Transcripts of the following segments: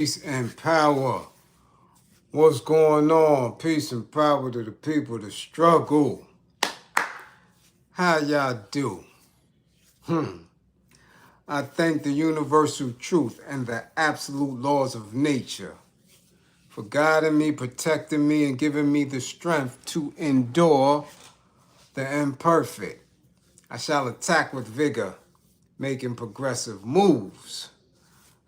Peace and power. What's going on? Peace and power to the people that struggle. How y'all do? I thank the universal truth and the absolute laws of nature for guiding me, protecting me, and giving me the strength to endure the imperfect. I shall attack with vigor, making progressive moves.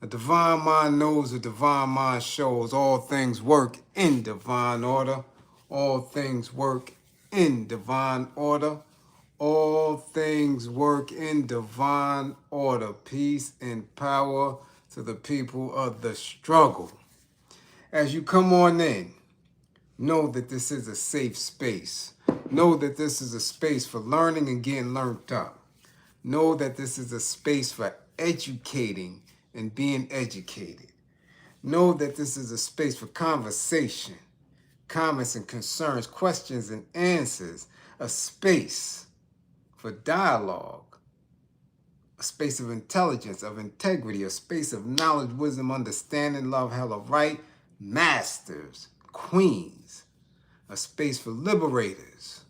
A divine mind knows, a divine mind shows. All things work in divine order. All things work in divine order. All things work in divine order. Peace and power to the people of the struggle. As you come on in, know that this is a safe space. Know that this is a space for learning and getting learned up. Know that this is a space for educating and being educated. Know that this is a space for conversation, comments and concerns, questions and answers, a space for dialogue, a space of intelligence, of integrity, a space of knowledge, wisdom, understanding, love, hella right, masters, queens, a space for liberators.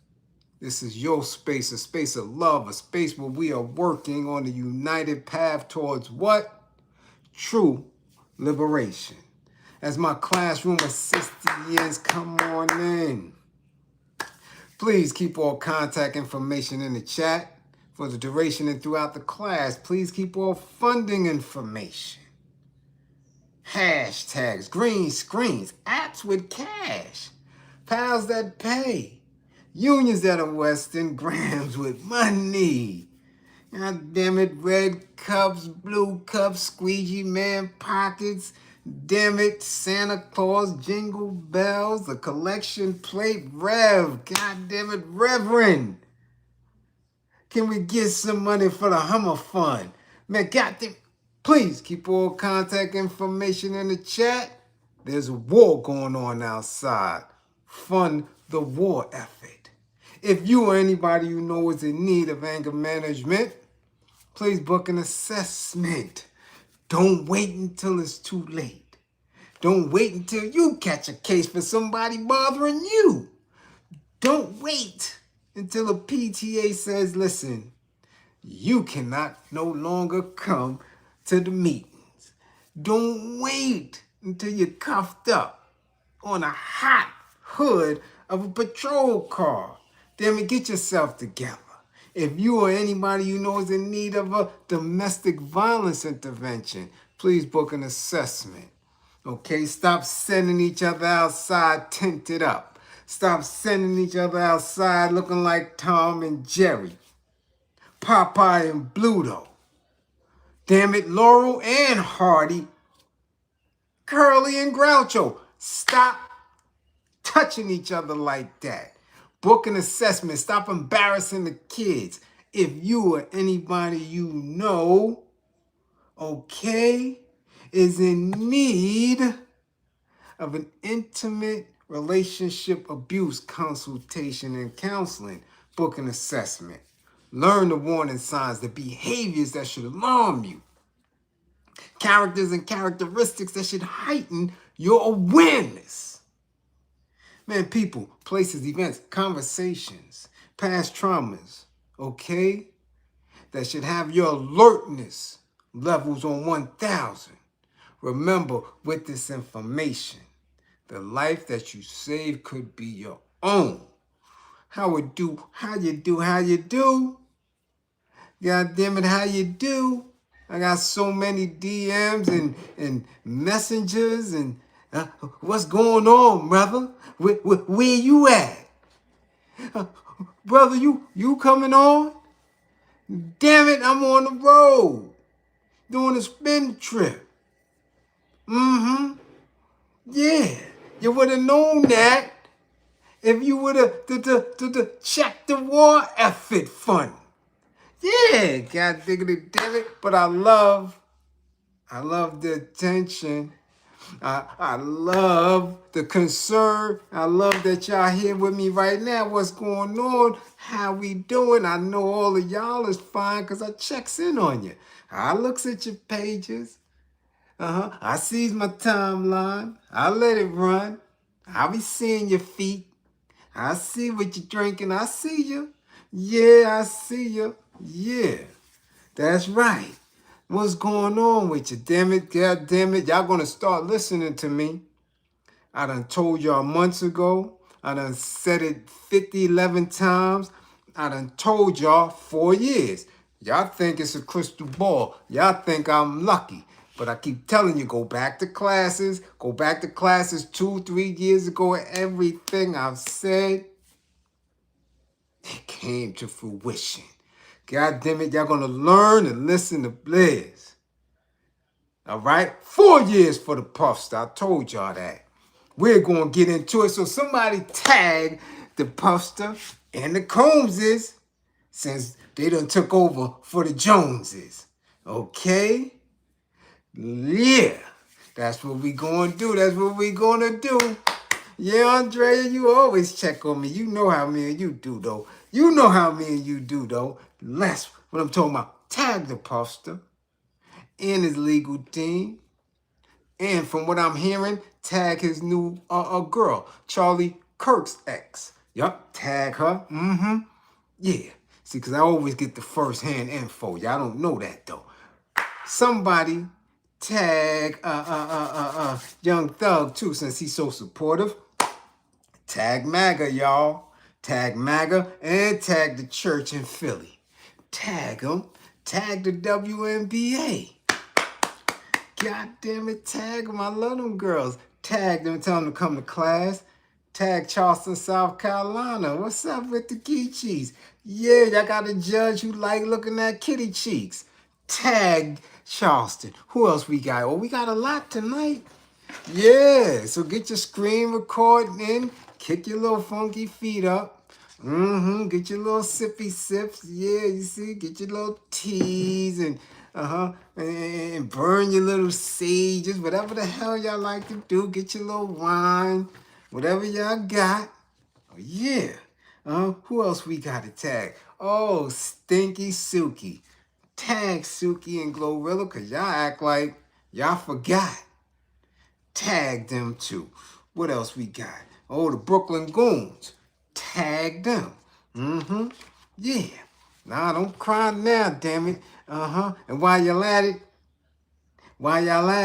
This is your space, a space of love, a space where we are working on a united path towards what? True liberation. As my classroom assistants come on in, please keep all contact information in the chat for the duration and throughout the class. Please keep all funding information. Hashtags, green screens, apps with cash, pals that pay, unions that are Western, grams with money. God damn it, red cups, blue cups, squeegee man pockets. Damn it, Santa Claus, jingle bells, the collection plate, Rev. God damn it, Reverend. Can we get some money for the Hummer Fund? Man, goddamn, please keep all contact information in the chat. There's a war going on outside. Fund the war effort. If you or anybody you know is in need of anger management, please book an assessment. Don't wait until it's too late. Don't wait until you catch a case for somebody bothering you. Don't wait until a PTA says, listen, you cannot no longer come to the meetings. Don't wait until you're cuffed up on a hot hood of a patrol car. Damn it, get yourself together. If you or anybody you know is in need of a domestic violence intervention, please book an assessment. Okay, stop sending each other outside tinted up. Stop sending each other outside looking like Tom and Jerry, Popeye and Bluto. Damn it, Laurel and Hardy, Curly and Groucho. Stop touching each other like that. Book an assessment. Stop embarrassing the kids. If you or anybody you know, okay, is in need of an intimate relationship abuse consultation and counseling, book an assessment. Learn the warning signs, the behaviors that should alarm you, characters and characteristics that should heighten your awareness. Man, people, places, events, conversations, past traumas, okay, that should have your alertness levels on 1,000. Remember, with this information, the life that you save could be your own. How you do? God damn it, how you do? I got so many DMs and messengers and what's going on, brother? Where you at? Brother, you coming on? Damn it, I'm on the road doing a spin trip. Yeah, you would have known that if you would have checked the war effort fund. Yeah, God diggity damn it. But I love the attention. I love the concern. I love that y'all here with me right now. What's going on? How we doing? I know all of y'all is fine because I checks in on you. I looks at your pages. I sees my timeline. I let it run. I be seeing your feet. I see what you're drinking. I see you. Yeah, I see you. Yeah, that's right. What's going on with you? Damn it, God damn it. Y'all gonna start listening to me. I done told y'all months ago. I done said it 50, 11 times. I done told y'all 4 years. Y'all think it's a crystal ball. Y'all think I'm lucky. But I keep telling you, go back to classes. Go back to classes 2, 3 years ago. Everything I've said, it came to fruition. God damn it, y'all gonna learn and listen to Bliz. All right? 4 years for the Puffster. I told y'all that. We're going to get into it. So somebody tag the Puffster and the Combses since they done took over for the Joneses. Okay? Yeah. That's what we going to do. That's what we going to do. Yeah, Andrea, you always check on me. You know how me and you do, though. You know how me and you do, though. That's what I'm talking about. Tag the Puffster and his legal team. And from what I'm hearing, tag his new girl, Charlie Kirk's ex. Yup, tag her. Yeah. See, because I always get the first-hand info. Y'all don't know that, though. Somebody tag Young Thug, too, since he's so supportive. Tag MAGA, y'all. Tag MAGA and tag the church in Philly. Tag them. Tag the WNBA. God damn it, tag them. I love them girls. Tag them, tell them to come to class. Tag Charleston, South Carolina. What's up with the Geechees? Yeah, y'all got a judge who like looking at kitty cheeks. Tag Charleston. Who else we got? Oh, we got a lot tonight. Yeah, so get your screen recording in. Kick your little funky feet up. Get your little sippy sips. Yeah, you see, get your little teas and and burn your little sages, whatever the hell y'all like to do. Get your little wine, whatever y'all got. Oh yeah. Who else we got to tag? Oh, Stinky Suki. Tag Suki and Glorilla, cause y'all act like y'all forgot. Tag them too. What else we got? Oh, the Brooklyn Goons. Tag them. Yeah. Nah, don't cry now, damn it. And while y'all at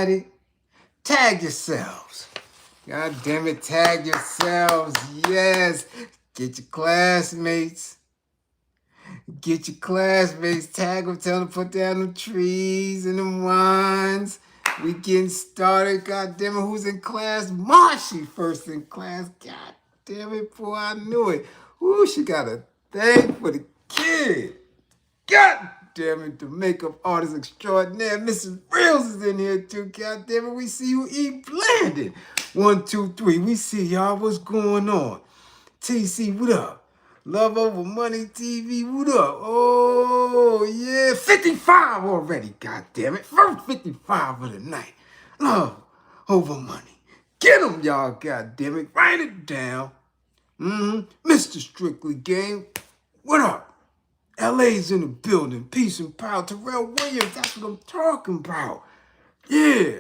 it, tag yourselves. God damn it, tag yourselves. Yes. Get your classmates. Tag them, tell them to put down the trees and the wines. We getting started. God damn it, who's in class? Marshy first in class. God damn it, boy, I knew it. Ooh, she got a thing for the kid. God damn it, the makeup artist extraordinaire. Mrs. Reels is in here too. God damn it, we see you eat blended. 1, 2, 3. We see y'all. What's going on? TC, what up? Love Over Money TV, what up? Oh, yeah, 55 already, god damn it. First 55 of the night. Love Over Money. Get them, y'all, god damn it. Write it down. Mr. Strictly Game, what up? LA's in the building. Peace and power. Terrell Williams, that's what I'm talking about. Yeah,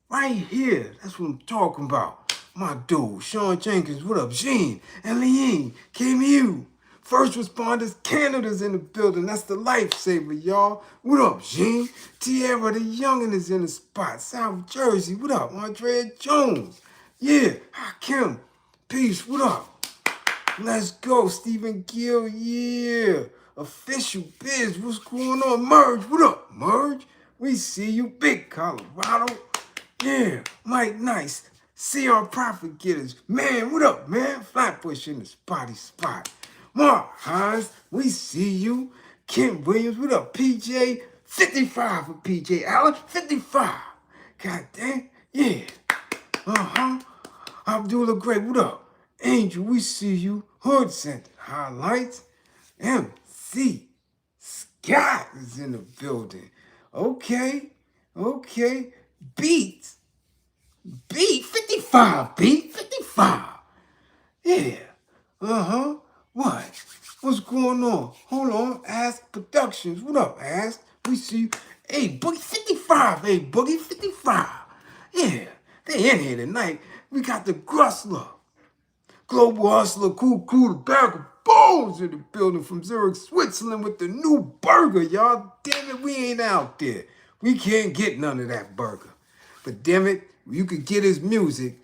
right here. That's what I'm talking about. My dude, Sean Jenkins, what up? Gene and Leanne, KMU. First responders, Canada's in the building. That's the lifesaver, y'all. What up, Gene? Tierra the Youngin is in the spot. South Jersey, what up? Andrea Jones. Yeah, Hakim. Peace, what up? Let's go, Stephen Gill, yeah. Official Biz, what's going on? Merge, what up, Merge? We see you, Big Colorado. Yeah, Mike Nice, CR Profit Getters. Man, what up, man? Flatbush in the spotty spot. Mark Hines, we see you. Kim Williams, what up? PJ, 55 for PJ Allen, 55. God damn, yeah. Abdullah Gray, what up? Angel, we see you. Hood Center, highlights. MC Scott is in the building. Okay. Beat 55, Beat 55. Yeah. What? What's going on? Hold on. Ask Productions. What up, Ask? We see you. Hey, Boogie 55. Hey, Boogie 55. Yeah, they in here tonight. We got the Grustler, Global Hustler, Cool, the bag of bones in the building from Zurich, Switzerland with the new burger, y'all. Damn it, we ain't out there. We can't get none of that burger. But damn it, you could get his music.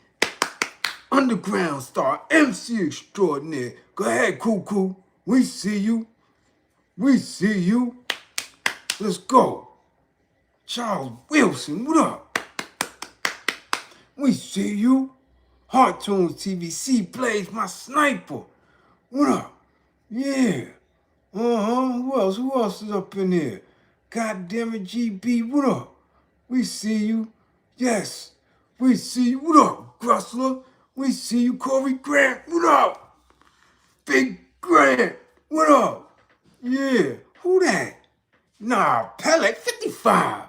Underground star, MC extraordinaire. Go ahead, Cool. We see you. We see you. Let's go. Charles Wilson, what up? We see you. Heart Tunes TVC Blaze, my sniper. What up? Yeah. Who else? Who else is up in here? God damn it, GB, what up? We see you. Yes. We see you. What up, Grustler? We see you, Corey Grant. What up? Big Grant. What up? Yeah. Who that? Nah, Pele. 55.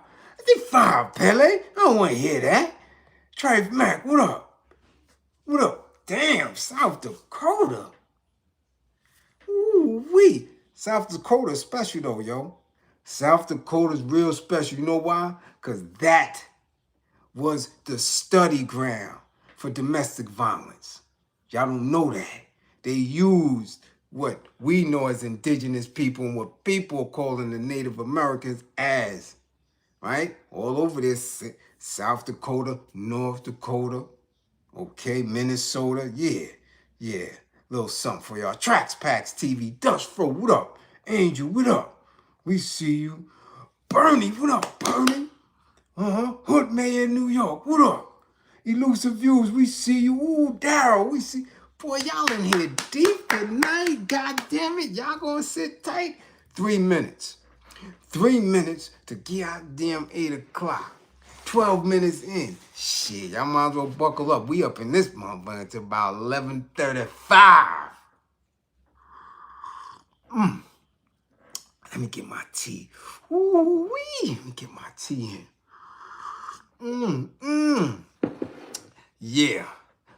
55, Pele. I don't want to hear that. Trife Mac, what up? What up? Damn, South Dakota. Ooh-wee. South Dakota is special though, yo. South Dakota's real special. You know why? Because that was the study ground for domestic violence. Y'all don't know that. They used what we know as indigenous people and what people are calling the Native Americans as, right? All over this, South Dakota, North Dakota, okay, Minnesota, yeah. Little something for y'all. Tracks Packs TV, Dust Fro, what up? Angel, what up? We see you. Bernie, what up, Bernie? Hood Mayor in New York, what up? Elusive Views, we see you. Ooh, Daryl, we see. Boy, y'all in here deep tonight. God damn it, y'all gonna sit tight? 3 minutes. 3 minutes to goddamn 8 o'clock. 12 minutes in. Shit, y'all might as well buckle up. We up in this motherfucker until about 11:35. Let me get my tea. Ooh-wee. Let me get my tea in. Yeah,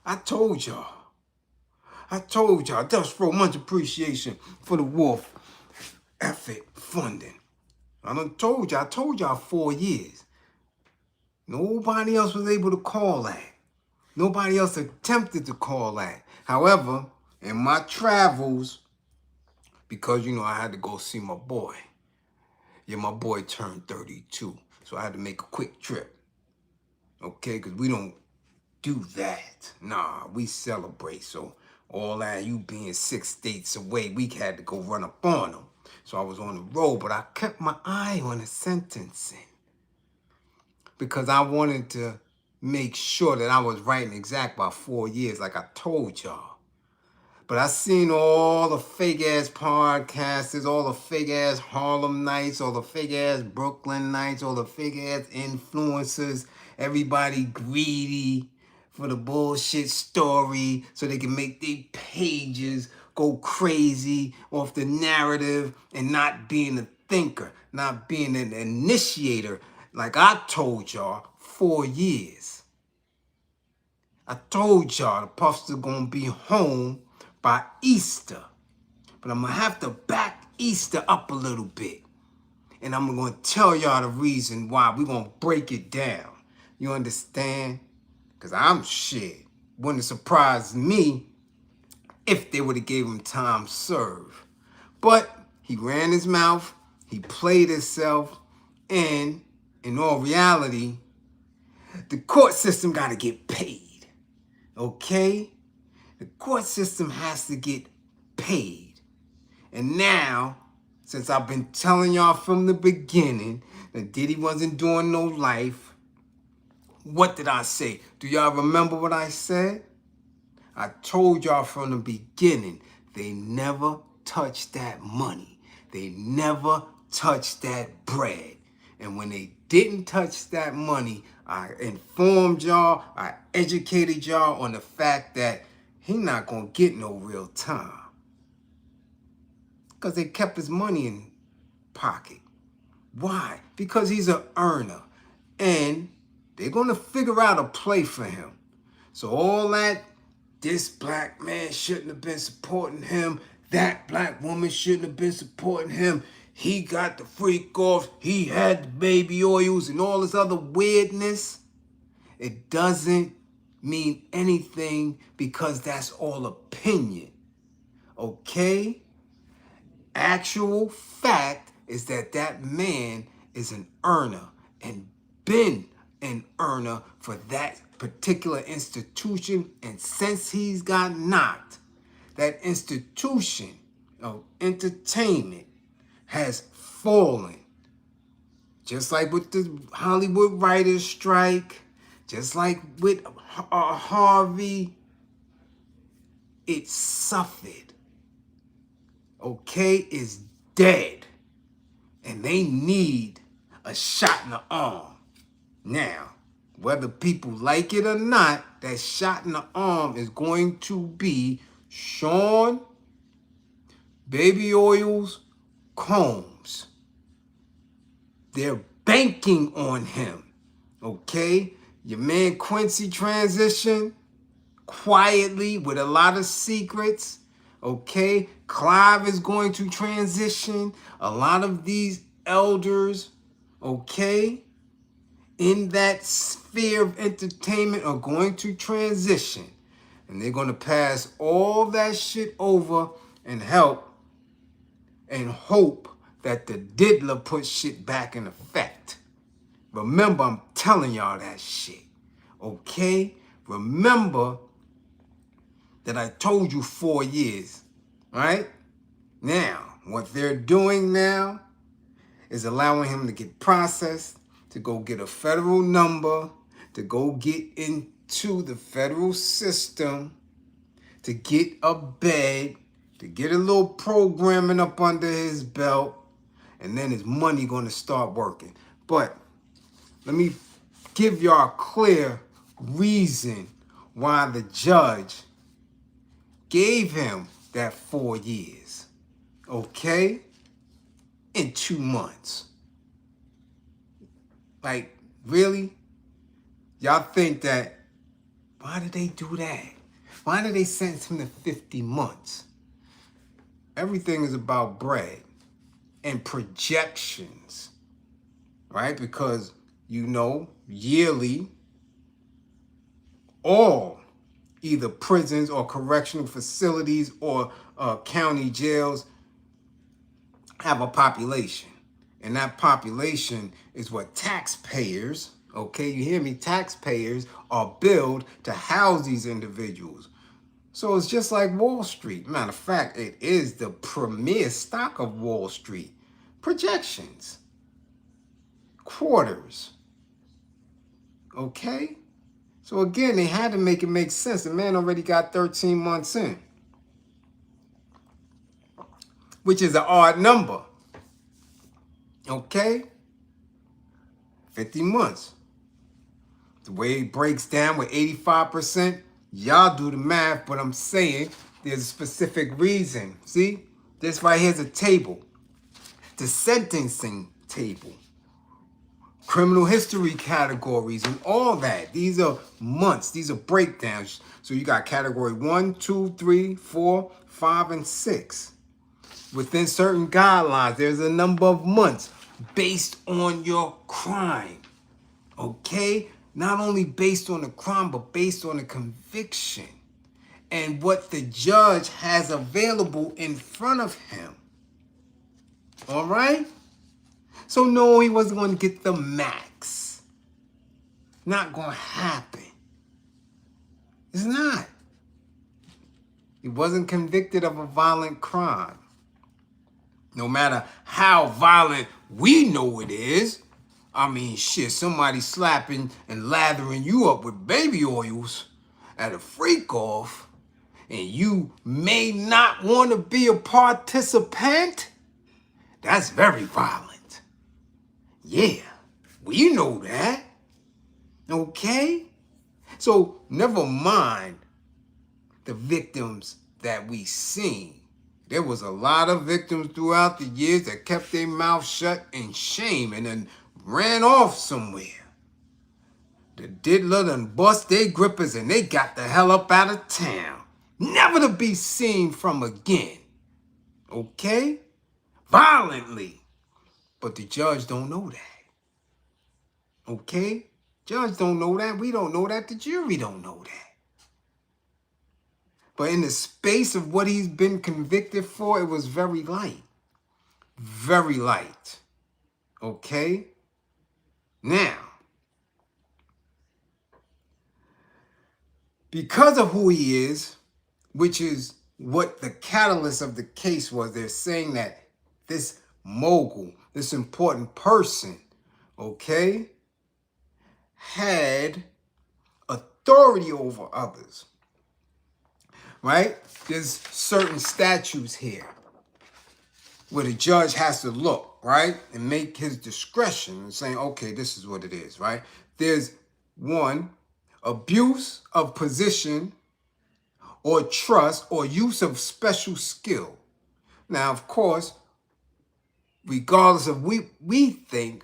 I told y'all. Dust Fro, much appreciation for the Wolf Effort funding. I told y'all 4 years. Nobody else was able to call that. Nobody else attempted to call that. However, in my travels, because, I had to go see my boy. Yeah, my boy turned 32. So I had to make a quick trip. Okay, because we don't do that. Nah, we celebrate. So all that, you being 6 states away, we had to go run up on them. So I was on the road, but I kept my eye on the sentencing. Because I wanted to make sure that I was right and exact by 4 years, like I told y'all. But I seen all the fake-ass podcasters, all the fake-ass Harlem Nights, all the fake-ass Brooklyn Nights, all the fake-ass influencers, everybody greedy for the bullshit story so they can make their pages go crazy off the narrative and not being a thinker, not being an initiator. Like I told y'all, 4 years. I told y'all the Puffs are gonna be home by Easter. But I'm gonna have to back Easter up a little bit. And I'm gonna tell y'all the reason why. We're gonna break it down. You understand? Because I'm shit. Wouldn't surprise me if they would have gave him time served. But he ran his mouth, he played himself, and in all reality, the court system gotta get paid. Okay? The court system has to get paid. And now, since I've been telling y'all from the beginning that Diddy wasn't doing no life, what did I say? Do y'all remember what I said? I told y'all from the beginning, they never touched that money. They never touched that bread. And when they didn't touch that money, I informed y'all, I educated y'all on the fact that he not gonna get no real time. Because they kept his money in pocket. Why? Because he's an earner. And they're gonna figure out a play for him. So all that, this black man shouldn't have been supporting him, that black woman shouldn't have been supporting him, he got the freak off, he had the baby oils and all this other weirdness. It doesn't mean anything because that's all opinion. Okay? Actual fact is that that man is an earner and been an earner for that particular institution. And since he's got knocked, that institution of entertainment has fallen. Just like with the Hollywood writers' strike, just like with Harvey, it suffered. Okay, is dead. And they need a shot in the arm. Now, whether people like it or not, that shot in the arm is going to be Sean Baby Oils Combs. They're banking on him. Okay? Your man Quincy transition quietly with a lot of secrets. Okay? Clive is going to transition. A lot of these elders, okay, in that sphere of entertainment are going to transition. And they're going to pass all that shit over and help and hope that the diddler puts shit back in effect. Remember, I'm telling y'all that shit. Okay? Remember that I told you 4 years. Right? Now, what they're doing now is allowing him to get processed, to go get a federal number, to go get into the federal system, to get a bed, to get a little programming up under his belt, and then his money going to start working. But let me give y'all a clear reason why the judge gave him that 4 years, okay, in 2 months. Like, really? Y'all think that, why did they do that? Why did they sentence him to 50 months? Everything is about bread and projections, right? Because, you know, yearly, all either prisons or correctional facilities or county jails have a population. And that population is what taxpayers, okay, you hear me, taxpayers are billed to house these individuals. So it's just like Wall Street. Matter of fact, it is the premier stock of Wall Street. Projections. Quarters. Okay? So again, they had to make it make sense. The man already got 13 months in, which is an odd number. Okay? 50 months. The way it breaks down with 85%, y'all do the math, but I'm saying there's a specific reason. See? This right here's a table. The sentencing table. Criminal history categories and all that. These are months. These are breakdowns. So you got category 1, 2, 3, 4, 5, and 6. Within certain guidelines, there's a number of months based on your crime. Okay? Not only based on the crime, but based on the conviction and what the judge has available in front of him. All right? So no, he wasn't going to get the max. Not going to happen. It's not. He wasn't convicted of a violent crime. No matter how violent we know it is. I mean, shit, somebody slapping and lathering you up with baby oils at a freak off, and you may not want to be a participant. That's very violent. Yeah, we know that. Okay? So never mind the victims that we seen. There was a lot of victims throughout the years that kept their mouth shut in shame and then ran off somewhere. The diddler done bust their grippers and they got the hell up out of town. Never to be seen from again. Okay? Violently. But the judge don't know that. Okay? Judge don't know that. We don't know that. The jury don't know that. But in the space of what he's been convicted for, it was very light. Very light. Okay? Now, because of who he is, which is what the catalyst of the case was, they're saying that this mogul, this important person, okay, had authority over others, right? There's certain statutes here where the judge has to look, right, and make his discretion and saying, okay, this is what it is, right? There's one, abuse of position or trust or use of special skill. Now, of course, regardless of we think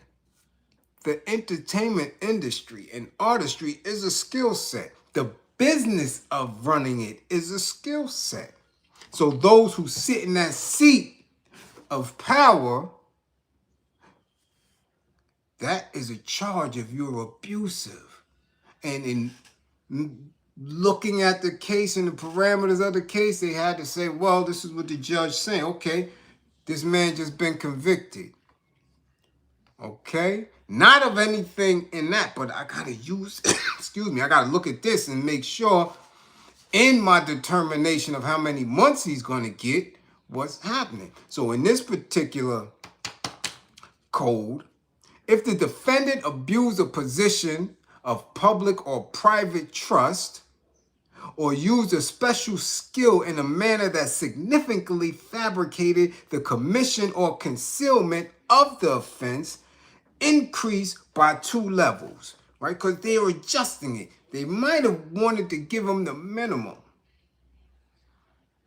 the entertainment industry and artistry is a skill set. The business of running it is a skill set. So those who sit in that seat of power, that is a charge if you're abusive. And in looking at the case and the parameters of the case, they had to say, well, this is what the judge saying. Okay, this man just been convicted. Okay? Not of anything in that, but I got to use, excuse me, I got to look at this and make sure in my determination of how many months he's going to get, what's happening. So in this particular code, if the defendant abused a position of public or private trust or used a special skill in a manner that significantly fabricated the commission or concealment of the offense, increase by 2 levels, right? Because they are adjusting it. They might have wanted to give him the minimum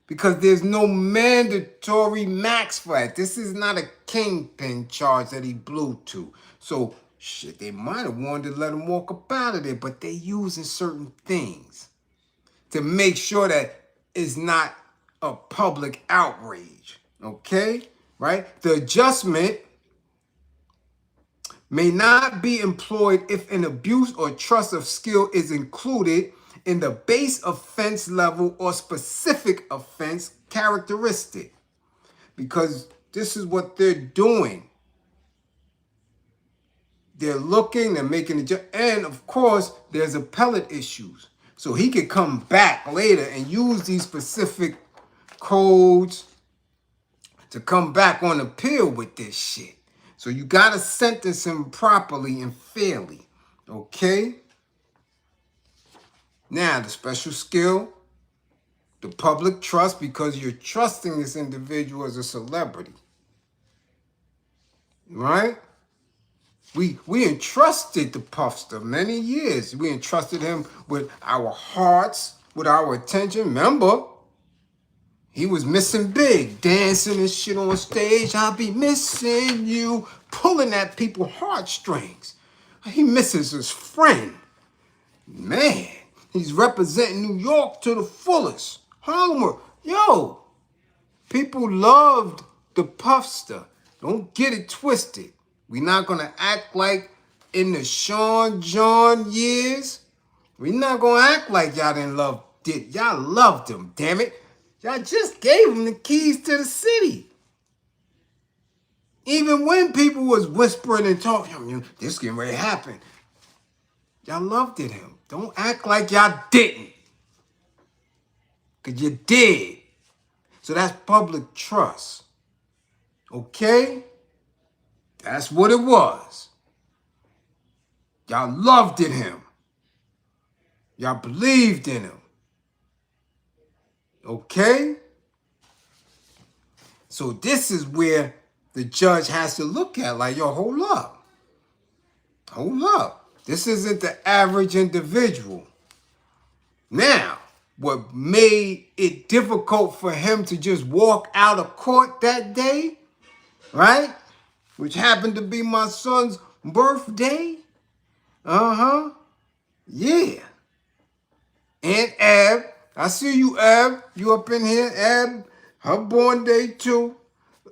because there's no mandatory max for it. This is not a kingpin charge that he blew to. So, shit, they might have wanted to let him walk up out of there, but they're using certain things to make sure that it's not a public outrage, okay? Right? The adjustment may not be employed if an abuse or trust of skill is included in the base offense level or specific offense characteristic. Because this is what they're doing. They're looking, they're making the and of course, there's appellate issues. So he could come back later and use these specific codes to come back on appeal with this shit. So you got to sentence him properly and fairly, okay? Now, the special skill, the public trust, because you're trusting this individual as a celebrity, right? We entrusted the Puffster many years. We entrusted him with our hearts, with our attention. Remember, he was missing big, dancing and shit on stage. I'll be missing you, pulling at people's heartstrings. He misses his friend. Man, he's representing New York to the fullest. Harlem, yo, people loved the Puffster. Don't get it twisted. We're not going to act like in the Sean John years. We're not going to act like y'all didn't love Diddy. Y'all loved him, damn it. Y'all just gave him the keys to the city. Even when people was whispering and talking, this getting ready to happen. Y'all loved him. Don't act like y'all didn't. Because you did. So that's public trust. Okay? That's what it was. Y'all loved him. Y'all believed in him. Okay? So this is where the judge has to look at, like, yo, hold up. Hold up. This isn't the average individual. Now, what made it difficult for him to just walk out of court that day, right? Which happened to be my son's birthday. Yeah. And Ab, I see you, Ab. You up in here, Ab. Her born day too.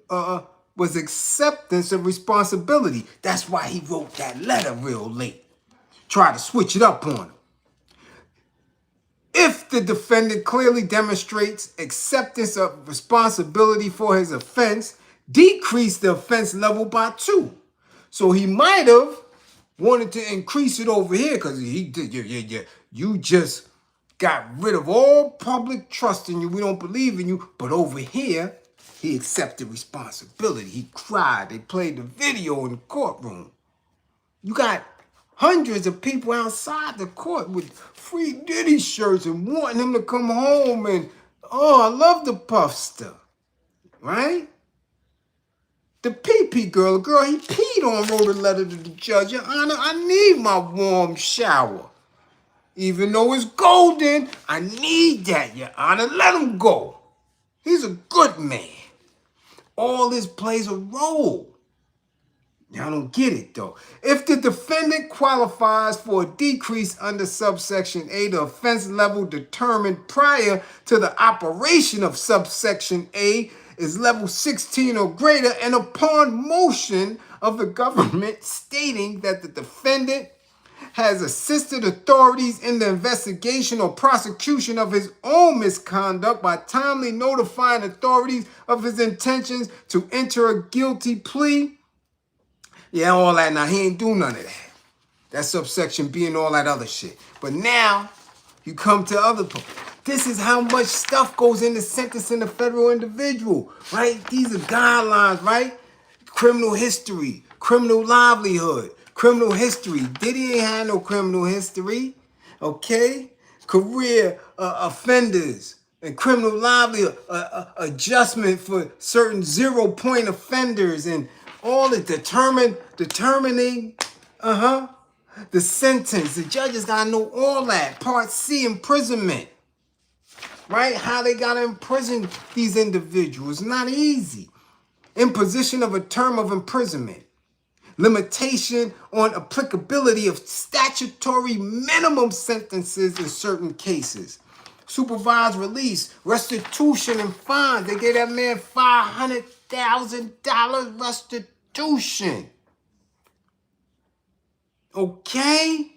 But was acceptance of responsibility. That's why he wrote that letter real late. Tried to switch it up on him. If the defendant clearly demonstrates acceptance of responsibility for his offense, decrease the offense level by 2. So he might have wanted to increase it over here because he did. You just got rid of all public trust in you. We don't believe in you. But over here, he accepted responsibility. He cried. They played the video in the courtroom. You got hundreds of people outside the court with free Diddy shirts and wanting him to come home and, oh, I love the puff stuff, right? The pee-pee girl, the girl he peed on, wrote a letter to the judge. Your Honor, I need my warm shower. Even though it's golden, I need that, Your Honor. Let him go. He's a good man. All this plays a role. Y'all don't get it, though. If the defendant qualifies for a decrease under subsection A, the offense level determined prior to the operation of subsection A is level 16 or greater, and upon motion of the government stating that the defendant has assisted authorities in the investigation or prosecution of his own misconduct by timely notifying authorities of his intentions to enter a guilty plea. Yeah, all that. Now, he ain't do none of that. That's subsection B and all that other shit. But now, you come to other people. This is how much stuff goes into sentencing a federal individual, right? These are guidelines, right? Criminal history, criminal livelihood, criminal history. Diddy ain't had no criminal history, okay? Career offenders and criminal livelihood, adjustment for certain 0-point offenders and all the determining, the sentence. The judges gotta know all that. Part C, imprisonment. Right? How they gotta imprison these individuals. Not easy. Imposition of a term of imprisonment. Limitation on applicability of statutory minimum sentences in certain cases. Supervised release, restitution, and fines. They gave that man $500,000 restitution. Okay?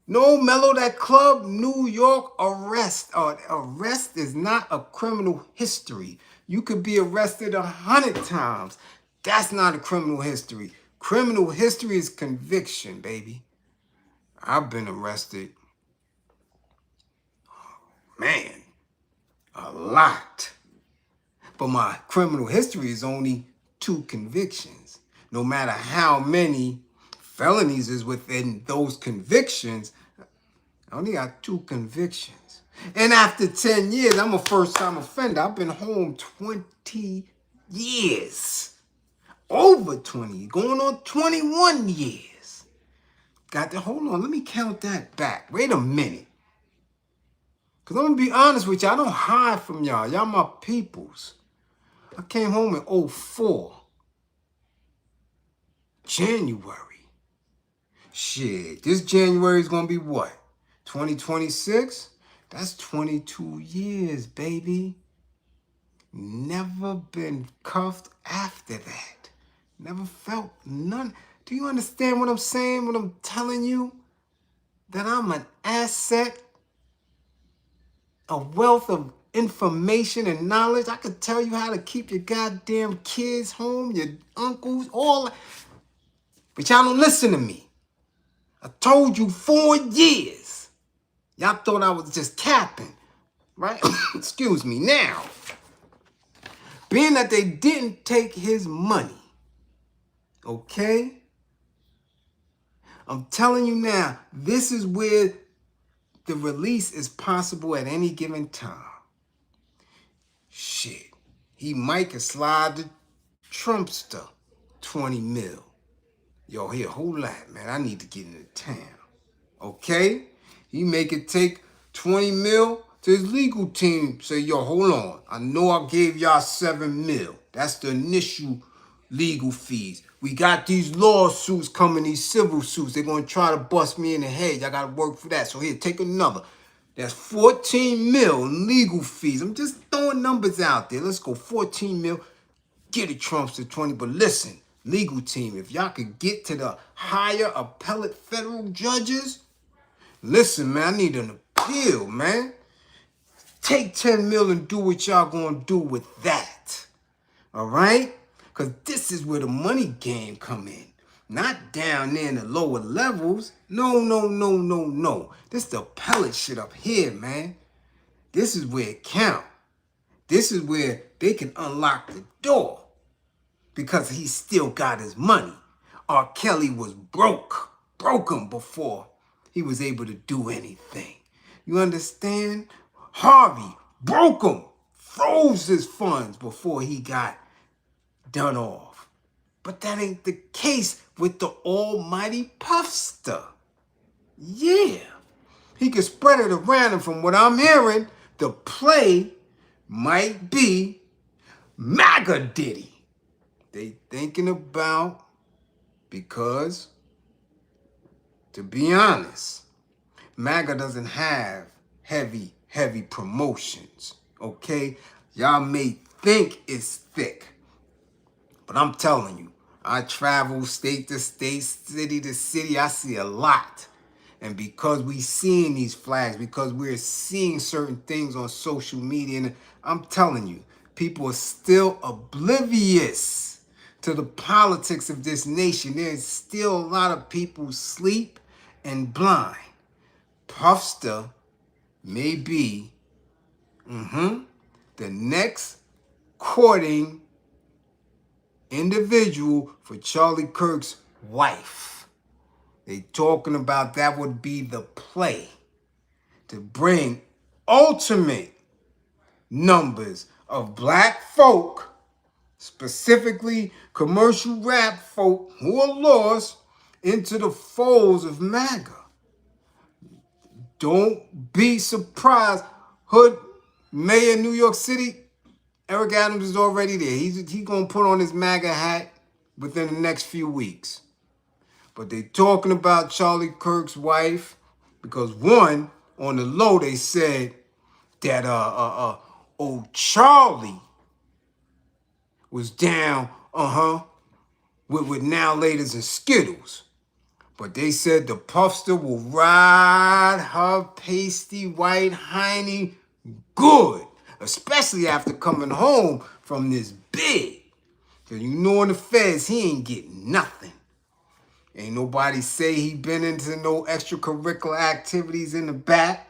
No mellow that club, New York arrest. Arrest is not a criminal history. You could be arrested 100 times. That's not a criminal history. Criminal history is conviction, baby. I've been arrested. Man, a lot. But my criminal history is only 2 convictions. No matter how many felonies is within those convictions, I only got 2 convictions. And after 10 years, I'm a first-time offender. I've been home 20 years. Over 20, going on 21 years. Got to, hold on, let me count that back. Wait a minute. Because I'm going to be honest with you, I don't hide from y'all. Y'all my peoples. I came home in 04. January. Shit, this January is going to be what? 2026? That's 22 years, baby. Never been cuffed after that. Never felt none. Do you understand what I'm saying when I'm telling you that I'm an asset? A wealth of information and knowledge. I could tell you how to keep your goddamn kids home, your uncles, all that. But y'all don't listen to me. I told you 4 years. Y'all thought I was just capping, right? Excuse me. Now, being that they didn't take his money, okay? I'm telling you now, this is where the release is possible at any given time. Shit. He might can slide the Trumpster 20 mil. Yo, here, hold that, man. I need to get into town. Okay? He make it take 20 mil to his legal team. Say, yo, hold on. I know I gave y'all 7 mil. That's the initial legal fees. We got these lawsuits coming, these civil suits. They're going to try to bust me in the head. Y'all got to work for that. So here, take another. That's 14 mil in legal fees. I'm just throwing numbers out there. Let's go 14 mil. get it, Trumpster 20. But listen, legal team, if y'all could get to the higher appellate federal judges, listen, man, I need an appeal, man. Take 10 mil and do what y'all gonna do with that. All right? Because this is where the money game come in. Not down there in the lower levels. No, no, no, no, no. This the appellate shit up here, man. This is where it count. This is where they can unlock the door. Because he still got his money. R. Kelly was broke him before he was able to do anything. You understand? Harvey broke him, froze his funds before he got done off. But that ain't the case with the almighty Puffster. Yeah, he can spread it around, and from what I'm hearing, the play might be MAGA Diddy. They thinking about, because, to be honest, MAGA doesn't have heavy promotions, okay? Y'all may think it's thick, but I'm telling you, I travel state to state, city to city, I see a lot. And because we seeing these flags, because we're seeing certain things on social media, and I'm telling you, people are still oblivious to the politics of this nation. There's still a lot of people sleep and blind. Puffster may be the next courting individual for Charlie Kirk's wife. They talking about that would be the play to bring ultimate numbers of black folk, specifically commercial rap folk who are lost, into the folds of MAGA. Don't be surprised. Hood Mayor of New York City, Eric Adams is already there. He's going to put on his MAGA hat within the next few weeks. But they talking about Charlie Kirk's wife because, one, on the low, they said that old Charlie was down, with now laters and Skittles. But they said the Puffster will ride her pasty white hiney good, especially after coming home from this bid. Because you know in the feds, he ain't getting nothing. Ain't nobody say he been into no extracurricular activities in the back.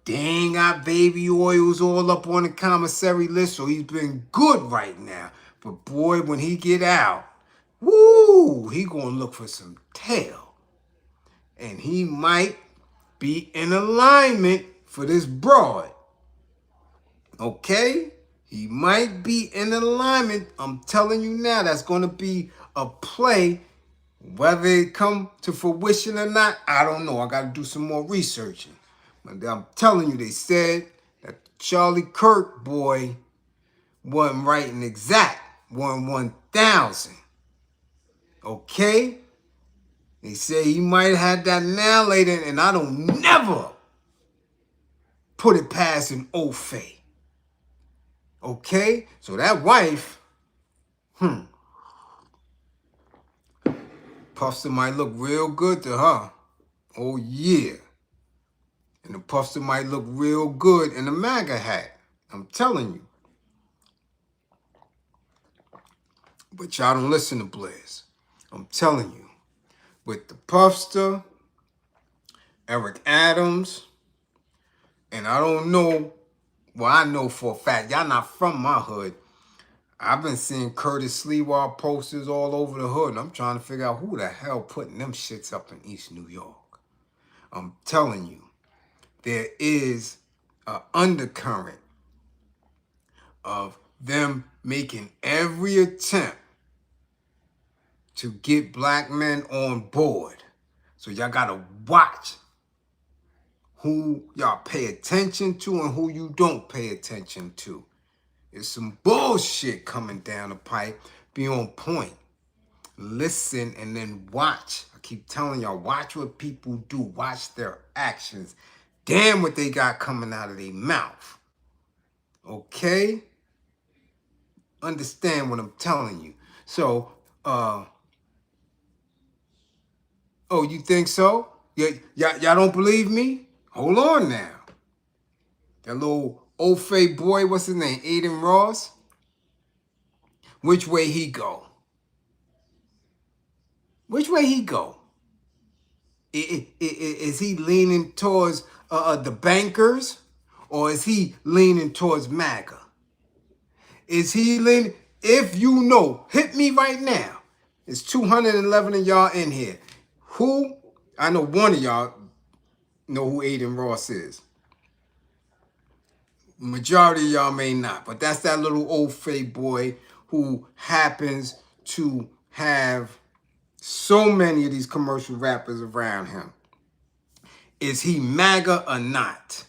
They ain't got baby oils all up on the commissary list, so he's been good right now. But boy, when he get out, woo, he gonna look for some tail. And he might be in alignment for this broad. Okay? He might be in alignment. I'm telling you now, that's gonna be a play. Whether it come to fruition or not, I don't know. I got to do some more researching. But I'm telling you, they said that Charlie Kirk boy wasn't right and exact. 1,000. Okay? They say he might have had that now later, and I don't never put it past an Ofe. Okay? So that wife, Puffster might look real good to her. Oh, yeah. And the Puffster might look real good in a MAGA hat. I'm telling you. But y'all don't listen to Bliz. I'm telling you. With the Puffster, Eric Adams, and I don't know, well, I know for a fact, y'all not from my hood. I've been seeing Curtis Sliwa posters all over the hood, and I'm trying to figure out who the hell putting them shits up in East New York. I'm telling you, there is an undercurrent of them making every attempt to get black men on board. So y'all gotta watch who y'all pay attention to and who you don't pay attention to. There's some bullshit coming down the pipe. Be on point. Listen and then watch. I keep telling y'all, watch what people do. Watch their actions. Damn what they got coming out of their mouth. Okay? Understand what I'm telling you. So, oh, you think so? Y'all don't believe me? Hold on now. That little old fake boy, what's his name? Aiden Ross? Which way he go? Which way he go? Is he leaning towards the bankers, or is he leaning towards MAGA? Is he leaning? If you know, hit me right now. It's 211 of y'all in here. Who? I know one of y'all know who Aiden Ross is. Majority of y'all may not, but that's that little old fake boy who happens to have so many of these commercial rappers around him. Is he MAGA or not?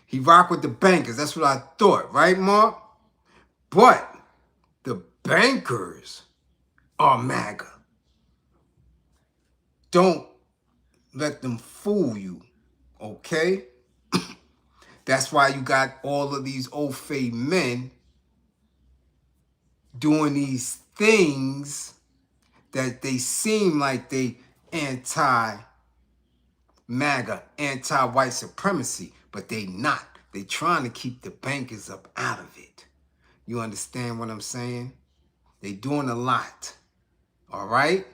He rock with the bankers. That's what I thought, right, Mark? But the bankers are MAGA. Don't let them fool you, okay? That's why you got all of these old fake men doing these things that they seem like they anti-MAGA, anti-white supremacy, but they not. They trying to keep the bankers up out of it. You understand what I'm saying? They doing a lot. All right?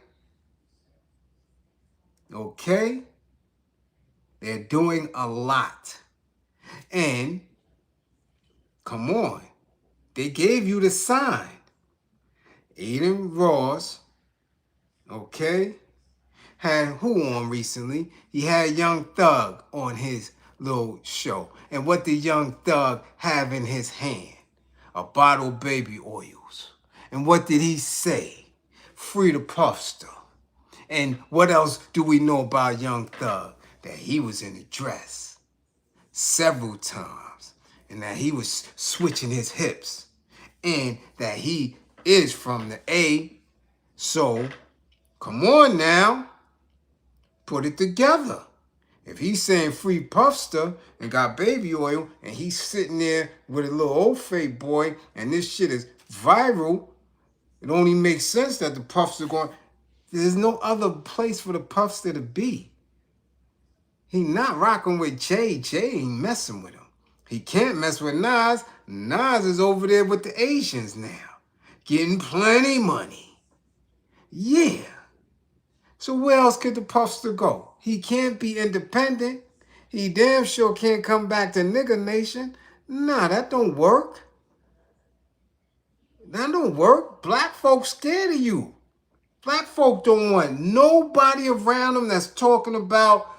Okay? They're doing a lot. And, come on, they gave you the sign. Aiden Ross, okay, had who on recently? He had Young Thug on his little show. And what did Young Thug have in his hand? A bottle of baby oils. And what did he say? Free the puffster. And what else do we know about Young Thug? That he was in a dress several times. And that he was switching his hips. And that he is from the A. So, come on now. Put it together. If he's saying free puffster and got baby oil and he's sitting there with a little old fake boy and this shit is viral, it only makes sense that the puffster going. There's no other place for the puffster to be. He not rocking with Jay. Jay ain't messing with him. He can't mess with Nas. Nas is over there with the Asians now, getting plenty money. Yeah. So where else could the puffster go? He can't be independent. He damn sure can't come back to nigga nation. Nah, that don't work. That don't work. Black folks scared of you. Black folk don't want nobody around them that's talking about,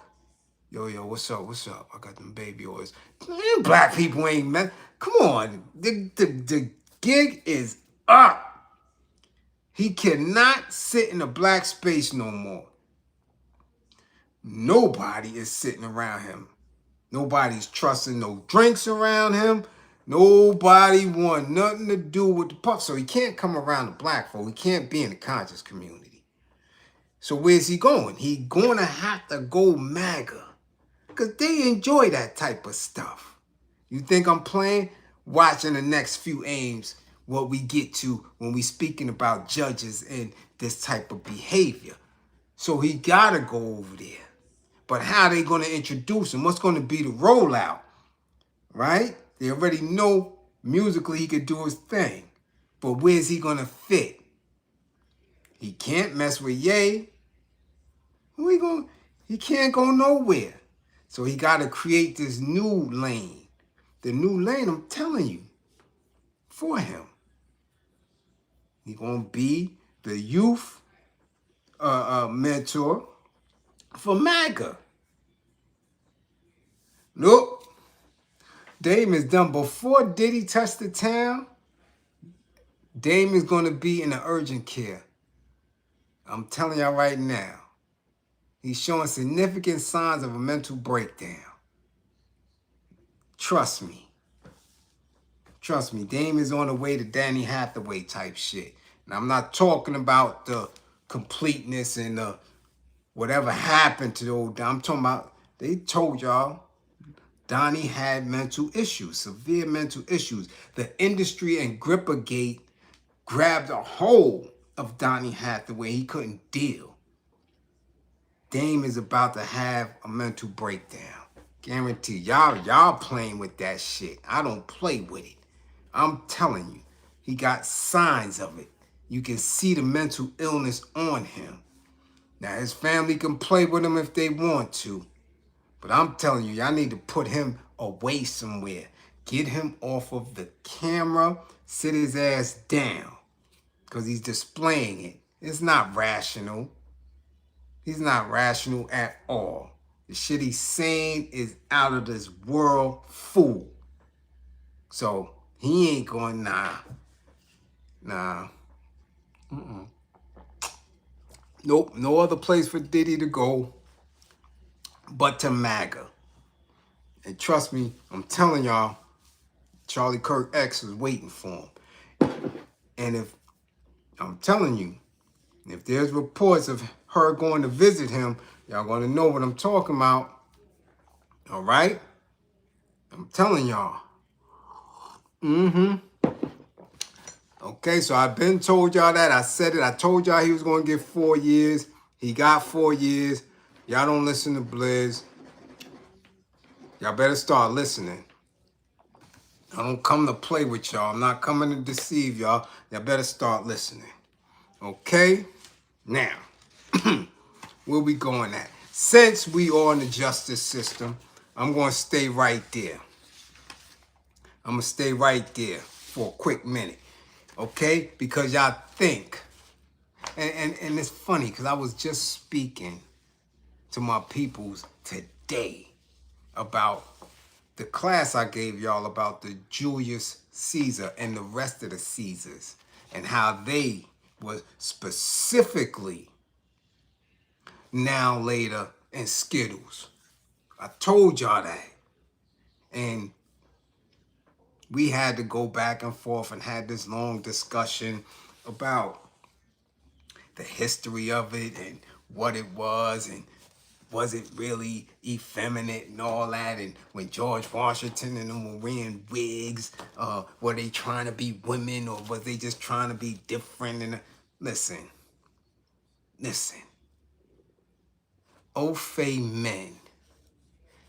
yo, what's up? I got them baby oils. Man, black people ain't man. Come on. The gig is up. He cannot sit in a black space no more. Nobody is sitting around him. Nobody's trusting no drinks around him. Nobody want nothing to do with the puff. So he can't come around the black folk. He can't be in the conscious community. So where's he going? He going to have to go MAGA. Because they enjoy that type of stuff. You think I'm playing? Watching the next few aims, what we get to when we speaking about judges and this type of behavior. So he got to go over there. But how are they going to introduce him? What's going to be the rollout? Right? They already know musically he could do his thing. But where's he going to fit? He can't mess with Ye. He can't go nowhere. So he got to create this new lane. The new lane, I'm telling you, for him. He going to be the youth mentor for MAGA. Nope. Dame is done. Before Diddy touched the town, Dame is going to be in the urgent care. I'm telling y'all right now. He's showing significant signs of a mental breakdown. Trust me. Trust me. Dame is on the way to Danny Hathaway type shit. And I'm not talking about the completeness and the whatever happened to the old Don. I'm talking about, they told y'all Donnie had mental issues, severe mental issues. The industry and Grippergate grabbed a hold of Donny Hathaway. He couldn't deal. Dame is about to have a mental breakdown. Guarantee. Y'all playing with that shit. I don't play with it. I'm telling you, he got signs of it. You can see the mental illness on him. Now, his family can play with him if they want to. But I'm telling you, y'all need to put him away somewhere. Get him off of the camera. Sit his ass down. Because he's displaying it. It's not rational. He's not rational at all. The shit he's saying is out of this world fool. So, he ain't going, nah. Nope, no other place for Diddy to go but to MAGA. And trust me, I'm telling y'all, Charlie Kirk X is waiting for him. And if, I'm telling you, if there's reports of her going to visit him, y'all going to know what I'm talking about. All right? I'm telling y'all. Okay, so I've been told y'all that. I said it. I told y'all he was going to get 4 years. He got 4 years. Y'all don't listen to Bliz. Y'all better start listening. I don't come to play with y'all. I'm not coming to deceive y'all. Y'all better start listening. Okay? Now, where we going at? Since we are in the justice system, I'm going to stay right there. I'm going to stay right there for a quick minute. Okay? Because y'all think, and it's funny because I was just speaking to my peoples today about the class I gave y'all about the Julius Caesar and the rest of the Caesars and how they was specifically now later in Skittles. I told y'all that. And we had to go back and forth and had this long discussion about the history of it and what it was and was it really effeminate and all that? And when George Washington and them were wearing wigs, were they trying to be women or was they just trying to be different? And listen. Au fait men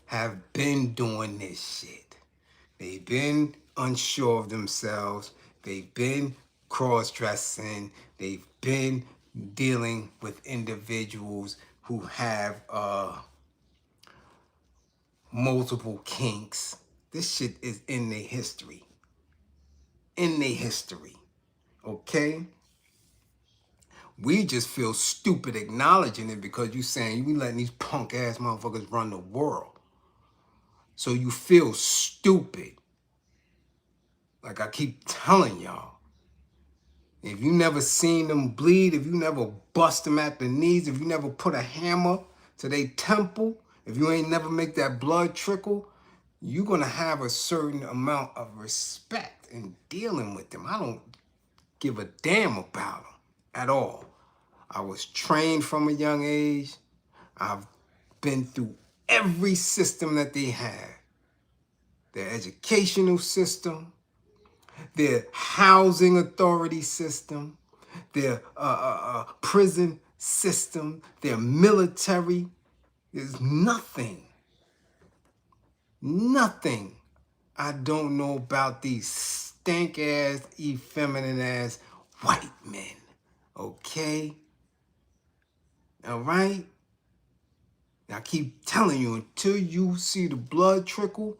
have been doing this shit. They've been unsure of themselves. They've been cross-dressing. They've been dealing with individuals who have multiple kinks. This shit is in their history. Okay? We just feel stupid acknowledging it because you saying we letting these punk ass motherfuckers run the world. So you feel stupid. Like I keep telling y'all. If you never seen them bleed, if you never bust them at the knees, if you never put a hammer to their temple, if you ain't never make that blood trickle, you're going to have a certain amount of respect in dealing with them. I don't give a damn about them at all. I was trained from a young age. I've been through every system that they have. Their educational system, their housing authority system, their prison system, their military. There's nothing I don't know about these stank-ass, effeminate-ass white men. Okay? All right? Now, I keep telling you, until you see the blood trickle,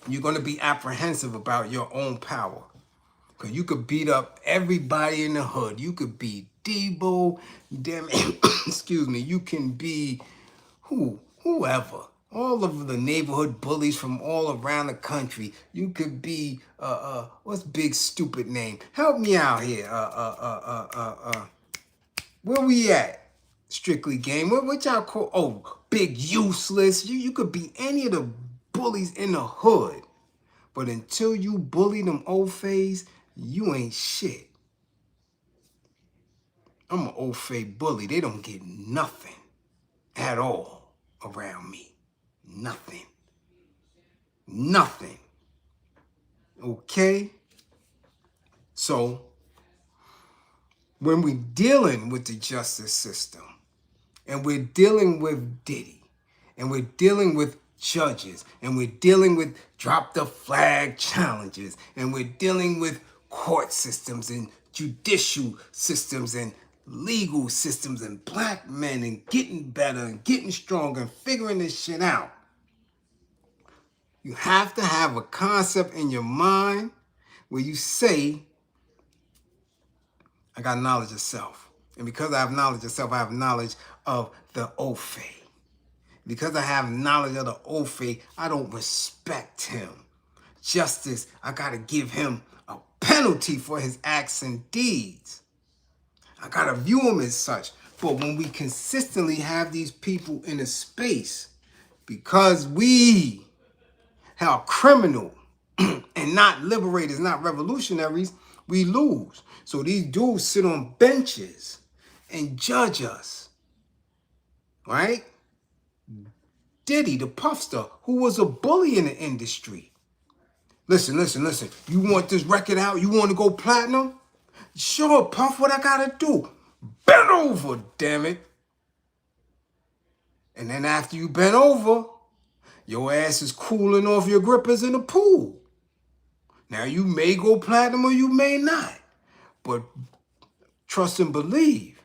you're going to be apprehensive about your own power. Because you could beat up everybody in the hood. You could be Debo, damn it, excuse me, you can be whoever. All of the neighborhood bullies from all around the country. You could be, what's big stupid name? Help me out here. Where we at? Strictly Game. What y'all call? Oh, Big Useless. You could be any of the bullies in the hood. But until you bully them old fays, you ain't shit. I'm an old fay bully. They don't get nothing at all around me. Nothing. Okay? So when we're dealing with the justice system, and we're dealing with Diddy, and we're dealing with judges, and we're dealing with drop the flag challenges, and we're dealing with court systems and judicial systems and legal systems and black men and getting better and getting stronger and figuring this shit out. You have to have a concept in your mind where you say, I got knowledge of self. And because I have knowledge of self, I have knowledge of the Ophe. Because I have knowledge of the Ophe, I don't respect him. Justice, I got to give him a penalty for his acts and deeds. I got to view him as such. But when we consistently have these people in a space, because we are criminal and not liberators, not revolutionaries, we lose. So these dudes sit on benches and judge us, right? Diddy, the puffster, who was a bully in the industry. Listen. You want this record out? You want to go platinum? Sure, Puff, what I gotta do? Bend over, damn it. And then after you bend over, your ass is cooling off your grippers in the pool. Now, you may go platinum or you may not. But trust and believe,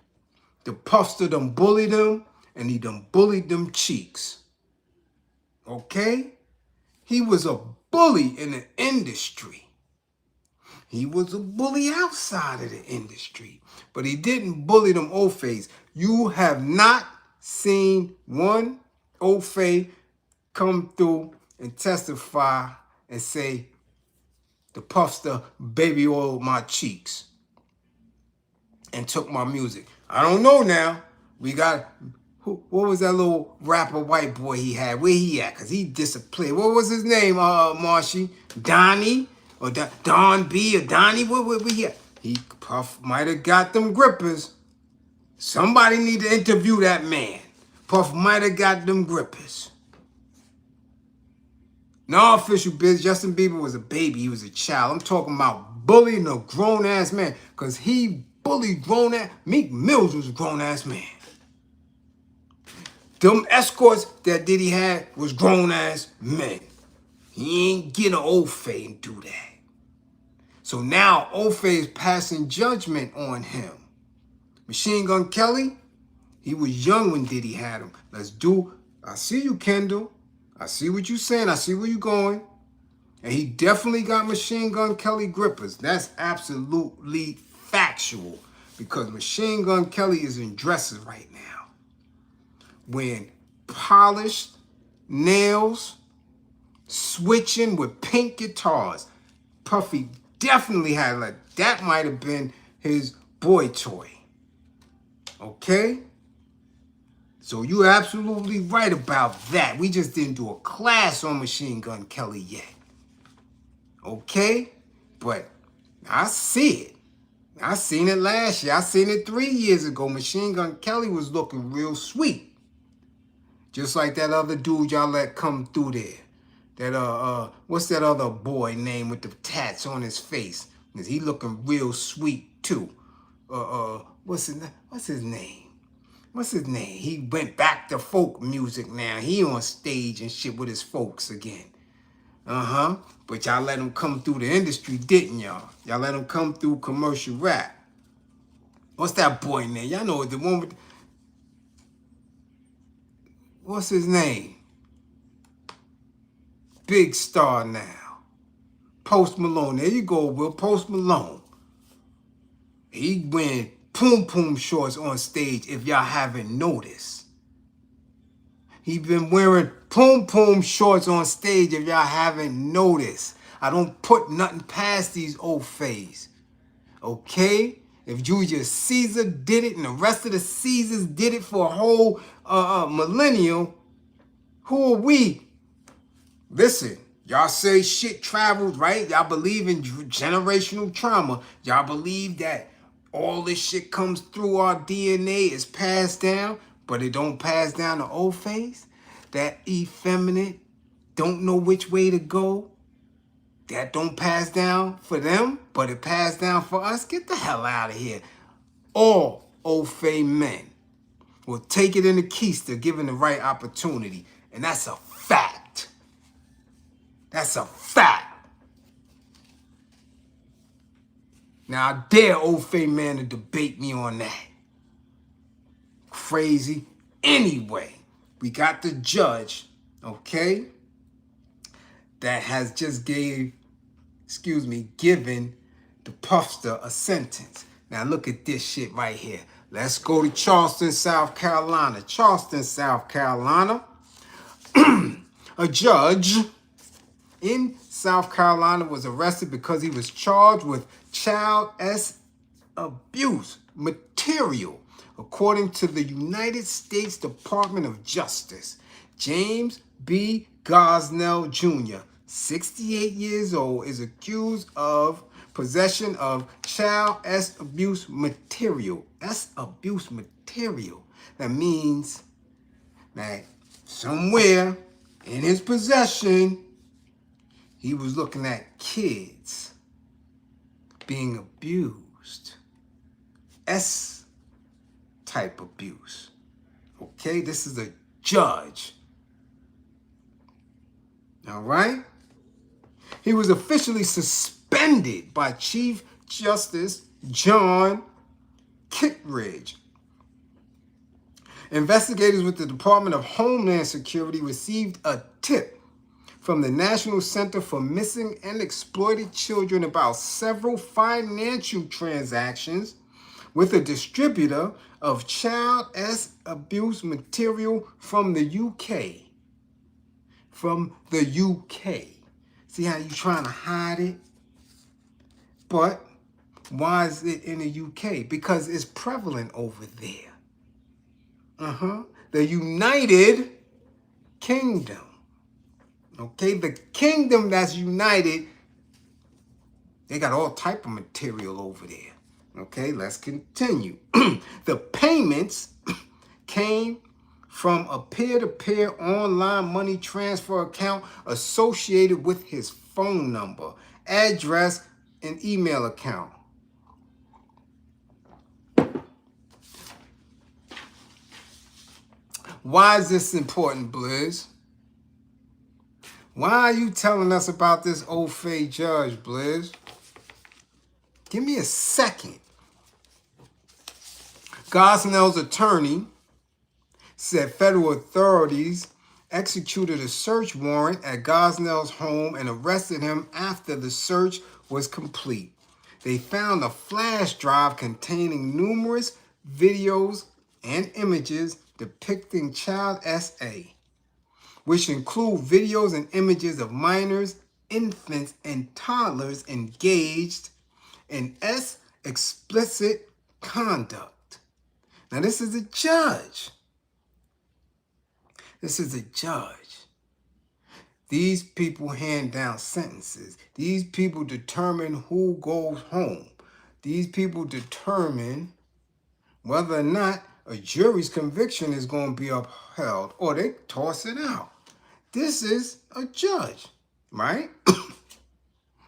the puffster done bullied him and he done bullied them cheeks. Okay? He was a bully in the industry. He was a bully outside of the industry. But he didn't bully them Ophes. You have not seen one Ophe come through and testify and say, the puffster baby oiled my cheeks and took my music. I don't know now. We got, what was that little rapper white boy he had? Where he at? Because he disappeared. What was his name, Marshy? Donnie? Or Don B or Donnie? Where he at? Puff might have got them grippers. Somebody need to interview that man. Puff might have got them grippers. No official biz. Justin Bieber was a baby. He was a child. I'm talking about bullying a grown-ass man. Because he bullied grown-ass. Meek Mills was a grown-ass man. Them escorts that Diddy had was grown-ass men. He ain't get an Ophe and do that. So now Ophe is passing judgment on him. Machine Gun Kelly, he was young when Diddy had him. I see you, Kendall. I see what you're saying. I see where you're going. And he definitely got Machine Gun Kelly grippers. That's absolutely factual. Because Machine Gun Kelly is in dresses right now. When polished nails, switching with pink guitars. Puffy definitely had that might have been his boy toy. Okay? So you're absolutely right about that. We just didn't do a class on Machine Gun Kelly yet. Okay? But I see it. I seen it last year. I seen it 3 years ago. Machine Gun Kelly was looking real sweet. Just like that other dude y'all let come through there. That, what's that other boy name with the tats on his face? He looking real sweet too. What's his name? What's his name? He went back to folk music now. He on stage and shit with his folks again. But y'all let him come through the industry, didn't y'all? Y'all let him come through commercial rap. What's that boy name? Y'all know the one with... What's his name? Big star now. Post Malone. There you go, Will. Post Malone. He wearing poom shorts on stage if y'all haven't noticed. He been wearing poom shorts on stage if y'all haven't noticed. I don't put nothing past these Ophes. Okay? If Julius Caesar did it and the rest of the Caesars did it for a whole millennium, who are we? Listen, y'all say shit travels, right? Y'all believe in generational trauma. Y'all believe that all this shit comes through our DNA, is passed down, but it don't pass down to Ophes? That effeminate, don't know which way to go? That don't pass down for them, but it passed down for us. Get the hell out of here. All Ofe men will take it in the keister given the right opportunity. And that's a fact. That's a fact. Now, I dare Ofe man to debate me on that. Crazy. Anyway, we got the judge, okay, that has just given the Puffster a sentence. Now look at this shit right here. Let's go to Charleston, South Carolina. Charleston, South Carolina. A judge in South Carolina was arrested because he was charged with child abuse material, according to the United States Department of Justice. James B. Gosnell Jr., 68 years old, is accused of possession of child abuse material. That's abuse material. That means that somewhere in his possession, he was looking at kids being abused. S-type abuse. Okay, this is a judge. All right? He was officially suspended by Chief Justice John Kittredge. Investigators with the Department of Homeland Security received a tip from the National Center for Missing and Exploited Children about several financial transactions with a distributor of child abuse material from the UK. From the UK. See how you trying to hide it? But why is it in the UK? Because it's prevalent over there. The United Kingdom. Okay, the kingdom that's united, they got all type of material over there. Okay, let's continue. The payments came from a peer-to-peer online money transfer account associated with his phone number, address, and email account. Why is this important, Bliz? Why are you telling us about this Ofe judge, Bliz? Give me a second. Gosnell's attorney said federal authorities executed a search warrant at Gosnell's home and arrested him after the search was complete. They found a flash drive containing numerous videos and images depicting child SA, which include videos and images of minors, infants, and toddlers engaged in explicit conduct. Now, this is a judge. This is a judge. These people hand down sentences. These people determine who goes home. These people determine whether or not a jury's conviction is going to be upheld or they toss it out. This is a judge, right?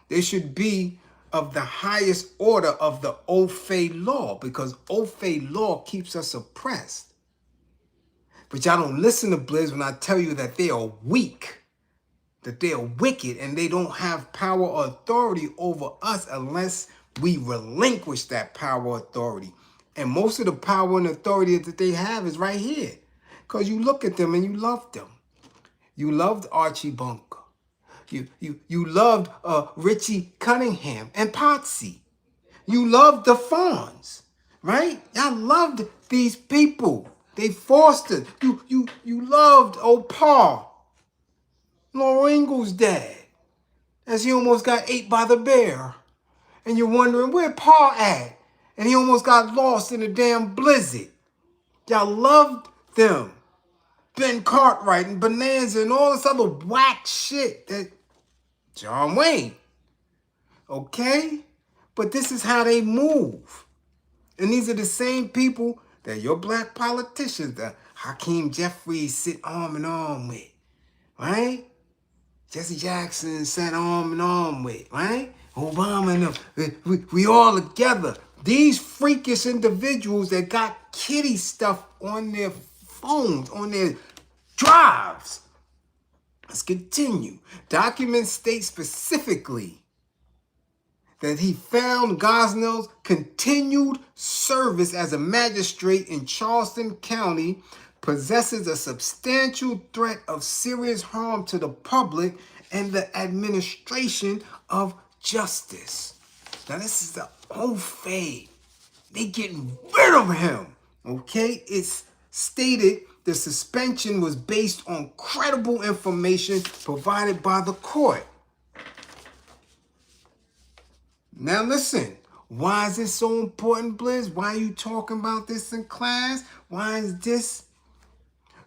They should be of the highest order of the Ofe law because Ofe law keeps us oppressed. But y'all don't listen to Bliz when I tell you that they are weak, that they are wicked, and they don't have power or authority over us unless we relinquish that power or authority. And most of the power and authority that they have is right here. Because you look at them and you love them. You loved Archie Bunker. You loved Richie Cunningham and Potsy. You loved the Fawns, right? Y'all loved these people. They fostered. You loved old Pa, Laura Ingalls' dad, as he almost got ate by the bear. And you're wondering, where Pa at? And he almost got lost in a damn blizzard. Y'all loved them. Ben Cartwright and Bonanza and all this other whack shit that John Wayne. Okay? But this is how they move. And these are the same people that your black politicians, the Hakeem Jeffries, sit arm in arm with. Right? Jesse Jackson sat arm in arm with, right? Obama and them. We all together. These freakish individuals that got kitty stuff on their phones, on their drives. Let's continue. Documents state specifically that he found Gosnell's continued service as a magistrate in Charleston County possesses a substantial threat of serious harm to the public and the administration of justice. Now, this is the old fade. They getting rid of him. Okay? It's stated the suspension was based on credible information provided by the court. Now listen, why is this so important, Bliz? Why are you talking about this in class? Why is this?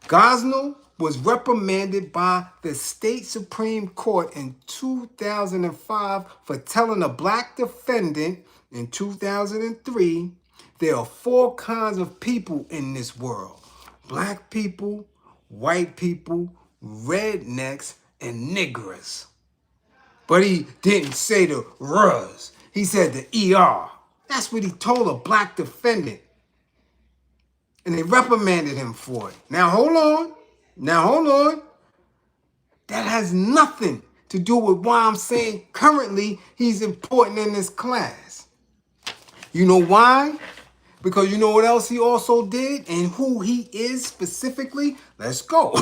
Gosnell was reprimanded by the state Supreme Court in 2005 for telling a black defendant in 2003, there are 4 kinds of people in this world. Black people, white people, rednecks, and niggers. But he didn't say the RUS. He said the ER. That's what he told a black defendant. And they reprimanded him for it. Now hold on. That has nothing to do with why I'm saying currently he's important in this class. You know why? Because you know what else he also did and who he is specifically? Let's go.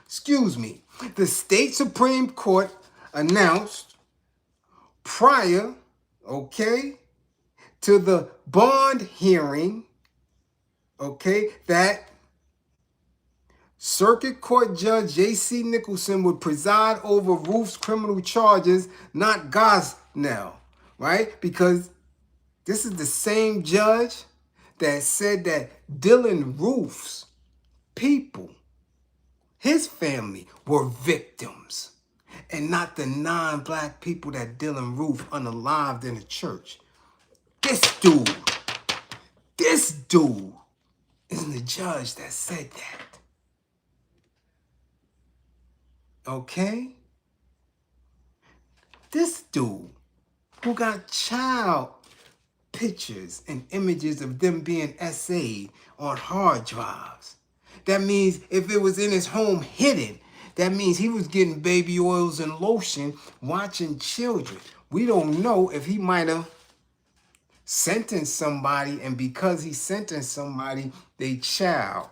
Excuse me. The state Supreme Court announced prior, to the bond hearing, that Circuit Court Judge J.C. Nicholson would preside over Roof's criminal charges, not Gosnell, right? Because this is the same judge that said that Dylan Roof's people, his family, were victims. And not the non-black people that Dylan Roof unalived in the church. This dude is the judge that said that. Okay? This dude who got child pictures and images of them being SA'd on hard drives. That means if it was in his home hidden, that means he was getting baby oils and lotion watching children. We don't know if he might have sentenced somebody, and because he sentenced somebody, their child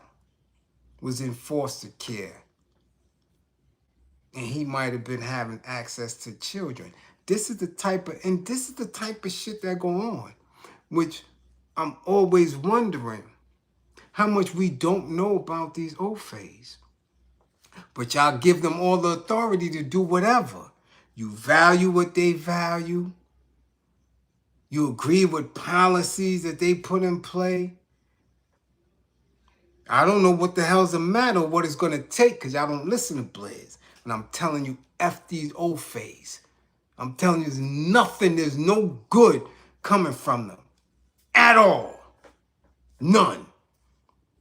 was in foster care. And he might have been having access to children. This is the type of shit that go on, which I'm always wondering how much we don't know about these OFAs. But y'all give them all the authority to do whatever. You value what they value. You agree with policies that they put in play. I don't know what the hell's the matter, what it's going to take, because y'all don't listen to Bliz. And I'm telling you, F these OFAs. I'm telling you, there's no good coming from them. At all. None.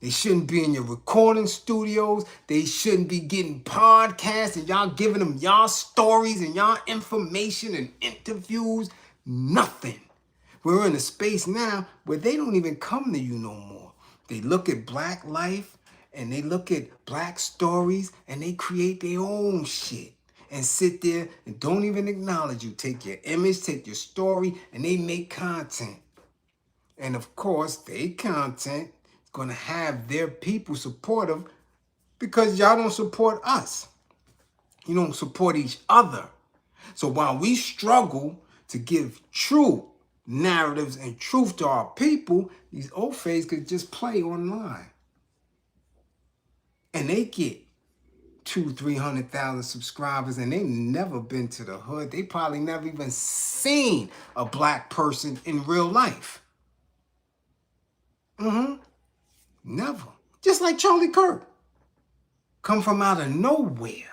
They shouldn't be in your recording studios. They shouldn't be getting podcasts and y'all giving them y'all stories and y'all information and interviews. Nothing. We're in a space now where they don't even come to you no more. They look at black life and they look at black stories and they create their own shit and sit there and don't even acknowledge you. Take your image, take your story, and they make content. And of course, they content going to have their people supportive because y'all don't support us. You don't support each other. So while we struggle to give true narratives and truth to our people, these OFAs could just play online. And they get 200,000-300,000 subscribers and they never been to the hood. They probably never even seen a black person in real life. Never. Just like Charlie Kirk. Come from out of nowhere.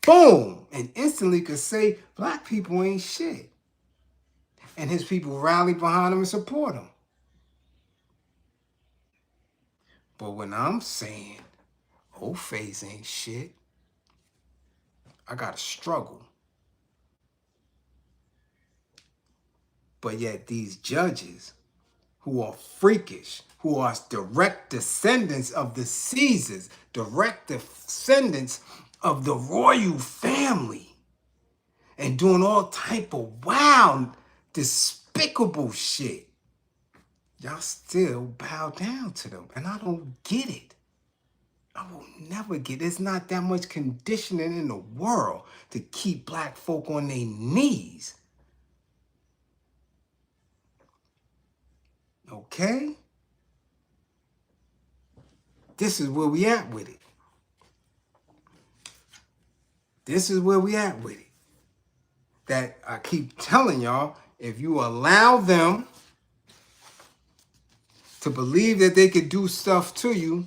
Boom. And instantly could say black people ain't shit. And his people rally behind him and support him. But when I'm saying OFAs ain't shit, I got to struggle. But yet these judges who are freakish, who are direct descendants of the Caesars, direct descendants of the royal family, and doing all type of wild, despicable shit, y'all still bow down to them. And I don't get it. I will never get it. There's not that much conditioning in the world to keep black folk on their knees. Okay? This is where we at with it. This is where we at with it. That I keep telling y'all, if you allow them to believe that they could do stuff to you,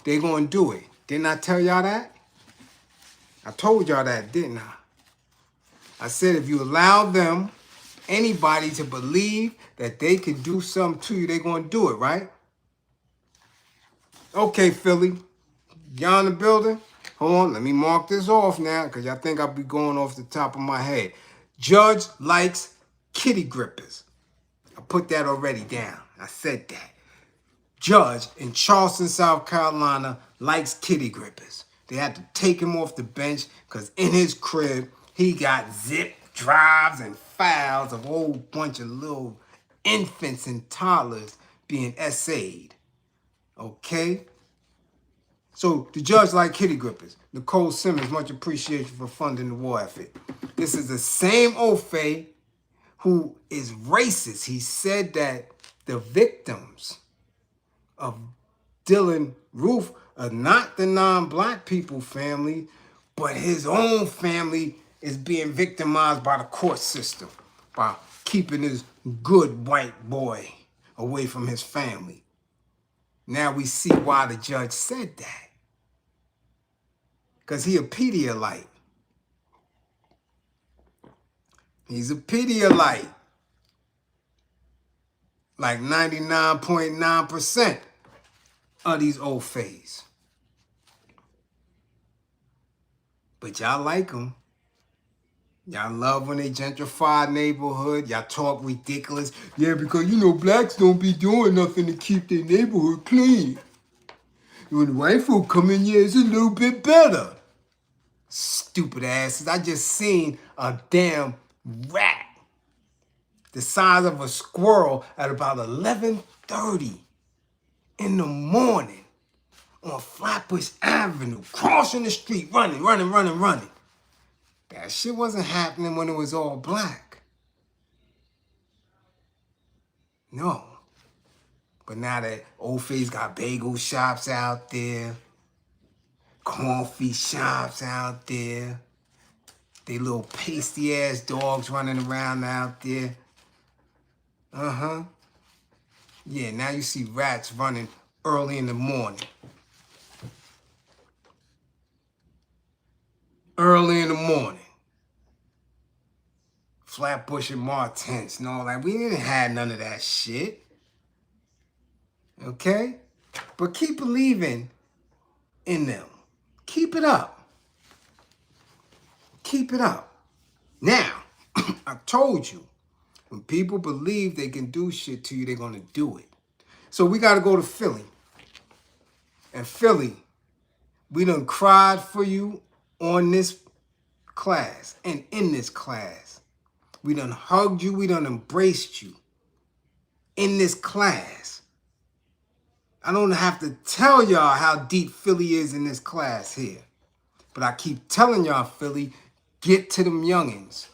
they're going to do it. Didn't I tell y'all that? I told y'all that, didn't I? I said if you allow them, anybody, to believe that they could do something to you, they're going to do it, right? Okay, Philly. Y'all in the building? Hold on, let me mark this off now, because y'all think I'll be going off the top of my head. Judge likes kitty grippers. I put that already down. I said that. Judge in Charleston, South Carolina, likes kitty grippers. They had to take him off the bench because in his crib, he got zip drives and files of a whole bunch of little infants and toddlers being essayed. Okay? So the judge liked kitty grippers. Nicole Simmons, much appreciation for funding the war effort. This is the same Ofe who is racist. He said that the victims of Dylan Roof are not the non-black people family, but his own family is being victimized by the court system by keeping his good white boy away from his family. Now we see why the judge said that. Because he a Pedialyte. He's a Pedialyte. Like 99.9% of these old fays. But y'all like them. Y'all love when they gentrify neighborhood. Y'all talk ridiculous. Yeah, because you know blacks don't be doing nothing to keep their neighborhood clean. When the white folk come in here, it's a little bit better. Stupid asses. I just seen a damn rat the size of a squirrel at about 11:30 in the morning on Flatbush Avenue, crossing the street, running. That shit wasn't happening when it was all black. No. But now that Old Face got bagel shops out there, coffee shops out there, they little pasty ass dogs running around out there. Yeah, now you see rats running early in the morning. Early in the morning. Flatbush and Martins and all that. We didn't have none of that shit. Okay? But keep believing in them. Keep it up. Keep it up. Now, I told you, when people believe they can do shit to you, they're going to do it. So we got to go to Philly. And Philly, we done cried for you on this class and in this class. We done hugged you. We done embraced you in this class. I don't have to tell y'all how deep Philly is in this class here. But I keep telling y'all, Philly, get to them youngins.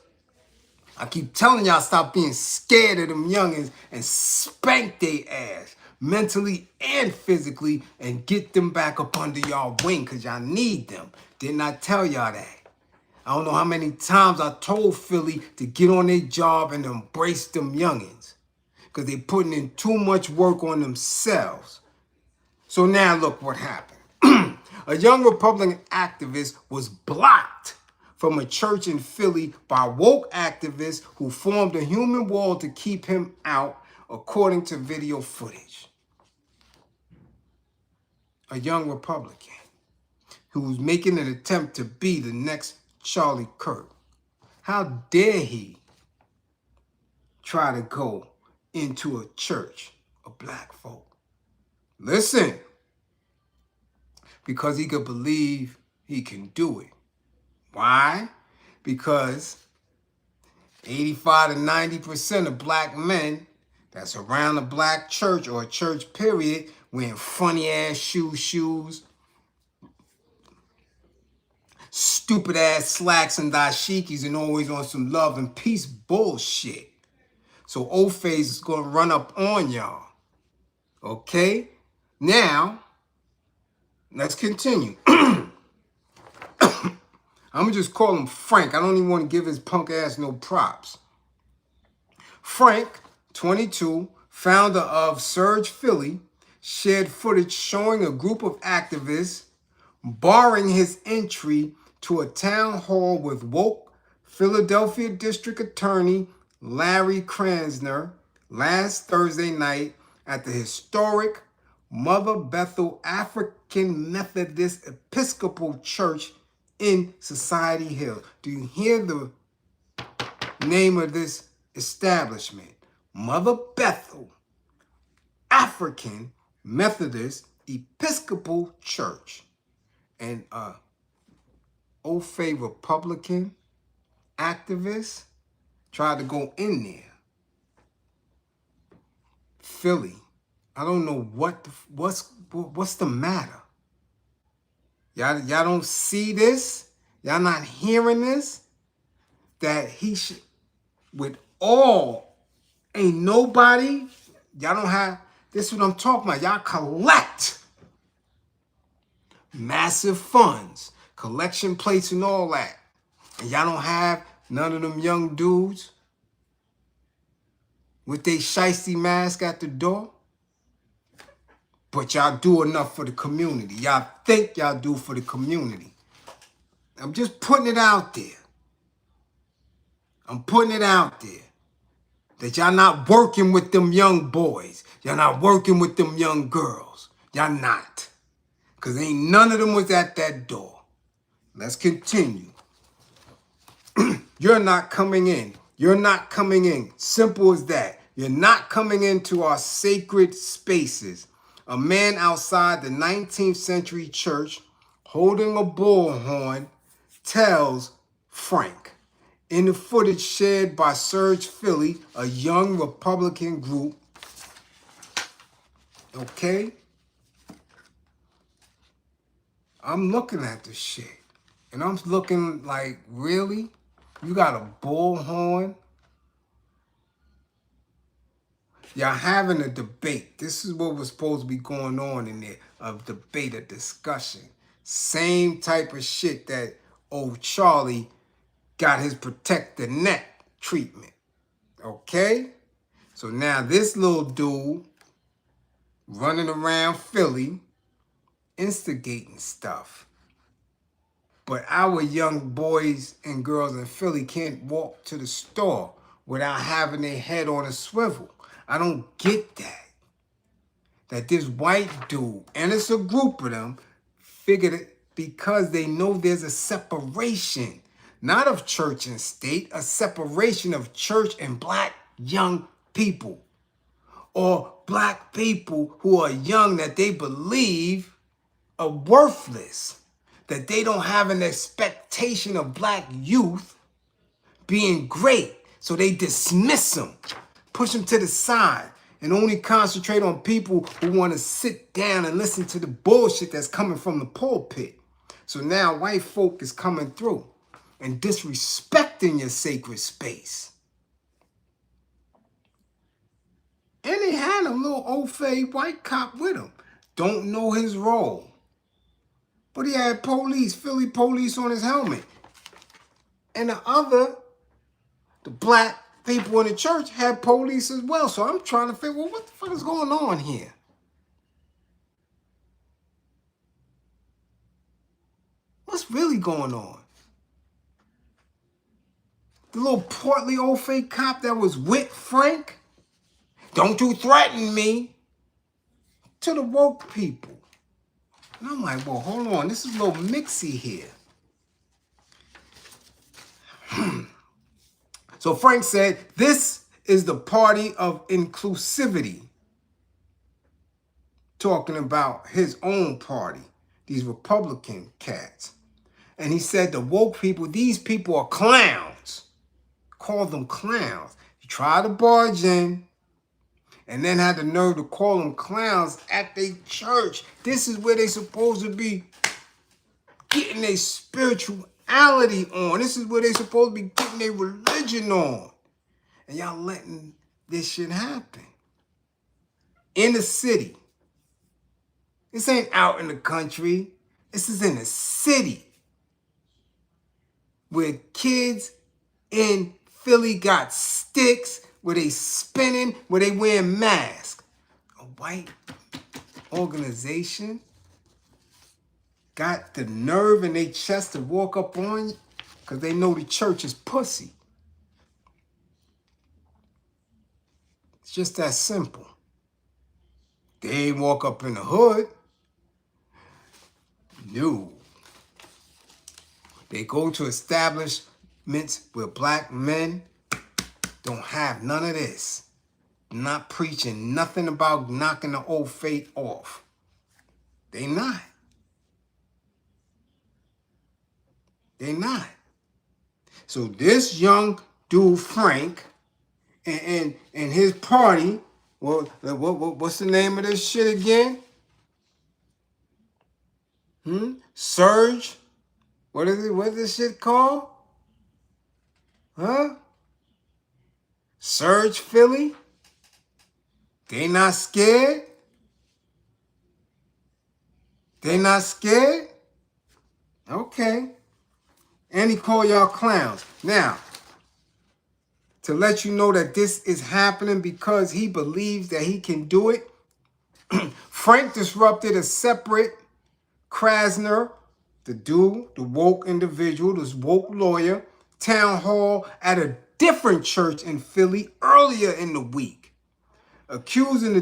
I keep telling y'all stop being scared of them youngins and spank their ass mentally and physically and get them back up under y'all wing because y'all need them. Didn't I tell y'all that? I don't know how many times I told Philly to get on their job and embrace them youngins because they putting in too much work on themselves. So now look what happened. A young Republican activist was blocked from a church in Philly by woke activists who formed a human wall to keep him out, according to video footage. A young Republican who's making an attempt to be the next Charlie Kirk. How dare he try to go into a church of black folk? Listen, because he could believe he can do it. Why? Because 85 to 90% of black men that's around a black church or a church period wearing funny ass shoes, stupid ass slacks and dashikis, and always on some love and peace bullshit. So old face is gonna run up on y'all. Okay? Now, let's continue. I'm gonna just call him Frank. I don't even want to give his punk ass no props. Frank, 22, founder of Surge Philly, shared footage showing a group of activists barring his entry to a town hall with woke Philadelphia District Attorney Larry Kransner last Thursday night at the historic Mother Bethel African Methodist Episcopal Church in Society Hill. Do you hear the name of this establishment? Mother Bethel African Methodist Episcopal Church. And old fave Republican activist tried to go in there. Philly. I don't know what's the matter. Y'all don't see this? Y'all not hearing this? That he should, with all, ain't nobody, y'all don't have, this is what I'm talking about. Y'all collect massive funds, collection plates and all that. And y'all don't have none of them young dudes with they shiesty mask at the door. But y'all do enough for the community. Y'all think y'all do for the community. I'm just putting it out there. I'm putting it out there. That y'all not working with them young boys. Y'all not working with them young girls. Y'all not. Because ain't none of them was at that door. Let's continue. You're not coming in. You're not coming in. Simple as that. You're not coming into our sacred spaces. A man outside the 19th century church holding a bullhorn tells Frank. In the footage shared by Surge Philly, a young Republican group. Okay? I'm looking at this shit. And I'm looking like, really? You got a bullhorn? Y'all having a debate. This is what was supposed to be going on in there. A debate, a discussion. Same type of shit that old Charlie got his protect the neck treatment. Okay? So now this little dude running around Philly instigating stuff. But our young boys and girls in Philly can't walk to the store without having their head on a swivel. I don't get that. That this white dude, and it's a group of them, figured it because they know there's a separation, not of church and state, a separation of church and black young people. Or black people who are young that they believe are worthless. That they don't have an expectation of black youth being great. So they dismiss them, push them to the side, and only concentrate on people who want to sit down and listen to the bullshit that's coming from the pulpit. So now white folk is coming through and disrespecting your sacred space. And they had a little old fade white cop with him. Don't know his role. But he had police, Philly police on his helmet. And the black people in the church had police as well. So I'm trying to figure, well, what the fuck is going on here? What's really going on? The little portly old fake cop that was with Frank? Don't you threaten me. To the woke people. And I'm like, well, hold on. This is a little mixy here. So Frank said, this is the party of inclusivity. Talking about his own party, these Republican cats. And he said the woke people, these people are clowns. Call them clowns. You try to barge in and then had the nerve to call them clowns at their church. This is where they supposed to be getting their spirituality on. This is where they supposed to be getting their religion on. And y'all letting this shit happen. In the city. This ain't out in the country. This is in the city. Where kids in Philly got sticks, where they spinning, where they wearing masks. A white organization got the nerve in their chest to walk up on you because they know the church is pussy. It's just that simple. They ain't walk up in the hood. No. They go to establishments where black men don't have none of this. Not preaching nothing about knocking the old faith off. They not. They not. So this young dude, Frank, and his party, what's the name of this shit again? Surge? What is it? What's this shit called? Huh? Surge Philly? They not scared? They not scared? Okay. And he called y'all clowns. Now, to let you know that this is happening because he believes that he can do it, Frank disrupted a separate Krasner, the dude, the woke individual, this woke lawyer, town hall at a different church in Philly earlier in the week, accusing the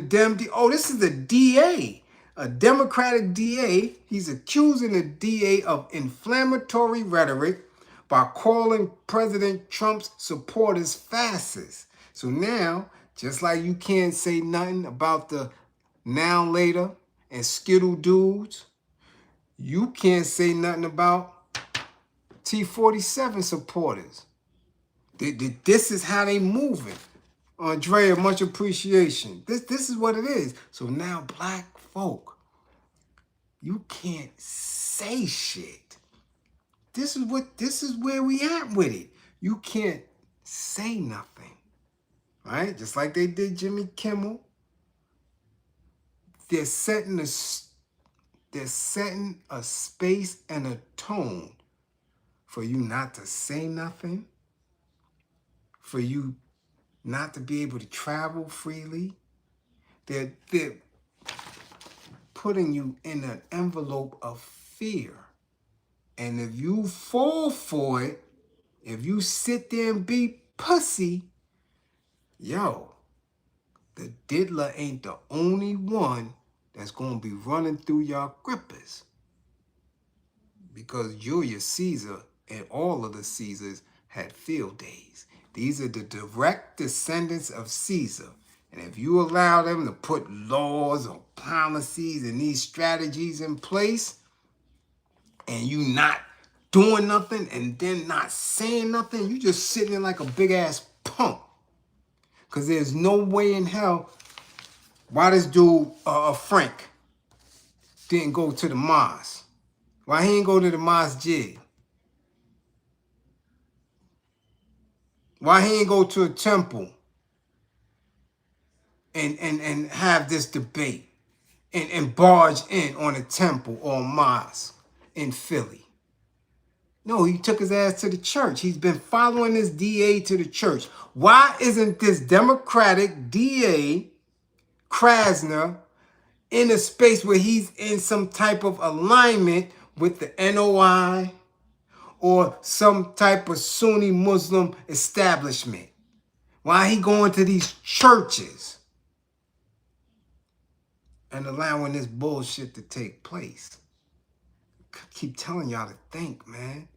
this is the DA, a Democratic DA. He's accusing the DA of inflammatory rhetoric by calling President Trump's supporters fascists. So now, just like you can't say nothing about the Now Later and Skittle dudes, you can't say nothing about T-47 supporters. This is how they moving. Andrea, much appreciation. This is what it is. So now black folk, you can't say shit. This is where we at with it. You can't say nothing. Right? Just like they did Jimmy Kimmel. They're setting a space and a tone for you not to say nothing, for you not to be able to travel freely. They're putting you in an envelope of fear. And if you fall for it, if you sit there and be pussy, yo, the diddler ain't the only one that's going to be running through your grippers. Because Julius Caesar and all of the Caesars had field days. These are the direct descendants of Caesar. And if you allow them to put laws or policies and these strategies in place, and you not doing nothing and then not saying nothing, you just sitting there like a big ass punk. Because there's no way in hell why this dude, Frank, didn't go to the mosque. Why he ain't go to the masjid? Why he ain't go to a temple and have this debate and barge in on a temple or a mosque in Philly? No, he took his ass to the church. He's been following this DA to the church. Why isn't this Democratic DA, Krasner, in a space where he's in some type of alignment with the NOI or some type of Sunni Muslim establishment? Why he going to these churches and allowing this bullshit to take place? keep telling y'all to think, man.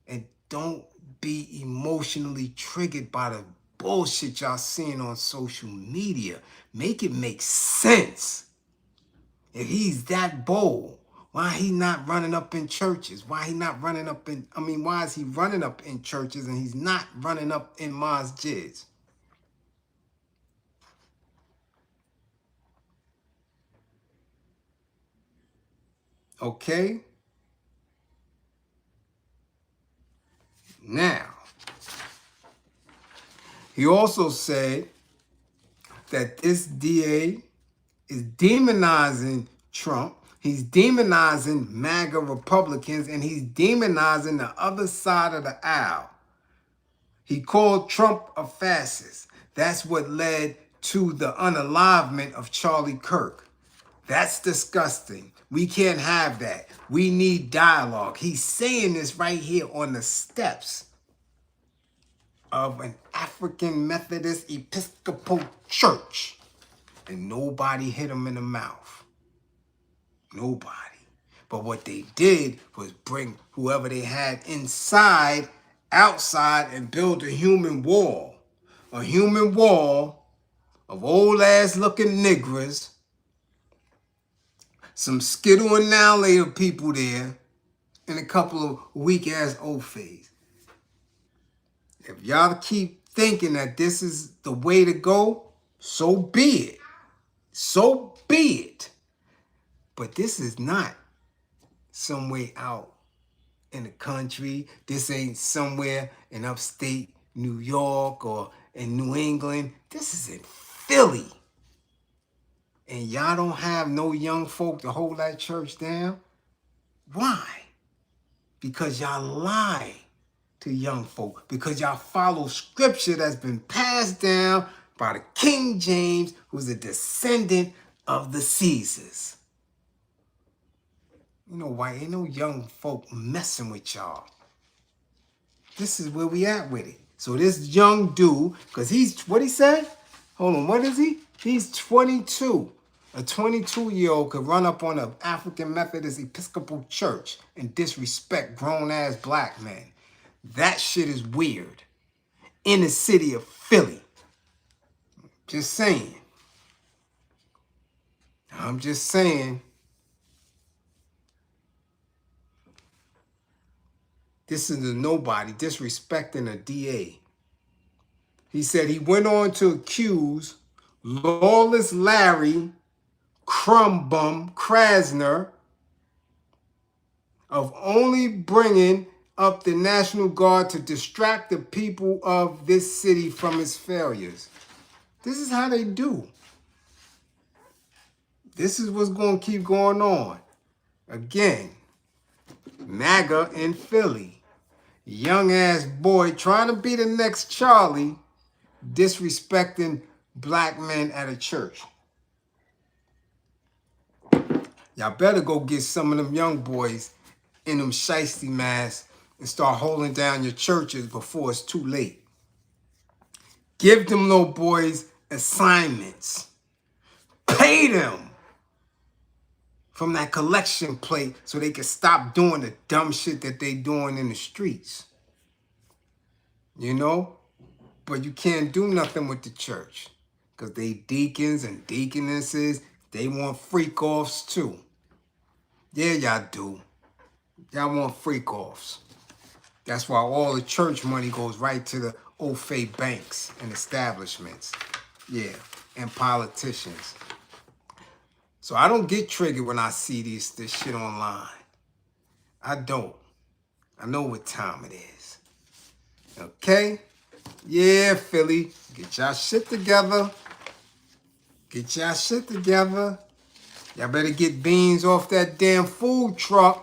And don't be emotionally triggered by the bullshit y'all seeing on social media. Make it make sense. If he's that bold, why he not running up in churches? Why is he running up in churches and he's not running up in masjids? Okay? Now, he also said that this DA is demonizing Trump. He's demonizing MAGA Republicans, and he's demonizing the other side of the aisle. He called Trump a fascist. That's what led to the unalivement of Charlie Kirk. That's disgusting. We can't have that. We need dialogue. He's saying this right here on the steps of an African Methodist Episcopal church. And nobody hit him in the mouth. Nobody. But what they did was bring whoever they had inside, outside, and build a human wall. A human wall of old-ass looking niggers, some Skittle and Now Later people there, and a couple of weak-ass Ofays. If y'all keep thinking that this is the way to go, so be it. So be it. But this is not some way out in the country. This ain't somewhere in upstate New York or in New England. This is in Philly. And y'all don't have no young folk to hold that church down? Why? Because y'all lie to young folk. Because y'all follow scripture that's been passed down by the King James, who's a descendant of the Caesars. You know why? Ain't no young folk messing with y'all. This is where we at with it. So this young dude, because he's, what he said? Hold on, what is he? He's 22. A 22-year-old could run up on an African Methodist Episcopal church and disrespect grown-ass black men. That shit is weird. In the city of Philly. Just saying. I'm just saying. This is a nobody disrespecting a DA. He said he went on to accuse Lawless Larry Crumbum Krasner of only bringing up the National Guard to distract the people of this city from its failures. This is how they do. This is what's going to keep going on. Again, MAGA in Philly. Young ass boy trying to be the next Charlie, disrespecting black men at a church. Y'all better go get some of them young boys in them shiesty masks and start holding down your churches before it's too late. Give them little boys assignments. Pay them from that collection plate so they can stop doing the dumb shit that they doing in the streets. You know? But you can't do nothing with the church because they deacons and deaconesses, they want freak-offs too. Yeah, y'all do. Y'all want freak-offs. That's why all the church money goes right to the Ofe banks and establishments. Yeah, and politicians. So I don't get triggered when I see this shit online. I don't. I know what time it is. Okay? Yeah, Philly. Get y'all shit together. Get y'all shit together. Y'all better get beans off that damn food truck.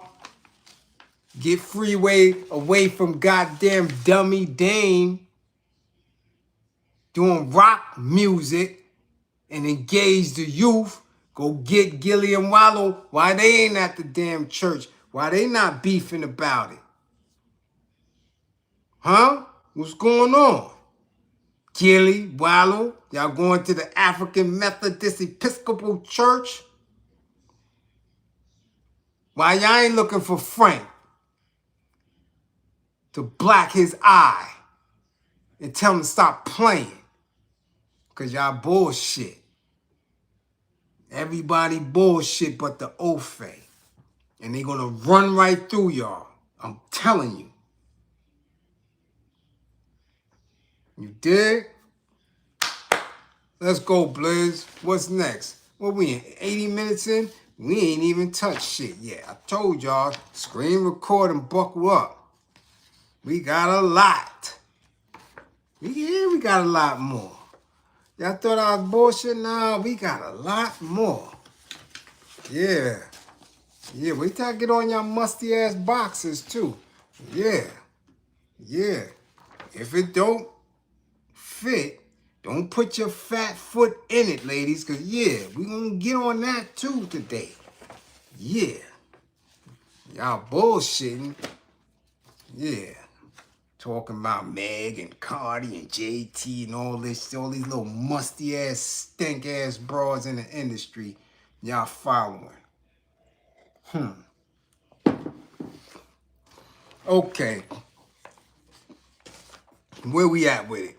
Get Freeway away from goddamn Dummy Dame doing rock music and engage the youth. Go get Gilly and Wallow. Why they ain't at the damn church? Why they not beefing about it? Huh? What's going on? Gilly, Wallow, y'all going to the African Methodist Episcopal Church? Why y'all ain't looking for Frank to black his eye and tell him to stop playing? Because y'all bullshit. Everybody bullshit but the Ofe. And they gonna run right through y'all. I'm telling you. You dig? Let's go, Bliz. What's next? What we in? 80 minutes in? We ain't even touched shit yet. I told y'all, screen record and buckle up. We got a lot. Yeah, we got a lot more. Y'all thought I was bullshit? Nah, we got a lot more. Yeah. Yeah, wait till I get on y'all musty ass boxes too. Yeah. Yeah. If it don't fit, don't put your fat foot in it, ladies, because, yeah, we gonna get on that, too, today. Yeah. Y'all bullshitting. Yeah. Talking about Meg and Cardi and JT and all these little musty-ass, stink-ass broads in the industry. Y'all following. Okay. Where we at with it?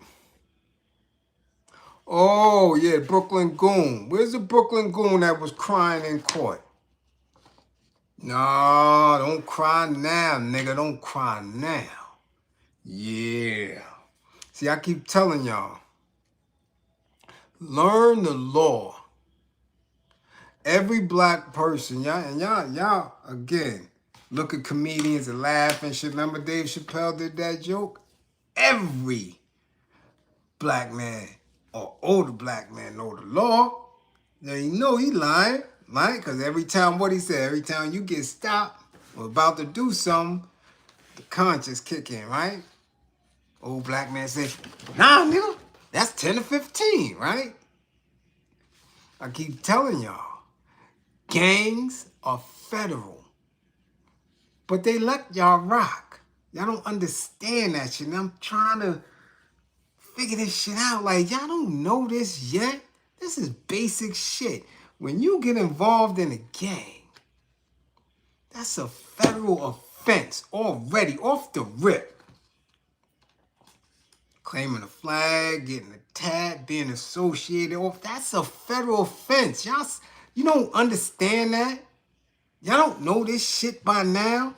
Oh, yeah, Brooklyn Goon. Where's the Brooklyn Goon that was crying in court? No, don't cry now, nigga. Don't cry now. Yeah. See, I keep telling y'all, learn the law. Every black person, y'all, again, look at comedians and laugh and shit. Remember Dave Chappelle did that joke? Every black man or older black man know the law. Now you know he lying, right? Because every time, what he said, every time you get stopped or about to do something, the conscience kick in, right? Old black man say, nah, nigga, that's 10 to 15, right? I keep telling y'all, gangs are federal, but they let y'all rock. Y'all don't understand that shit. And I'm trying to figure this shit out. Like, y'all don't know this yet? This is basic shit. When you get involved in a gang, that's a federal offense already, off the rip. Claiming a flag, getting attacked, being associated off, that's a federal offense. Y'all, you don't understand that? Y'all don't know this shit by now?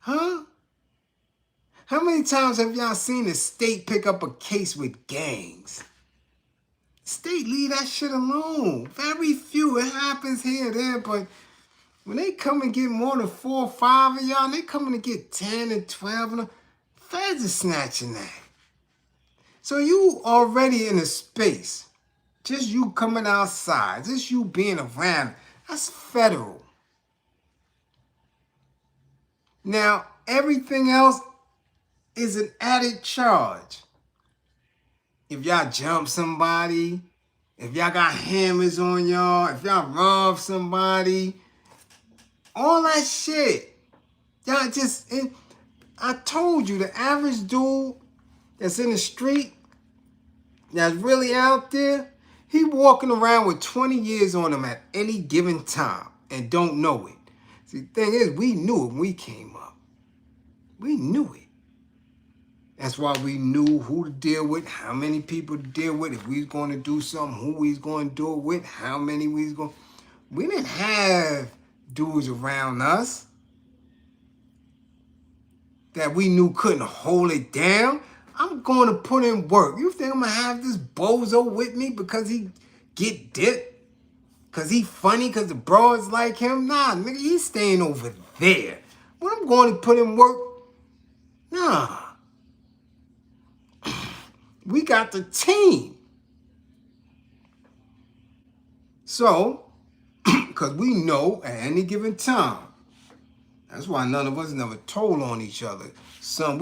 Huh? How many times have y'all seen the state pick up a case with gangs? State, leave that shit alone. Very few. It happens here and there, but when they come and get more than 4 or 5 of y'all, they coming to get 10 and 12 and feds are snatching that. So you already in a space. Just you coming outside, just you being around, that's federal. Now, everything else is an added charge. If y'all jump somebody, if y'all got hammers on y'all, if y'all rob somebody, all that shit. Y'all just, I told you, the average dude that's in the street, that's really out there, he walking around with 20 years on him at any given time and don't know it. See, the thing is, we knew it when we came up. We knew it. That's why we knew who to deal with, how many people to deal with, if we was going to do something, who we was going to do it with, how many we was going to... We didn't have dudes around us that we knew couldn't hold it down. I'm going to put in work. You think I'm going to have this bozo with me because he get dipped? Because he funny because the broads like him? Nah, nigga, he's staying over there. When I'm going to put in work, nah. We got the team. So, because we know at any given time, that's why none of us never told on each other. Son,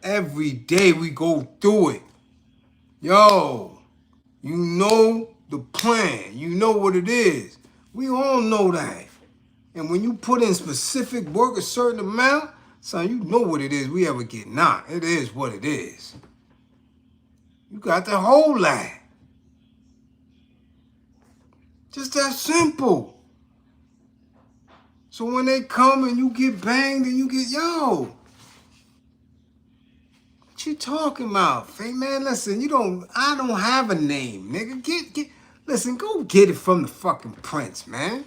every day we go through it. Yo, you know the plan. You know what it is. We all know that. And when you put in specific work, a certain amount, son, you know what it is we ever get knocked. It is what it is. You got to hold that. Just that simple. So when they come and you get banged and you get, yo, what you talking about? Hey man, listen, I don't have a name, nigga. Listen, go get it from the fucking prince, man.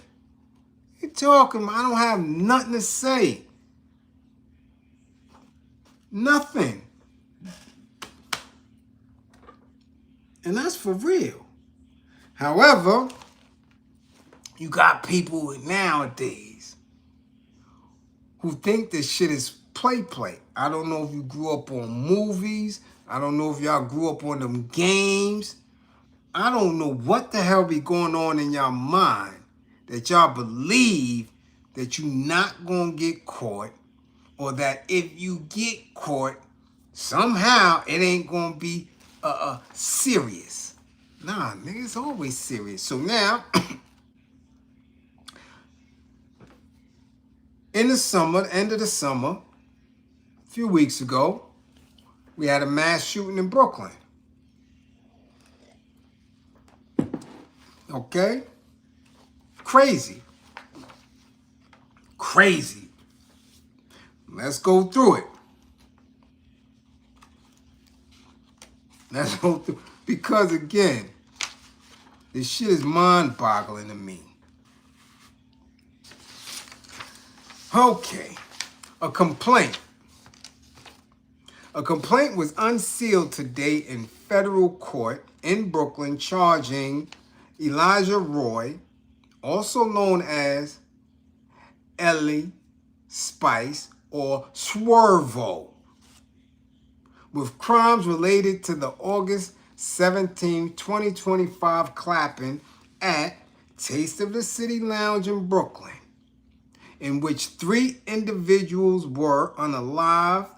You talking about? I don't have nothing to say. Nothing. And that's for real. However, you got people nowadays who think this shit is play. I don't know if you grew up on movies. I don't know if y'all grew up on them games. I don't know what the hell be going on in y'all mind that y'all believe that you not gonna get caught, or that if you get caught, somehow it ain't gonna be serious. Nah, nigga, it's always serious. So now, in the summer, end of the summer, a few weeks ago, we had a mass shooting in Brooklyn. Okay? Crazy. Let's go through it. Let's go through. Because again, this shit is mind-boggling to me. Okay. A complaint. A complaint was unsealed today in federal court in Brooklyn charging Elijah Roy, also known as Ellie Spice or Swervo, with crimes related to the August 17, 2025 clapping at Taste of the City Lounge in Brooklyn, in which 3 individuals were unalive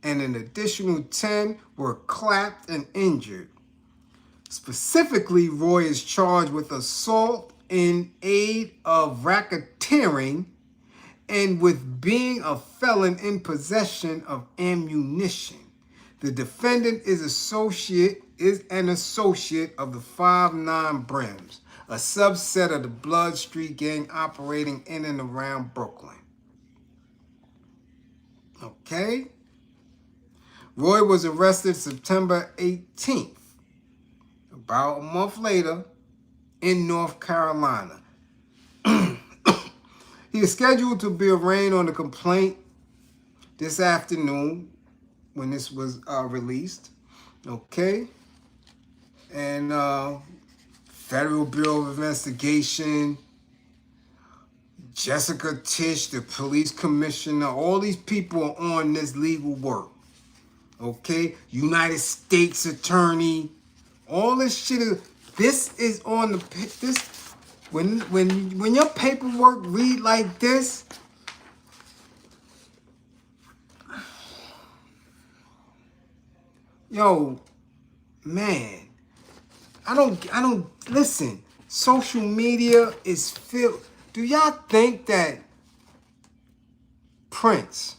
and an additional 10 were clapped and injured. Specifically, Roy is charged with assault in aid of racketeering and with being a felon in possession of ammunition. The defendant is an associate of the 5'9" Brims, a subset of the Blood Street gang operating in and around Brooklyn. Okay? Roy was arrested September 18th, about a month later, in North Carolina. He is scheduled to be arraigned on the complaint this afternoon when this was released. Okay? And Federal Bureau of Investigation, Jessica Tisch, the police commissioner, all these people are on this legal work. Okay? United States attorney, all this shit this is on the when your paperwork read like this, yo, man, I don't listen. Social media is filled. Do y'all think that Prince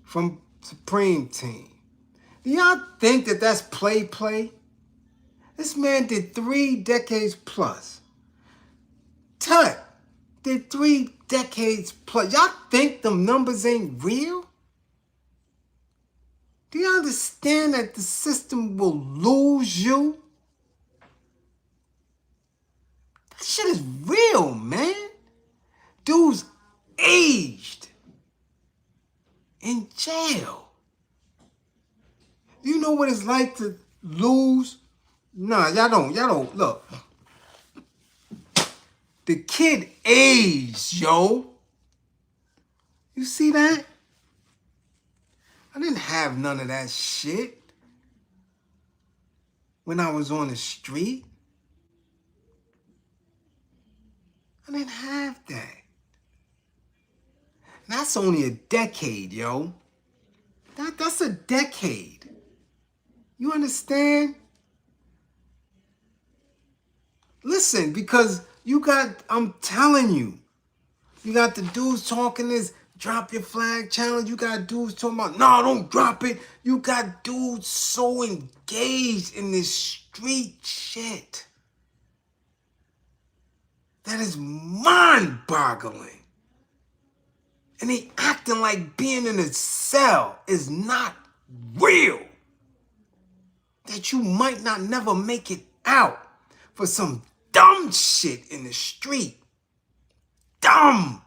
from Supreme Team, do y'all think that that's play? This man did 3 decades plus. Tut did 3 decades plus. Y'all think them numbers ain't real? Do you understand that the system will lose you? That shit is real, man. Dude's aged in jail. You know what it's like to lose? Nah, y'all don't. Look. The kid aged, yo. You see that? I didn't have none of that shit when I was on the street. I didn't have that. That's only a decade, yo. That's a decade. You understand? Listen, because I'm telling you, you got the dudes talking this drop your flag challenge. You got dudes talking about, no, don't drop it. You got dudes so engaged in this street shit. that is mind-boggling. And they acting like being in a cell is not real. That you might not never make it out for some dumb shit in the street. Dumb.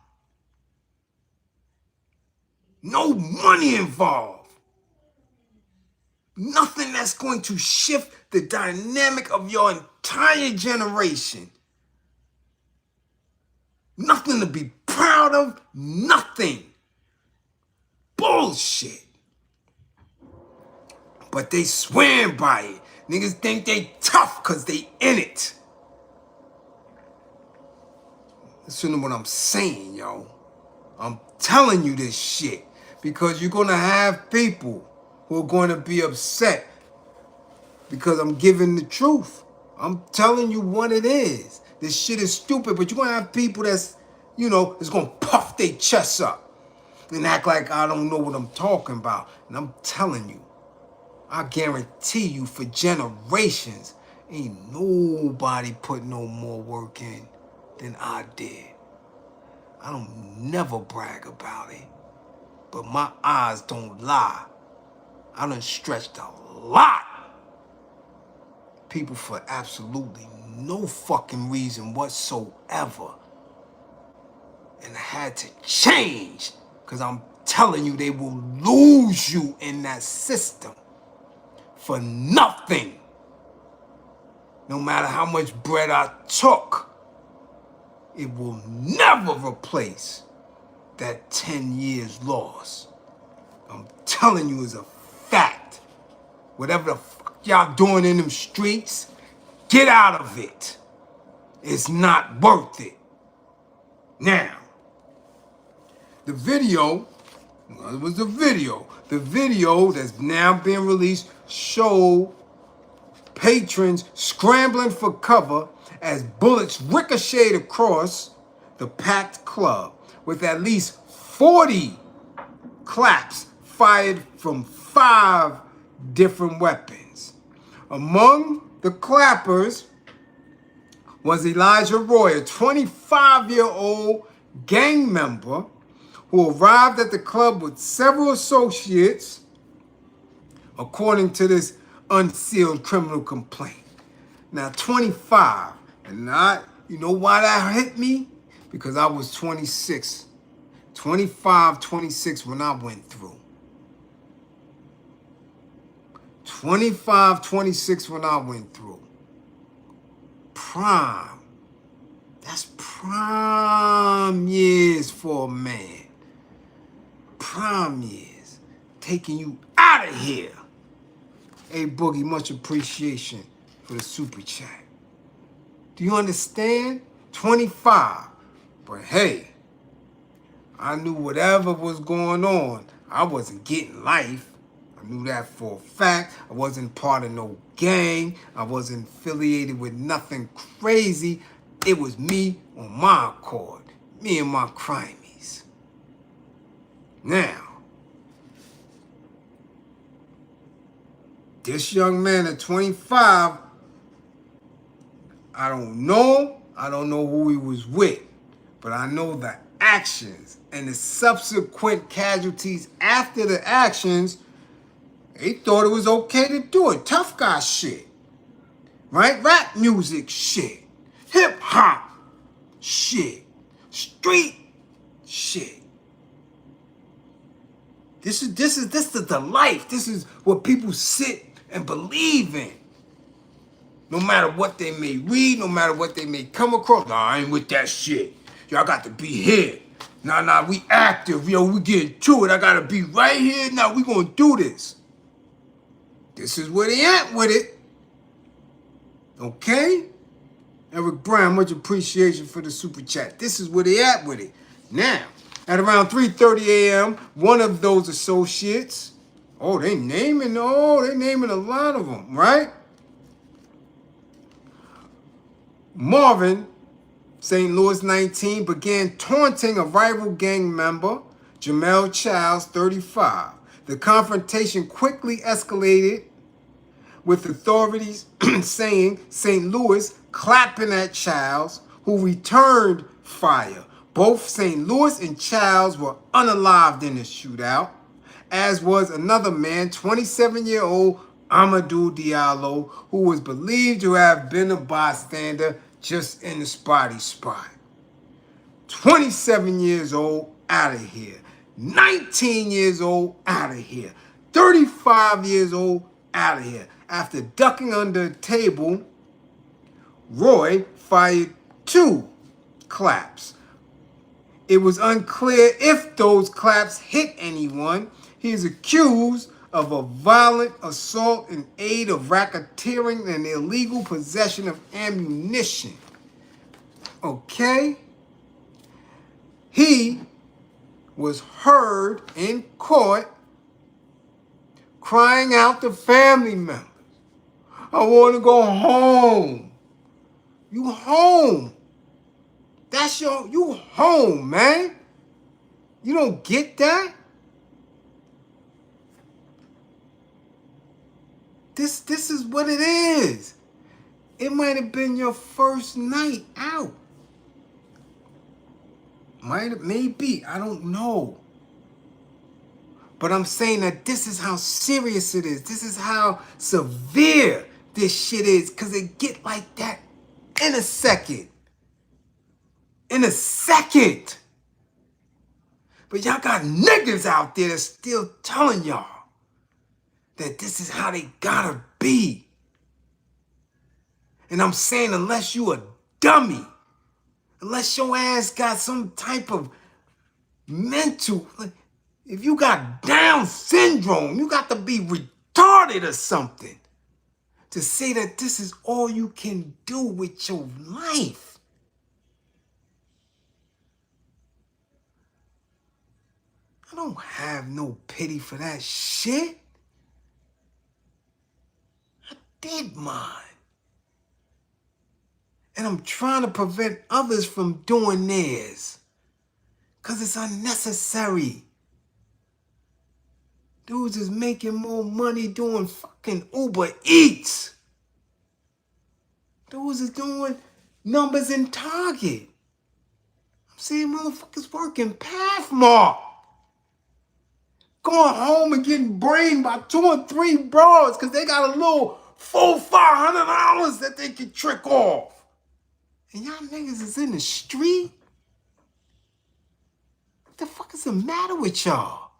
No money involved. Nothing that's going to shift the dynamic of your entire generation. Nothing to be proud of. Nothing. Bullshit. But they swear by it. Niggas think they tough because they in it. Listen to what I'm saying, yo. I'm telling you this shit because you're going to have people who are going to be upset because I'm giving the truth. I'm telling you what it is. This shit is stupid, but you're going to have people that's, that's going to puff their chests up and act like I don't know what I'm talking about. And I'm telling you, I guarantee you for generations, ain't nobody put no more work in than I did. I don't never brag about it, but my eyes don't lie. I done stretched a lot. People for absolutely no fucking reason whatsoever. And I had to change, because I'm telling you they will lose you in that system for nothing. No matter how much bread I took, it will never replace that 10 years lost. I'm telling you, it's a fact. Whatever the fuck y'all doing in them streets, get out of it. It's not worth it. Now, the video, well, it was the video. The video that's now being released showed patrons scrambling for cover as bullets ricocheted across the packed club, with at least 40 claps fired from 5 different weapons. Among the clappers was Elijah Roy, a 25-year-old gang member who arrived at the club with several associates, according to this unsealed criminal complaint. Now, 25, and you know why that hit me? Because I was 26, 25, 26 when I went through. 25, 26 when I went through. Prime. That's prime years for a man. Prime years. Taking you out of here. Hey, Boogie, much appreciation for the super chat. Do you understand? 25. But hey, I knew whatever was going on, I wasn't getting life. I knew that for a fact. I wasn't part of no gang. I wasn't affiliated with nothing crazy. It was me on my accord. Me and my crimies. Now, this young man at 25, I don't know. I don't know who he was with. But I know the actions and the subsequent casualties after the actions, they thought it was okay to do it. Tough guy shit. Right? Rap music shit. Hip hop shit. Street shit. This is the life. This is what people sit and believe in. No matter what they may read, no matter what they may come across. Nah, I ain't with that shit. Y'all got to be here. Nah, we active. Yo, we get to it. I got to be right here. Now we going to do this. This is where they at with it. Okay? Eric Brown, much appreciation for the super chat. This is where they at with it. Now, at around 3:30 a.m., one of those associates, they naming a lot of them, right? Marvin, St. Louis 19, began taunting a rival gang member, Jamel Childs, 35. The confrontation quickly escalated, with authorities saying St. Louis clapping at Childs, who returned fire. Both St. Louis and Childs were unalived in the shootout, as was another man, 27-year-old Amadou Diallo, who was believed to have been a bystander just in the spotty spot. 27 years old, out of here. 19 years old, out of here. 35 years old, out of here. After ducking under a table, Roy fired 2 claps. It was unclear if those claps hit anyone. He is accused of a violent assault in aid of racketeering and illegal possession of ammunition. Okay? He was heard in court crying out to family members, I want to go home. You home. You home, man. You don't get that? This is what it is. It might have been your first night out. Maybe, I don't know. But I'm saying that this is how serious it is. This is how severe this shit is. Because it get like that in a second. In a second. But y'all got niggas out there that's still telling y'all that this is how they gotta be. And I'm saying unless you a dummy, unless your ass got some type of mental, if you got Down syndrome, you got to be retarded or something to say that this is all you can do with your life. I don't have no pity for that shit. I did mine. And I'm trying to prevent others from doing theirs. Because it's unnecessary. Dudes is making more money doing fucking Uber Eats. Dudes is doing numbers in Target. I'm seeing motherfuckers working Pathmark. Going home and getting brained by 2 or 3 broads because they got a little $400-500 that they can trick off. And y'all niggas is in the street? What the fuck is the matter with y'all?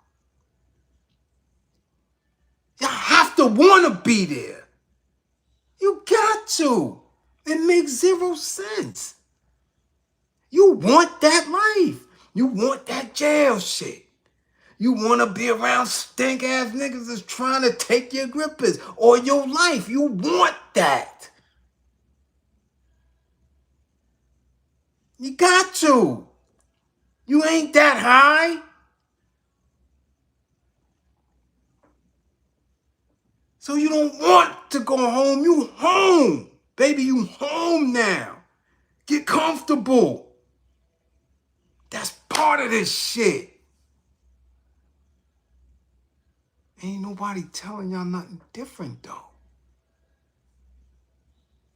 Y'all have to want to be there. You got to. It makes 0 sense. You want that life. You want that jail shit. You want to be around stink-ass niggas that's trying to take your grippers or your life. You want that. You got to. You ain't that high. So you don't want to go home. You home. Baby, you home now. Get comfortable. That's part of this shit. Ain't nobody telling y'all nothing different, though.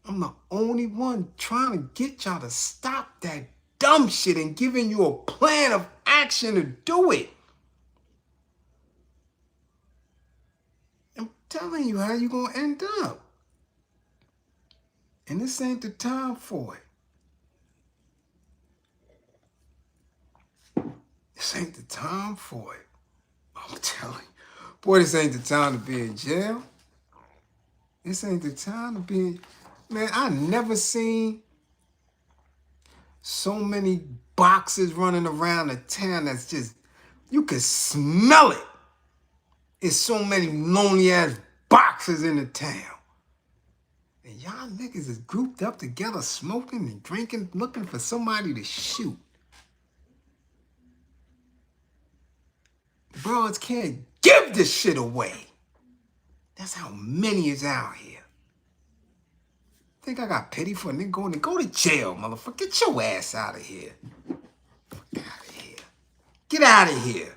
I'm the only one trying to get y'all to stop that dumb shit and giving you a plan of action to do it. I'm telling you how you gonna end up. And this ain't the time for it. This ain't the time for it. I'm telling you. Boy, this ain't the time to be in jail. This ain't the time to be in... Man, I never seen so many boxes running around a town that's just... You can smell it. There's so many lonely-ass boxes in the town. And y'all niggas is grouped up together, smoking and drinking, looking for somebody to shoot. Broads can't give this shit away. That's how many is out here. Think I got pity for a nigga going to go to jail, motherfucker. Get your ass out of here. Get out of here. Get out of here.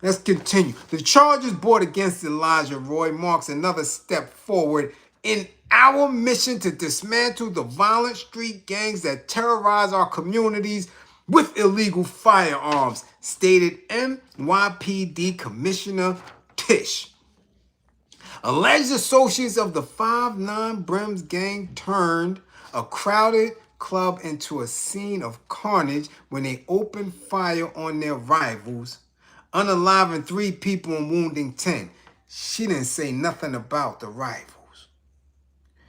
Let's continue. The charges brought against Elijah Roy marks another step forward in Our mission to dismantle the violent street gangs that terrorize our communities with illegal firearms, stated NYPD Commissioner Tish. Alleged associates of the 5'9" Brims gang turned a crowded club into a scene of carnage when they opened fire on their rivals, unaliving 3 people and wounding 10. She didn't say nothing about the rivals.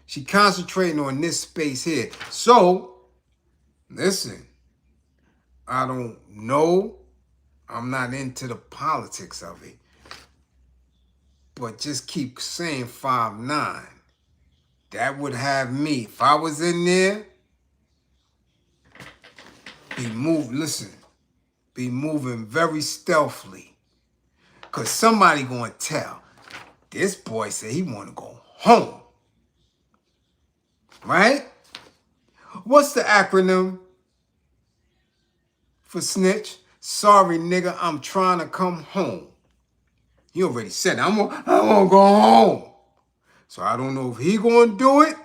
She concentrating on this space here. So, listen, I don't know. I'm not into the politics of it. But just keep saying 5'9". That would have me. If I was in there, be moving very stealthily. Because somebody going to tell. This boy said he want to go home. Right? What's the acronym for snitch? Sorry, nigga, I'm trying to come home. He already said, I want to go home. So I don't know if he going to do it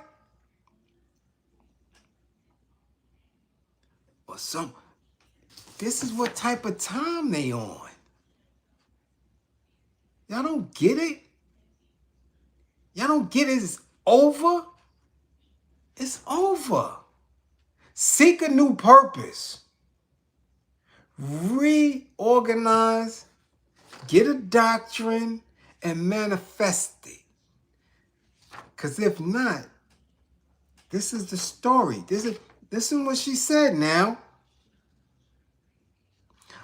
or some. This is what type of time they on. Y'all don't get it? Y'all don't get it? It's over? It's over. Seek a new purpose. Reorganize, get a doctrine, and manifest it. Because if not, this is the story. This is what she said now.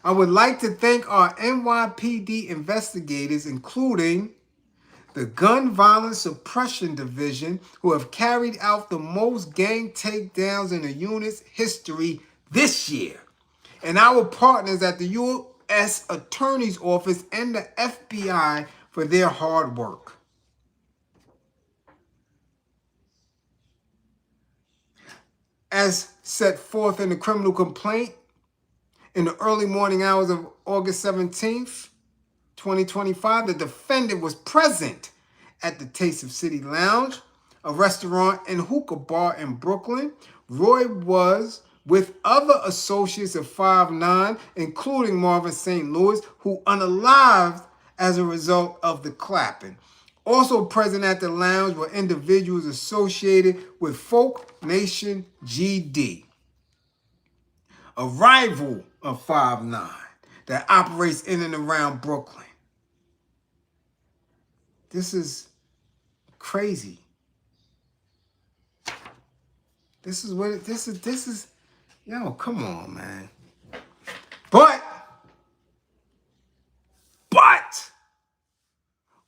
I would like to thank our NYPD investigators, including the Gun Violence Suppression Division, who have carried out the most gang takedowns in the unit's history this year, and our partners at the U.S. Attorney's Office and the FBI for their hard work. As set forth in the criminal complaint, in the early morning hours of August 17th, 2025, the defendant was present at the Taste of City Lounge, a restaurant and hookah bar in Brooklyn. Roy was with other associates of 5'9", including Marvin St. Louis, who unalived as a result of the clapping. Also present at the lounge were individuals associated with Folk Nation GD, a rival of 5'9" that operates in and around Brooklyn. This is crazy. This is, yo, come on, man. But,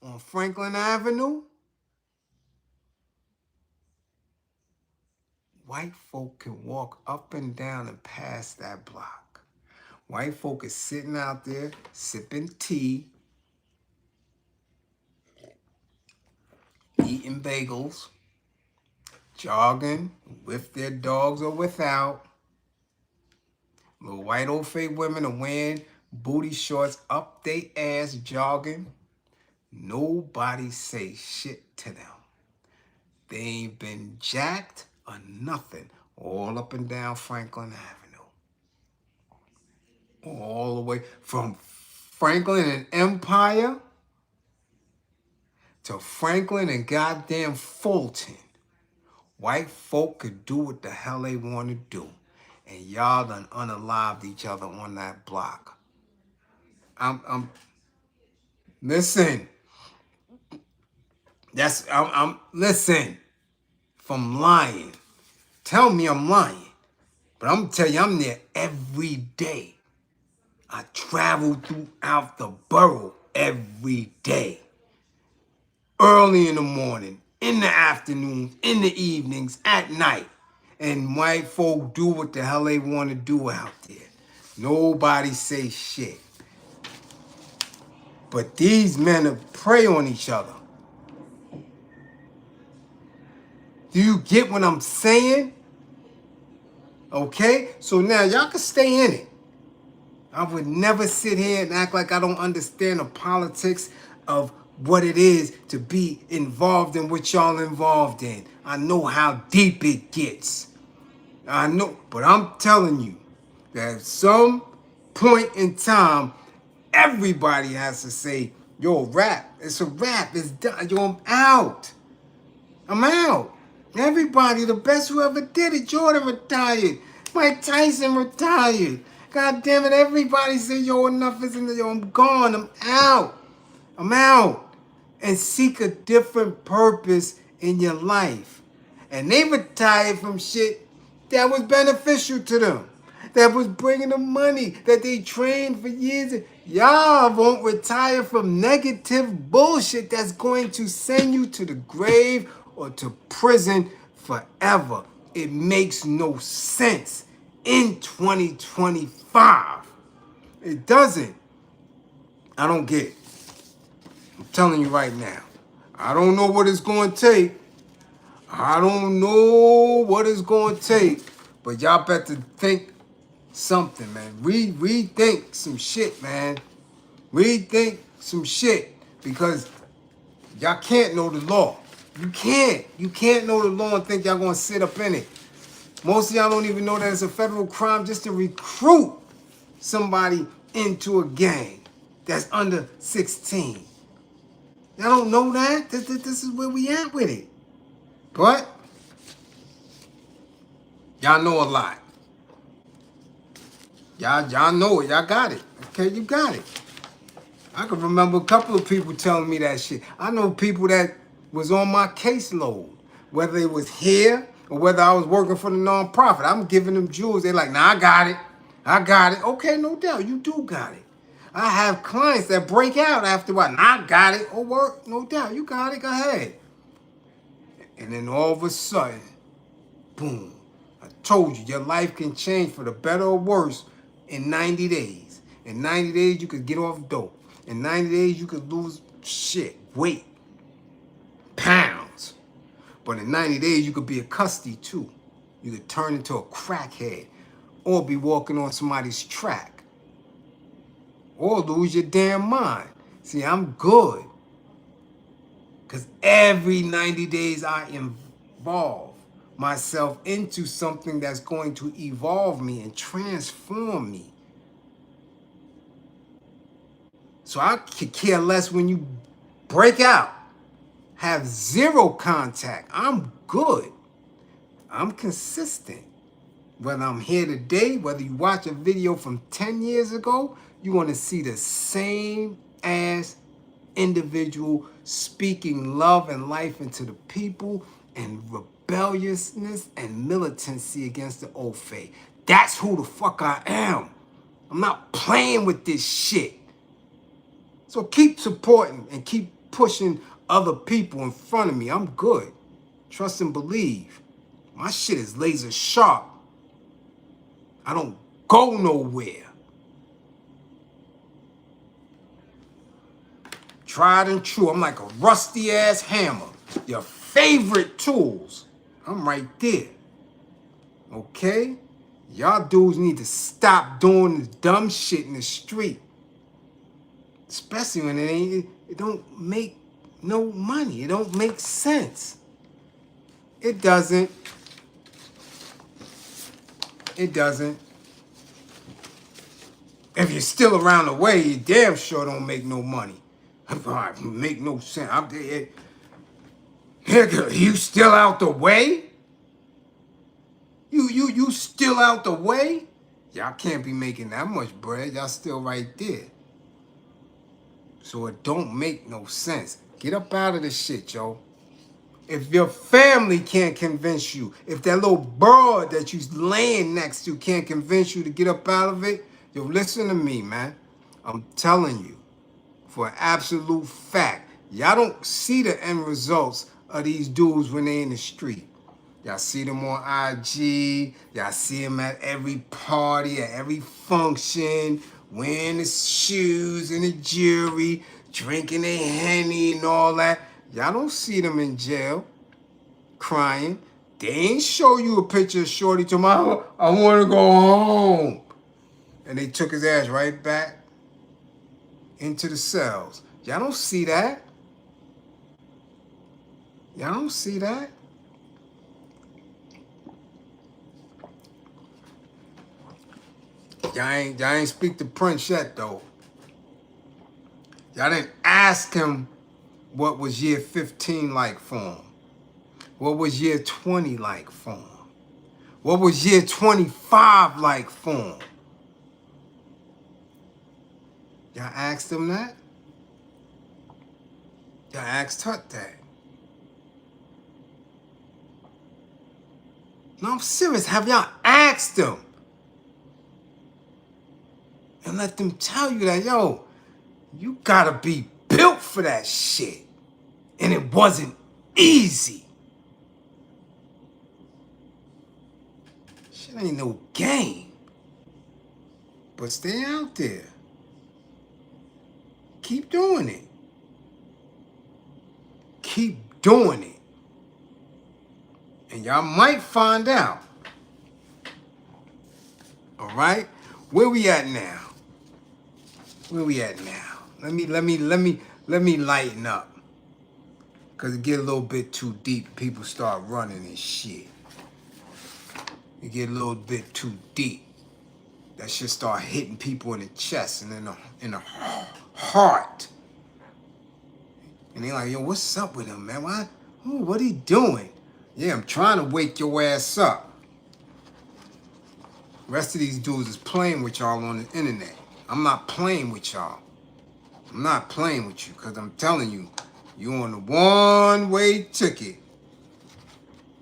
on Franklin Avenue, white folk can walk up and down and past that block. White folk is sitting out there sipping tea, eating bagels, jogging with their dogs or without. Little white old fake women are wearing booty shorts up they ass jogging. Nobody say shit to them. They ain't been jacked or nothing. All up and down Franklin Avenue. All the way from Franklin and Empire to Franklin and goddamn Fulton. White folk could do what the hell they want to do. And y'all done unalived each other on that block. Listen. Listen. If I'm lying, tell me I'm lying. But I'm gonna tell you, I'm there every day. I travel throughout the borough every day. Early in the morning, in the afternoons, in the evenings, at night. And white folk do what the hell they want to do out there. Nobody say shit. But these men prey on each other. Do you get what I'm saying? Okay? So now y'all can stay in it. I would never sit here and act like I don't understand the politics of what it is to be involved in what y'all involved in. I know how deep it gets. I know, but I'm telling you that at some point in time, everybody has to say, yo, rap, it's a rap, it's done, yo, I'm out. I'm out. Everybody, the best who ever did it, Jordan retired. Mike Tyson retired. God damn it, everybody say, yo, enough is enough, yo, I'm gone, I'm out. I'm out. And seek a different purpose in your life. And they retired from shit that was beneficial to them, that was bringing them money, that they trained for years. Y'all won't retire from negative bullshit that's going to send you to the grave or to prison forever. It makes no sense in 2025. It doesn't. I don't get it. I'm telling you right now. I don't know what it's going to take. I don't know what it's going to take. But y'all better think something, man. Rethink some shit, man. Rethink some shit. Because y'all can't know the law. You can't. You can't know the law and think y'all going to sit up in it. Most of y'all don't even know that it's a federal crime just to recruit somebody into a gang that's under 16. Y'all don't know that? This is where we at with it. But y'all know a lot. Y'all know it. Y'all got it. Okay, you got it. I can remember a couple of people telling me that shit. I know people that was on my caseload, whether it was here or whether I was working for the nonprofit. I'm giving them jewels. They're like, nah, I got it. I got it. Okay, no doubt. You do got it. I have clients that break out after a while. Nah, I got it. Oh, work. No doubt. You got it. Go ahead. And then all of a sudden, boom. I told you, your life can change for the better or worse in 90 days. In 90 days, you could get off dope. In 90 days, you could lose shit, weight, pounds. But in 90 days, you could be a custody too. You could turn into a crackhead or be walking on somebody's track or lose your damn mind. See, I'm good because every 90 days I involve myself into something that's going to evolve me and transform me. So I could care less when you break out, have zero contact. I'm good. I'm consistent. Whether I'm here today, whether you watch a video from 10 years ago, you want to see the same ass individual speaking love and life into the people and rebelliousness and militancy against the old faith. That's who the fuck I am. I'm not playing with this shit. So keep supporting and keep pushing other people in front of me. I'm good. Trust and believe. My shit is laser sharp. I don't go nowhere. Tried and true. I'm like a rusty ass hammer. Your favorite tools. I'm right there. Okay? Y'all dudes need to stop doing this dumb shit in the street. Especially when it don't make no money. It don't make sense. It doesn't. It doesn't. If you're still around the way, you damn sure don't make no money. Make no sense. You still out the way? You still out the way? Y'all can't be making that much bread. Y'all still right there. So it don't make no sense. Get up out of this shit, yo. If your family can't convince you, if that little broad that you laying next to can't convince you to get up out of it, yo, listen to me, man. I'm telling you, for an absolute fact, y'all don't see the end results of these dudes when they in the street. Y'all see them on IG. Y'all see them at every party, at every function, wearing the shoes and the jewelry, drinking their Henny and all that. Y'all don't see them in jail crying. They ain't show you a picture of Shorty tomorrow. I want to go home. And they took his ass right back into the cells. Y'all don't see that. Y'all don't see that. Y'all ain't speak to Prince yet, though. Y'all didn't ask him what was year 15 like for him. What was year 20 like for him? What was year 25 like for him? Y'all asked him that? Y'all asked her that. No, I'm serious. Have y'all asked them? And let them tell you that, yo, you gotta be built for that shit. And it wasn't easy. Shit ain't no game. But stay out there. Keep doing it. Keep doing it. And y'all might find out. All right? Where we at now? Where we at now? Let me lighten up. Cause it get a little bit too deep. People start running and shit. It get a little bit too deep. That shit start hitting people in the chest and in the heart. And they like, yo, what's up with him, man? What he doing? Yeah, I'm trying to wake your ass up. The rest of these dudes is playing with y'all on the internet. I'm not playing with y'all. I'm not playing with you, because I'm telling you, you on the one-way ticket.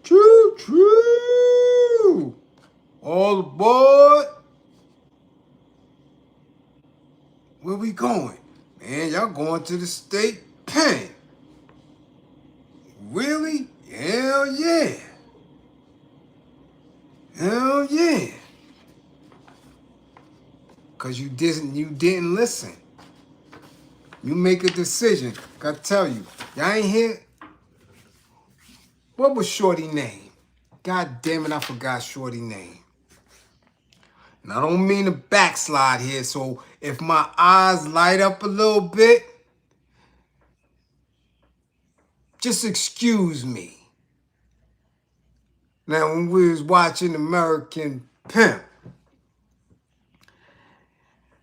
Choo choo! All aboard! Where we going? Man, y'all going to the state pen. Really? Hell yeah. Hell yeah. Cause you didn't listen. You make a decision. Gotta tell you, y'all ain't here. What was Shorty name? God damn it, I forgot Shorty name. And I don't mean to backslide here, so if my eyes light up a little bit, just excuse me. Now, when we was watching American Pimp,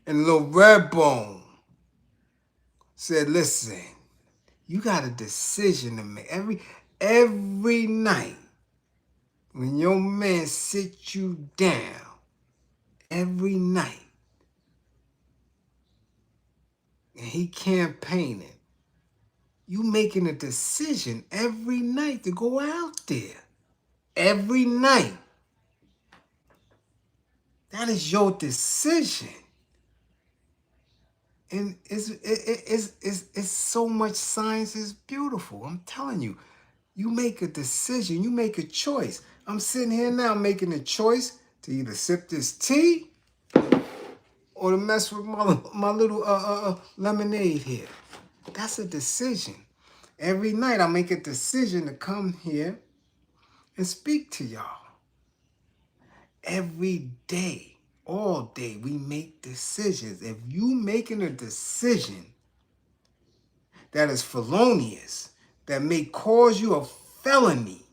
and Lil Redbone said, listen, you got a decision to make. Every night, when your man sits you down, every night, and he campaigning, you making a decision every night to go out there. Every night. That is your decision. And it's so much science. It's beautiful. I'm telling you. You make a decision. You make a choice. I'm sitting here now making a choice to either sip this tea or to mess with my little lemonade here. That's a decision. Every night I make a decision to come here and speak to y'all. Every day, all day, we make decisions. If you making a decision that is felonious, that may cause you a felony,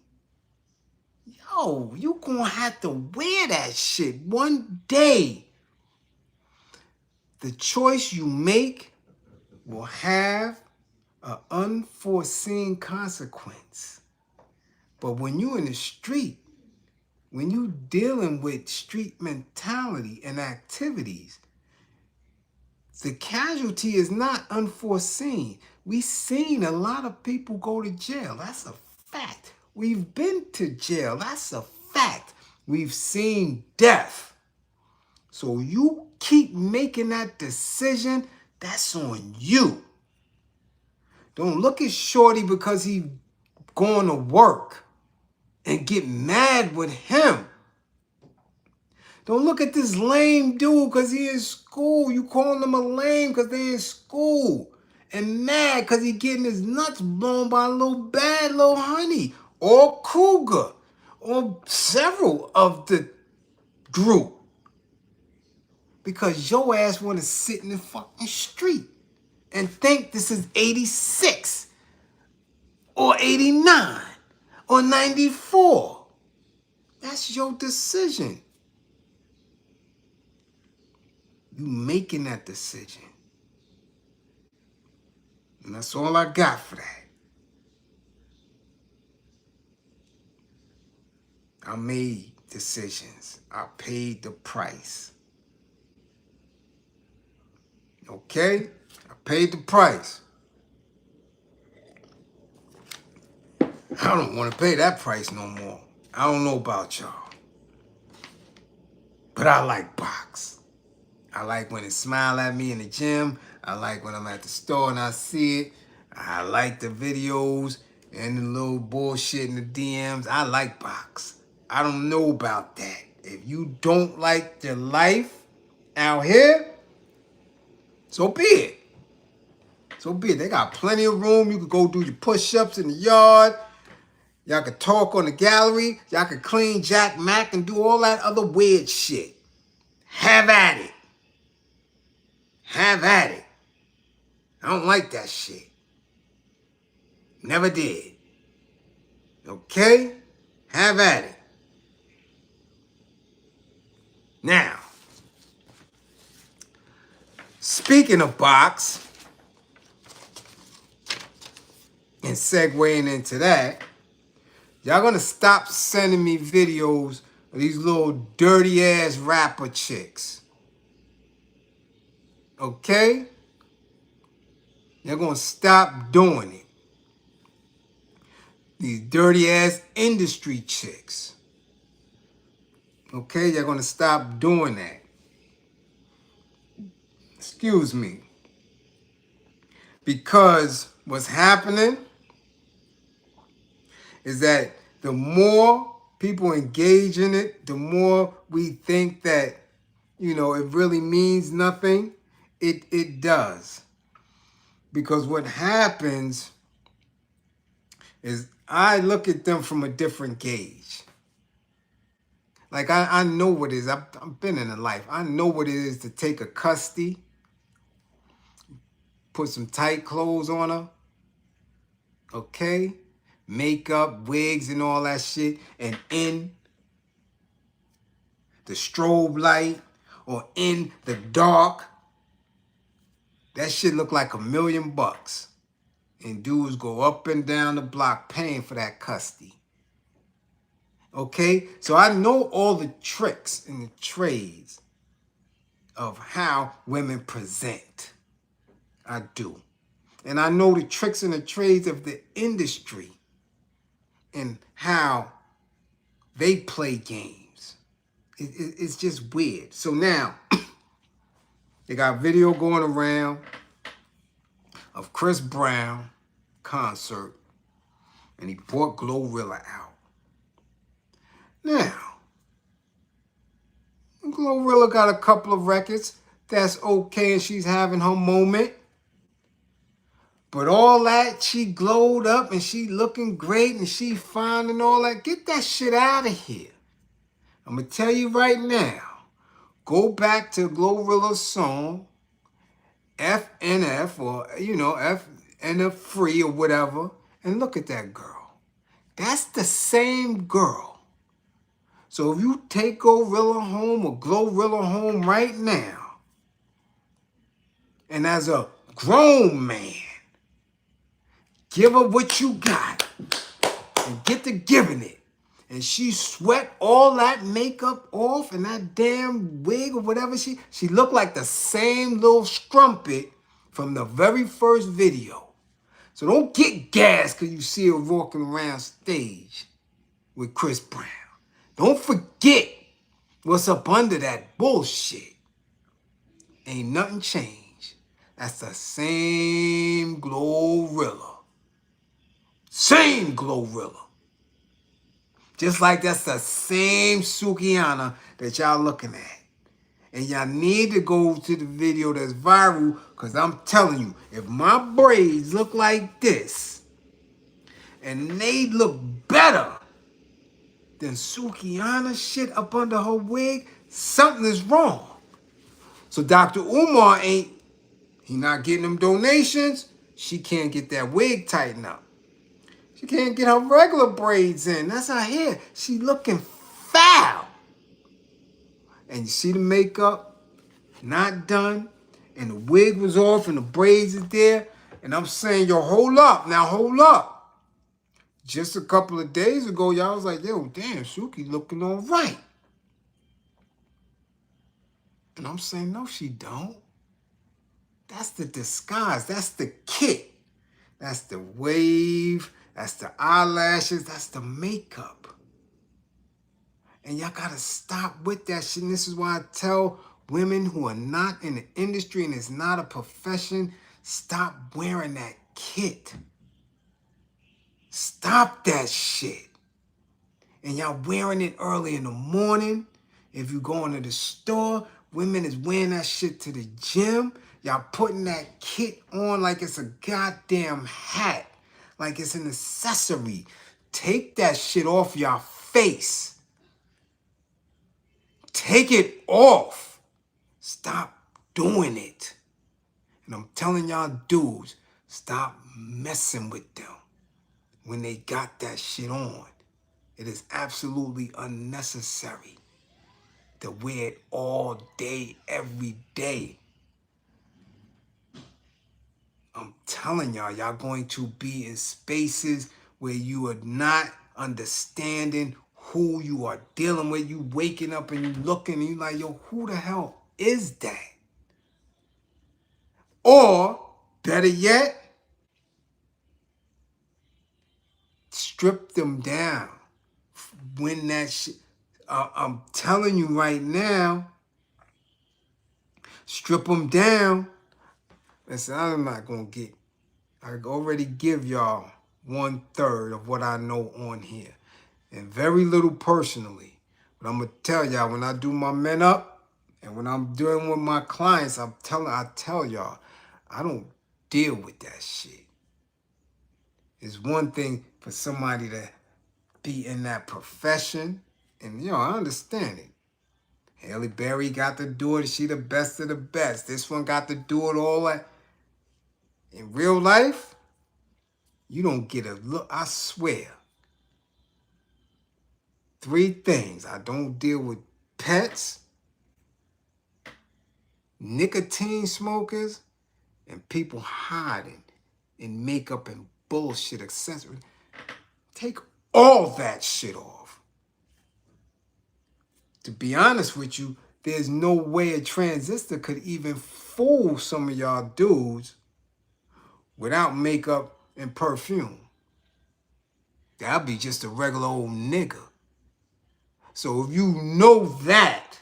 yo, you gonna have to wear that shit one day. The choice you make will have an unforeseen consequence. But when you in the street, when you dealing with street mentality and activities, the casualty is not unforeseen. We've seen a lot of people go to jail. That's a fact. We've been to jail. That's a fact. We've seen death. So you keep making that decision, that's on you. Don't look at Shorty because he going to work and get mad with him. Don't look at this lame dude because he in school. You calling him a lame because they in school. And mad because he getting his nuts blown by a little bad little honey. Or cougar. Or several of the group. Because your ass want to sit in the fucking street. And think this is 86. or 89 or 94. That's your decision. You making that decision. And that's all I got for that. I made decisions. I paid the price. Okay? I paid the price. I don't want to pay that price no more. I don't know about y'all. But I like box. I like when it smile at me in the gym. I like when I'm at the store and I see it. I like the videos and the little bullshit in the DMs. I like box. I don't know about that. If you don't like your life out here, so be it. So be it. They got plenty of room. You could go do your push-ups in the yard. Y'all could talk on the gallery. Y'all could clean Jack Mac and do all that other weird shit. Have at it. Have at it. I don't like that shit. Never did. Okay? Have at it. Now, speaking of box, and segueing into that, y'all gonna stop sending me videos of these little dirty ass rapper chicks. Okay? You're gonna stop doing it. These dirty ass industry chicks. Okay? You're gonna stop doing that. Excuse me. Because what's happening is that the more people engage in it, the more we think that, you know, it really means nothing. It does. Because what happens is I look at them from a different gauge. Like I know what it is. I've been in a life. I know what it is to take a custody, put some tight clothes on her, okay? Makeup, wigs, and all that shit, and in the strobe light or in the dark, that shit look like $1 million. And dudes go up and down the block paying for that custody. Okay? So I know all the tricks and the trades of how women present. I do. And I know the tricks and the trades of the industry and how they play games. It's just weird. So now, they got video going around of Chris Brown concert, and he brought Glorilla out. Now, Glorilla got a couple of records that's okay, and she's having her moment. But all that, she glowed up and she looking great and she fine and all that. Get that shit out of here. I'm going to tell you right now. Go back to Glorilla's song, FNF, or, you know, FNF Free or whatever, and look at that girl. That's the same girl. So if you take Glorilla home or Glorilla home right now, and as a grown man, give her what you got and get to giving it. And she sweat all that makeup off and that damn wig or whatever. She looked like the same little strumpet from the very first video. So don't get gassed because you see her walking around stage with Chris Brown. Don't forget what's up under that bullshit. Ain't nothing changed. That's the same Glorilla. Same Glorilla. Just like that's the same Sukihana that y'all looking at. And y'all need to go to the video that's viral, because I'm telling you, if my braids look like this, and they look better than Sukihana shit up under her wig, something is wrong. So Dr. Umar he not getting them donations. She can't get that wig tightened up. She can't get her regular braids in. That's her hair. She looking foul. And you see the makeup not done, and the wig was off, and the braids is there. And I'm saying, yo, hold up. Now, hold up. Just a couple of days ago, y'all was like, yo, damn, Suki looking all right. And I'm saying, no, she don't. That's the disguise. That's the kit. That's the wave. That's the eyelashes. That's the makeup. And y'all got to stop with that shit. And this is why I tell women who are not in the industry and it's not a profession, stop wearing that kit. Stop that shit. And y'all wearing it early in the morning. If you going to the store, women is wearing that shit to the gym. Y'all putting that kit on like it's a goddamn hat. Like it's an accessory. Take that shit off your face. Take it off. Stop doing it. And I'm telling y'all dudes, stop messing with them when they got that shit on. It is absolutely unnecessary to wear it all day, every day. I'm telling y'all, y'all going to be in spaces where you are not understanding who you are dealing with. You waking up and you looking and you like, yo, who the hell is that? Or, better yet, strip them down. When that shit, I'm telling you right now, strip them down. Listen, I'm not going to get, I already give y'all 1/3 of what I know on here. And very little personally. But I'm going to tell y'all, when I do my men up, and when I'm dealing with my clients, I tell y'all, I don't deal with that shit. It's one thing for somebody to be in that profession, and I understand it. Halle Berry got to do it. She the best of the best. This one got to do it all. In real life, you don't get a look. I swear. 3 things. I don't deal with pets, nicotine smokers, and people hiding in makeup and bullshit accessories. Take all that shit off. To be honest with you, there's no way a transistor could even fool some of y'all dudes without makeup and perfume. That'll be just a regular old nigga. So if you know that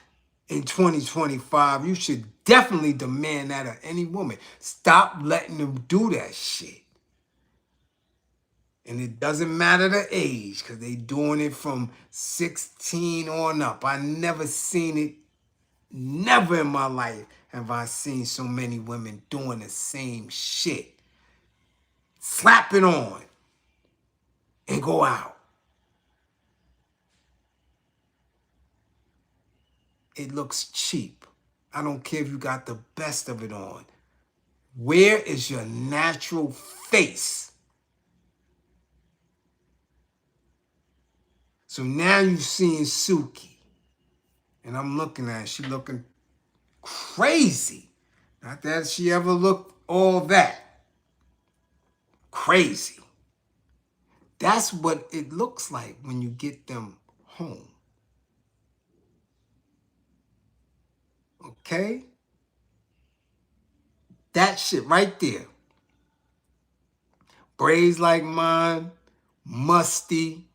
in 2025, you should definitely demand that of any woman. Stop letting them do that shit. And it doesn't matter the age, because they doing it from 16 on up. I never seen it. Never in my life have I seen so many women doing the same shit. Slap it on and go out. It looks cheap. I don't care if you got the best of it on. Where is your natural face? So now you've seen Suki. And I'm looking at her. She looking crazy. Not that she ever looked all that. Crazy. That's what it looks like when you get them home. Okay? That shit right there. Braids like mine, musty,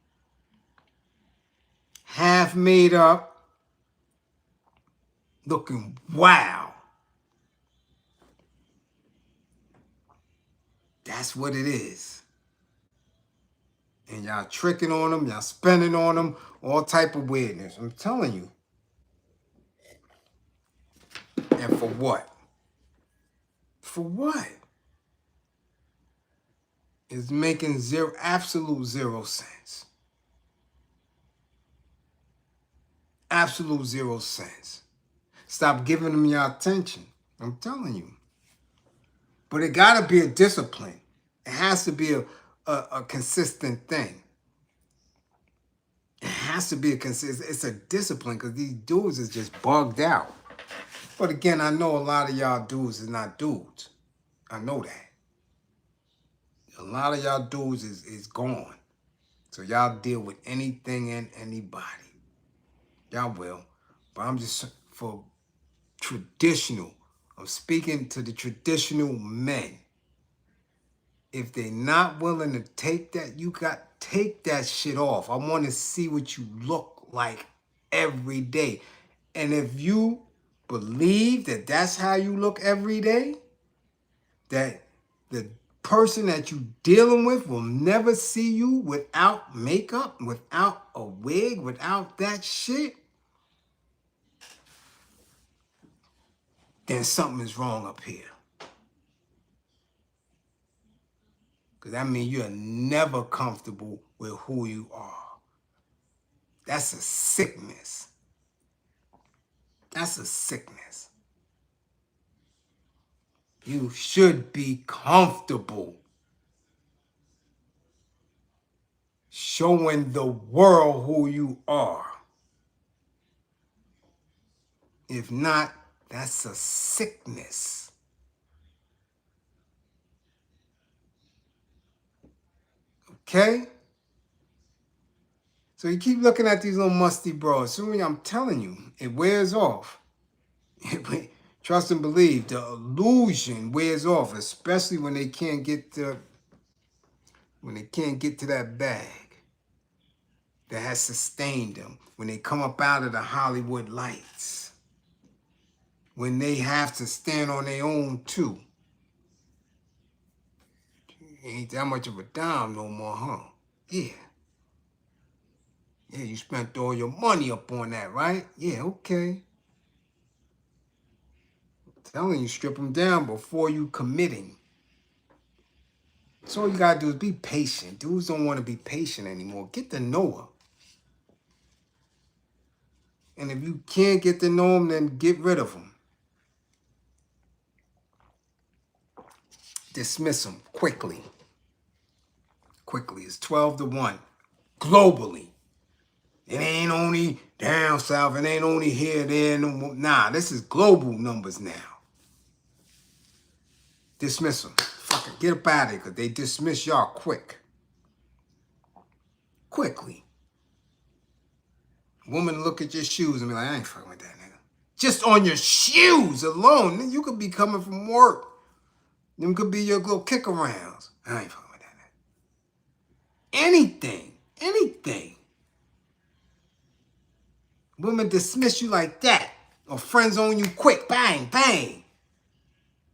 half made up, looking wow. That's what it is. And y'all tricking on them, y'all spending on them, all type of weirdness. I'm telling you. And for what? For what? It's making absolute zero sense. Absolute zero sense. Stop giving them your attention. I'm telling you. But it gotta be a discipline. It has to be a consistent thing. It has to be a consistent. It's a discipline because these dudes is just bugged out. But again, I know a lot of y'all dudes is not dudes. I know that. A lot of y'all dudes is gone. So y'all deal with anything and anybody. Y'all will. But I'm just for traditional. I'm speaking to the traditional men. If they're not willing to take that, take that shit off. I want to see what you look like every day. And if you believe that that's how you look every day, that the person that you dealing with will never see you without makeup, without a wig, without that shit, then something is wrong up here. Because that means you're never comfortable with who you are. That's a sickness. That's a sickness. You should be comfortable showing the world who you are. If not, that's a sickness. Okay? So you keep looking at these little musty bras. Soon, I'm telling you, it wears off. Trust and believe, the illusion wears off, especially when they can't get to that bag that has sustained them. When they come up out of the Hollywood lights. When they have to stand on their own too. Ain't that much of a dime no more, huh? Yeah. Yeah, you spent all your money up on that, right? Yeah, okay. I'm telling you, strip them down before you committing. So all you gotta do is be patient. Dudes don't want to be patient anymore. Get to know her. And if you can't get to know them, then get rid of them. Dismiss them quickly. Quickly. It's 12-1. Globally. It ain't only down south. It ain't only here, there. No more. Nah, this is global numbers now. Dismiss them. Fuck it. Get up out of here because they dismiss y'all quick. Quickly. Woman look at your shoes and be like, I ain't fucking with that nigga. Just on your shoes alone. You could be coming from work. Them could be your little kick arounds. I ain't fucking with that nigga. Anything. Anything. Women dismiss you like that. Or friends on you quick. Bang, bang.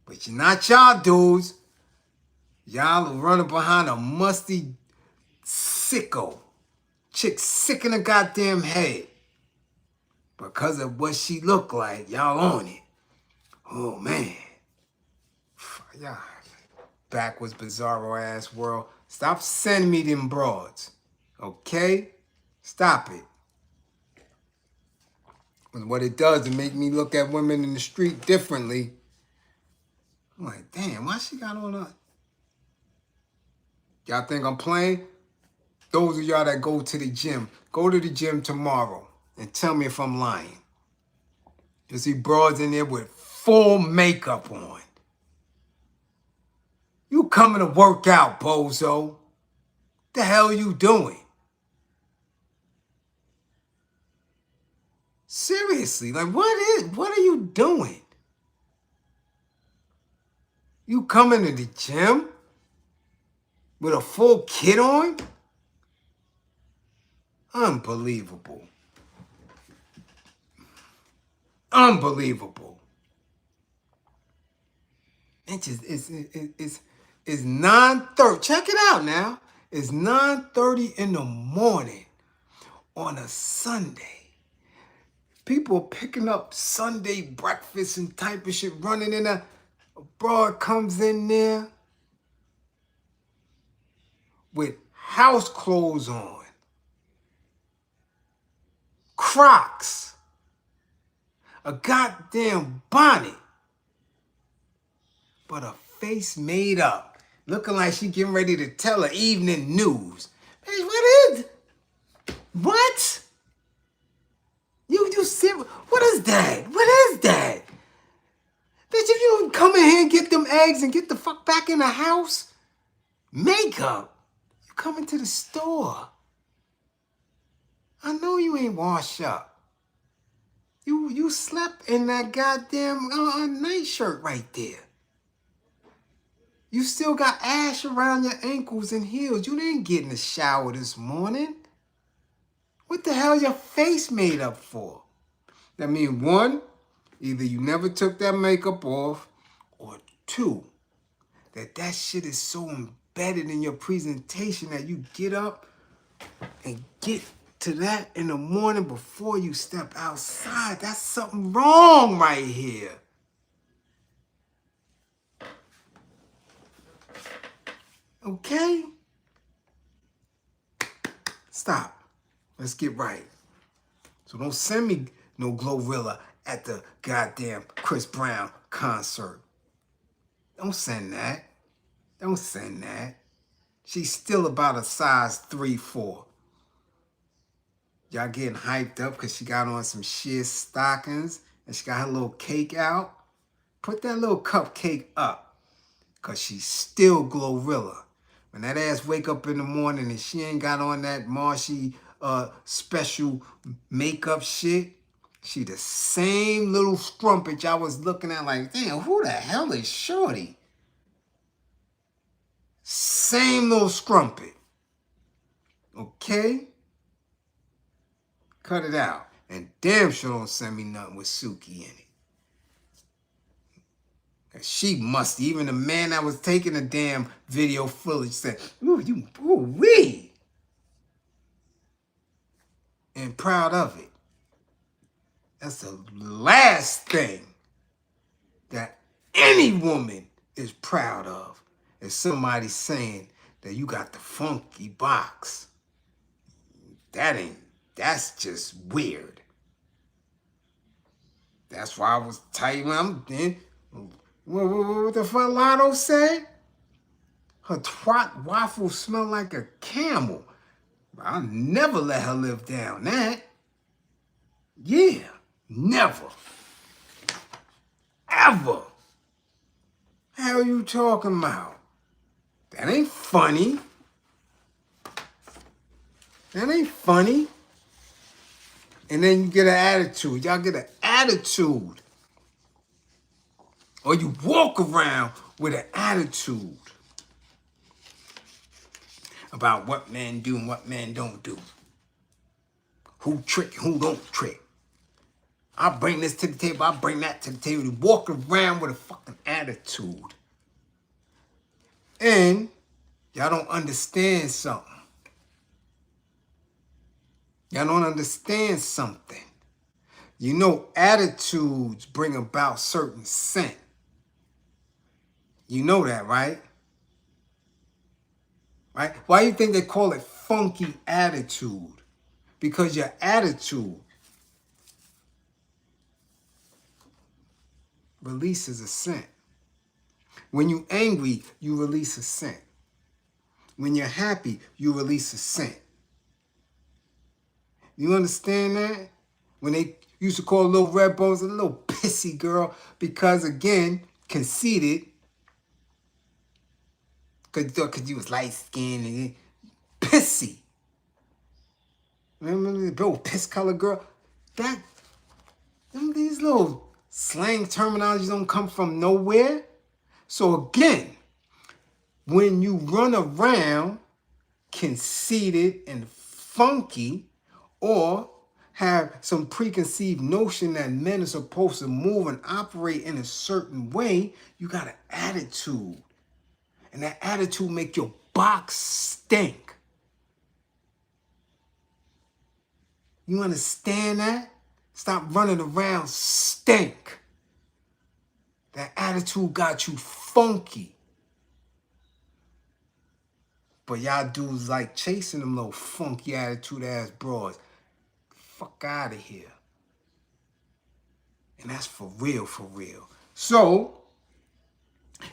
But you're not y'all dudes. Y'all are running behind a musty sicko. Chick sick in the goddamn head. Because of what she look like, y'all on it. Oh, man. Y'all backwards, bizarro ass world. Stop sending me them broads. Okay? Stop it. And what it does, it make me look at women in the street differently. I'm like, damn, why she got on that? Y'all think I'm playing? Those of y'all that go to the gym, go to the gym tomorrow and tell me if I'm lying. You see broads in there with full makeup on. You coming to work out, bozo. The hell you doing? Seriously, like what are you doing? You coming to the gym with a full kit on? Unbelievable. Unbelievable. It's 9:30. Check it out now. It's 9:30 in the morning on a Sunday. People picking up Sunday breakfast and type of shit, running in a broad comes in there with house clothes on, Crocs, a goddamn bonnet, but a face made up. Looking like she getting ready to tell her evening news. Bitch, what is? What? You serious? What is that? What is that? Bitch, if you don't come in here and get them eggs and get the fuck back in the house, makeup, you coming to the store. I know you ain't washed up. You slept in that goddamn nightshirt right there. You still got ash around your ankles and heels. You didn't get in the shower this morning. What the hell your face made up for? That means one, either you never took that makeup off, or two, that shit is so embedded in your presentation that you get up and get to that in the morning before you step outside. That's something wrong right here. Okay? Stop. Let's get right. So don't send me no Glorilla at the goddamn Chris Brown concert. Don't send that. Don't send that. She's still about a size 3-4. Y'all getting hyped up because she got on some sheer stockings and she got her little cake out. Put that little cupcake up because she's still Glorilla. When that ass wake up in the morning and she ain't got on that Marshy special makeup shit, she the same little strumpet y'all was looking at like, damn, who the hell is Shorty? Same little strumpet. Okay? Cut it out. And damn sure don't send me nothing with Suki in it. Cause she must, even the man that was taking the damn video footage said, ooh-wee. And proud of it. That's the last thing that any woman is proud of. Is somebody saying that you got the funky box. That's just weird. That's why I was telling you, what the fuck Lotto said? Her twat waffle smell like a camel. I'll never let her live down that. Yeah, never. Ever. Hell you talking about? That ain't funny. That ain't funny. And then you get an attitude. Y'all get an attitude. Or you walk around with an attitude about what men do and what men don't do. Who trick and who don't trick. I bring this to the table, I bring that to the table. You walk around with a fucking attitude. And y'all don't understand something. Y'all don't understand something. You know attitudes bring about certain scent. You know that, right? Right? Why do you think they call it funky attitude? Because your attitude releases a scent. When you're angry, you release a scent. When you're happy, you release a scent. You understand that? When they used to call Little Red Bones a little pissy girl because, again, conceited. Because you was light-skinned and pissy. Remember the little piss-colored girl? These little slang terminologies don't come from nowhere. So again, when you run around conceited and funky, or have some preconceived notion that men are supposed to move and operate in a certain way, you got an attitude. And that attitude make your box stink. You understand that? Stop running around stink. That attitude got you funky. But y'all dudes like chasing them little funky attitude ass broads. Fuck out of here. And that's for real, for real. So,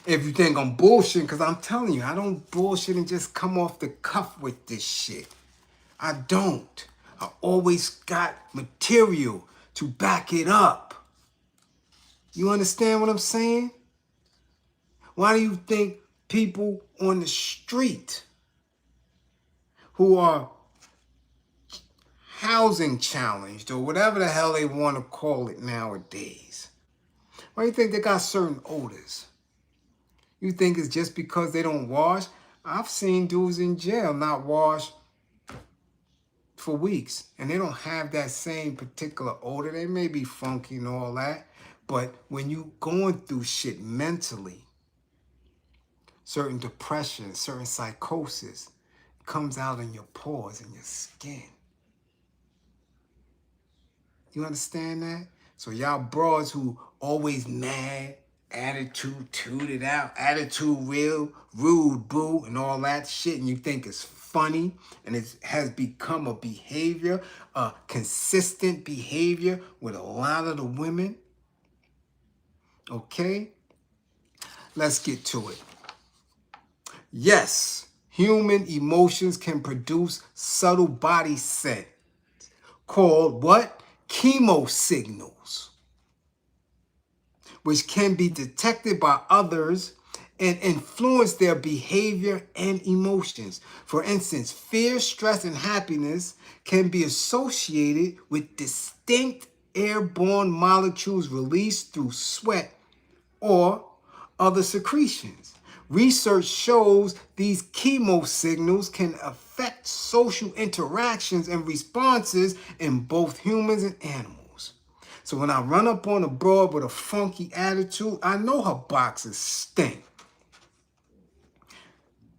If you think I'm bullshitting, because I'm telling you, I don't bullshit and just come off the cuff with this shit. I don't. I always got material to back it up. You understand what I'm saying? Why do you think people on the street who are housing challenged or whatever the hell they want to call it nowadays, why do you think they got certain odors? You think it's just because they don't wash? I've seen dudes in jail not wash for weeks, and they don't have that same particular odor. They may be funky and all that, but when you going through shit mentally, certain depression, certain psychosis comes out in your pores and your skin. You understand that? So y'all broads who always mad, attitude tooted out, attitude real, rude, boo, and all that shit, and you think it's funny, and it has become a behavior, a consistent behavior with a lot of the women. Okay? Let's get to it. Yes, human emotions can produce subtle body scent called what? Chemo signals, which can be detected by others and influence their behavior and emotions. For instance, fear, stress, and happiness can be associated with distinct airborne molecules released through sweat or other secretions. Research shows these chemo signals can affect social interactions and responses in both humans and animals. So when I run up on a broad with a funky attitude, I know her boxes stink.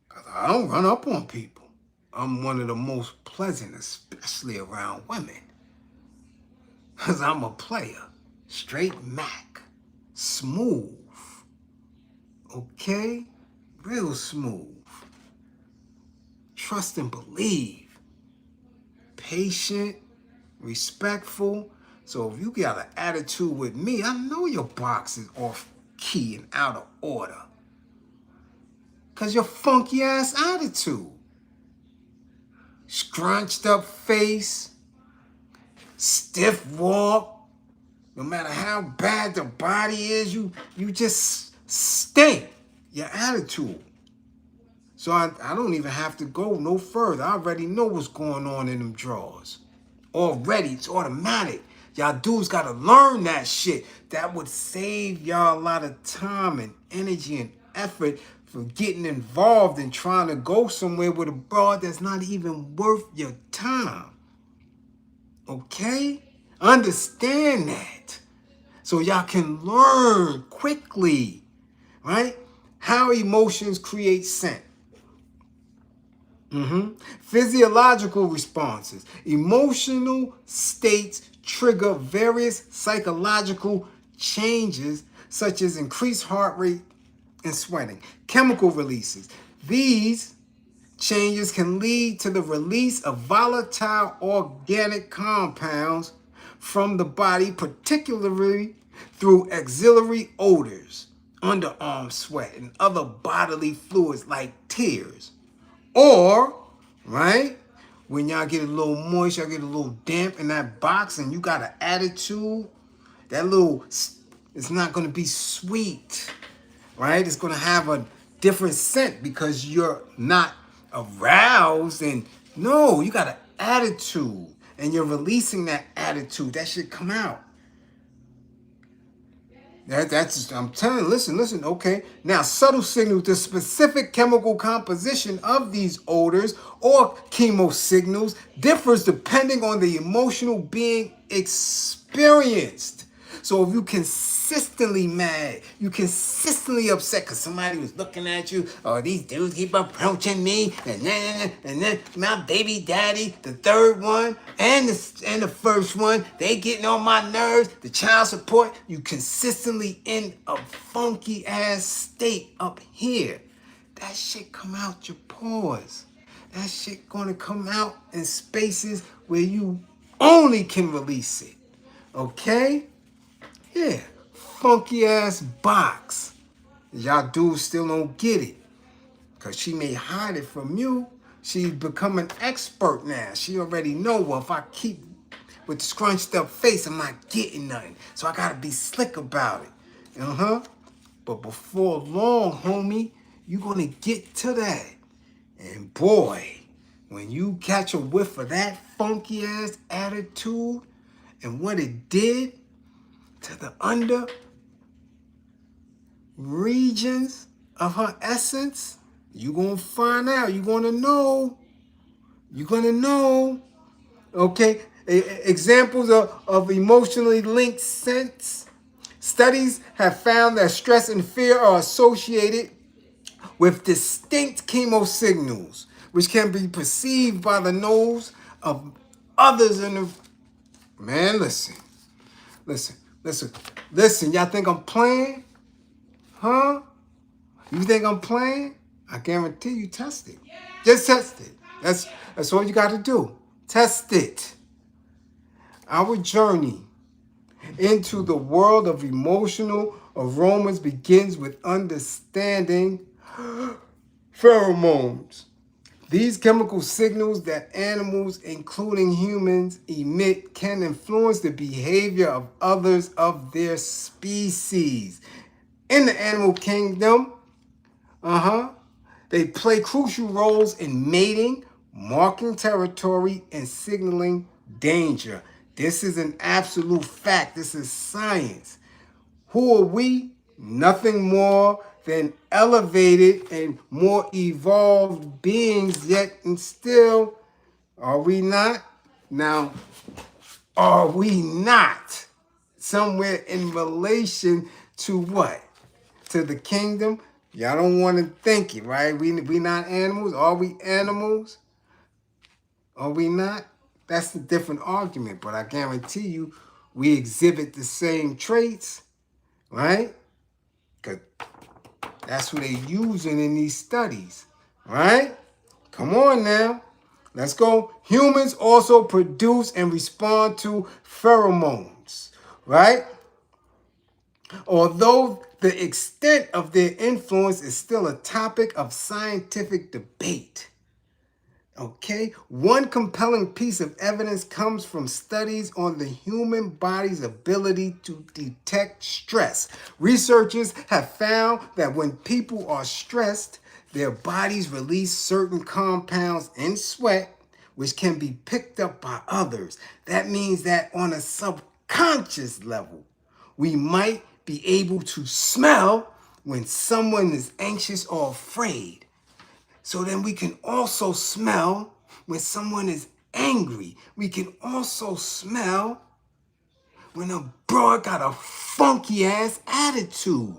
Because I don't run up on people. I'm one of the most pleasant, especially around women. Because I'm a player. Straight Mac. Smooth. Okay? Real smooth. Trust and believe. Patient. Respectful. So if you got an attitude with me, I know your box is off key and out of order. Because your funky ass attitude. Scrunched up face. Stiff walk. No matter how bad the body is, you just stink. Your attitude. So I don't even have to go no further. I already know what's going on in them drawers. Already, it's automatic. Y'all dudes gotta learn that shit. That would save y'all a lot of time and energy and effort for getting involved and trying to go somewhere with a broad that's not even worth your time. Okay? Understand that. So y'all can learn quickly, right? How emotions create scent. Physiological responses. Emotional states trigger various psychological changes such as increased heart rate and sweating. Chemical releases. These changes can lead to the release of volatile organic compounds from the body, particularly through auxiliary odors, underarm sweat, and other bodily fluids like tears. Or, right, when y'all get a little moist, y'all get a little damp in that box and you got an attitude, it's not going to be sweet, right? It's going to have a different scent because you're not aroused. And no, you got an attitude and you're releasing that attitude. That should come out. I'm telling you, listen, okay. Now, subtle signals, the specific chemical composition of these odors or chemo signals differs depending on the emotional being experienced. So if you consistently mad, you consistently upset because somebody was looking at you, or these dudes keep approaching me, and then my baby daddy, the third one, and the first one, they getting on my nerves, the child support, you consistently in a funky ass state up here. That shit come out your pores. That shit gonna come out in spaces where you only can release it. Okay? Yeah, funky ass box. Y'all dudes still don't get it. Because she may hide it from you. She's become an expert now. She already know, well, if I keep with scrunched up face, I'm not getting nothing. So I got to be slick about it. But before long, homie, you're going to get to that. And boy, when you catch a whiff of that funky ass attitude and what it did to the under regions of her essence, you're going to find out. You're going to know. You're going to know. Okay? Examples of emotionally linked sense. Studies have found that stress and fear are associated with distinct chemo signals, which can be perceived by the nose of others in the... Man, listen. Y'all think I'm playing? Huh? You think I'm playing? I guarantee you test it. Just test it. That's all you got to do. Test it. Our journey into the world of emotional aromas begins with understanding pheromones. These chemical signals that animals, including humans, emit can influence the behavior of others of their species. In the animal kingdom, they play crucial roles in mating, marking territory, and signaling danger. This is an absolute fact. This is science. Who are we? Nothing more than elevated and more evolved beings, yet and still, are we not? Now, are we not somewhere in relation to what? To the kingdom? Y'all don't want to think it, right? We not animals. Are we animals? Are we not? That's a different argument, but I guarantee you we exhibit the same traits, right? Because that's what they're using in these studies, right? Come on now. Let's go. Humans also produce and respond to pheromones, right? Although the extent of their influence is still a topic of scientific debate. Okay, one compelling piece of evidence comes from studies on the human body's ability to detect stress. Researchers have found that when people are stressed, their bodies release certain compounds in sweat, which can be picked up by others. That means that on a subconscious level, we might be able to smell when someone is anxious or afraid. So then we can also smell when someone is angry. We can also smell when a broad got a funky ass attitude.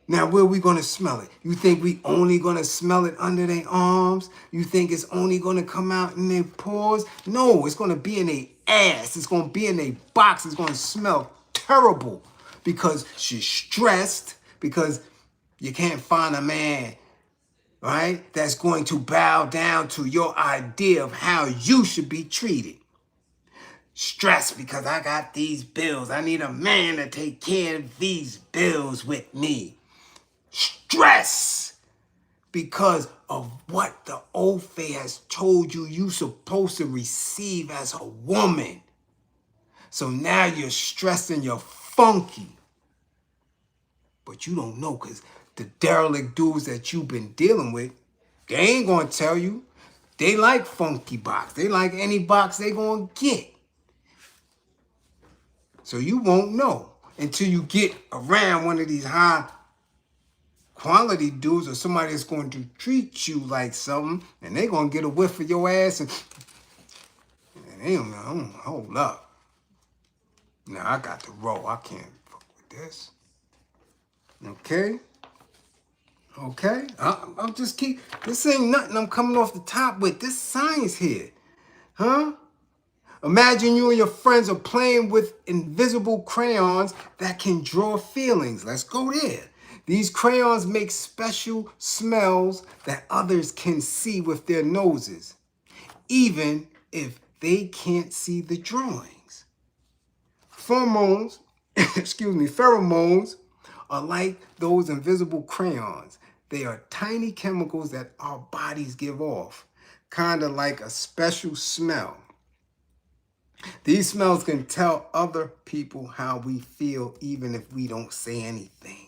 Now, where are we going to smell it? You think we only going to smell it under their arms? You think it's only going to come out in their pores? No, it's going to be in their ass. It's going to be in their box. It's going to smell terrible because she's stressed, because you can't find a man, right, that's going to bow down to your idea of how you should be treated. Stressed because I got these bills. I need a man to take care of these bills with me. Stress because of what the old faith has told you you're supposed to receive as a woman. So now you're stressed and you're funky. But you don't know because the derelict dudes that you've been dealing with, they ain't going to tell you. They like funky box. They like any box they going to get. So you won't know until you get around one of these high quality dudes or somebody that's going to treat you like something, and they going to get a whiff of your ass and they don't know, hold up. Now I got to roll. I can't fuck with this. Okay? Okay? I'll just keep, this ain't nothing I'm coming off the top with. This science here. Huh? Imagine you and your friends are playing with invisible crayons that can draw feelings. Let's go there. These crayons make special smells that others can see with their noses, even if they can't see the drawings. Pheromones, pheromones are like those invisible crayons. They are tiny chemicals that our bodies give off, kind of like a special smell. These smells can tell other people how we feel even if we don't say anything.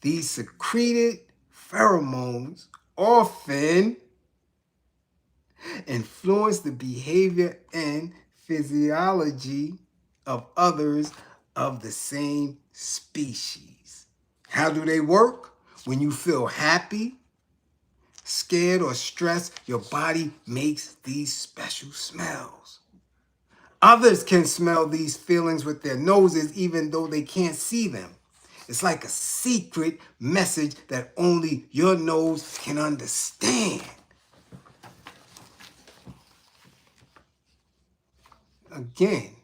These secreted pheromones often influence the behavior and physiology of others of the same species. How do they work? When you feel happy, scared, or stressed, your body makes these special smells. Others can smell these feelings with their noses even though they can't see them. It's like a secret message that only your nose can understand. Again,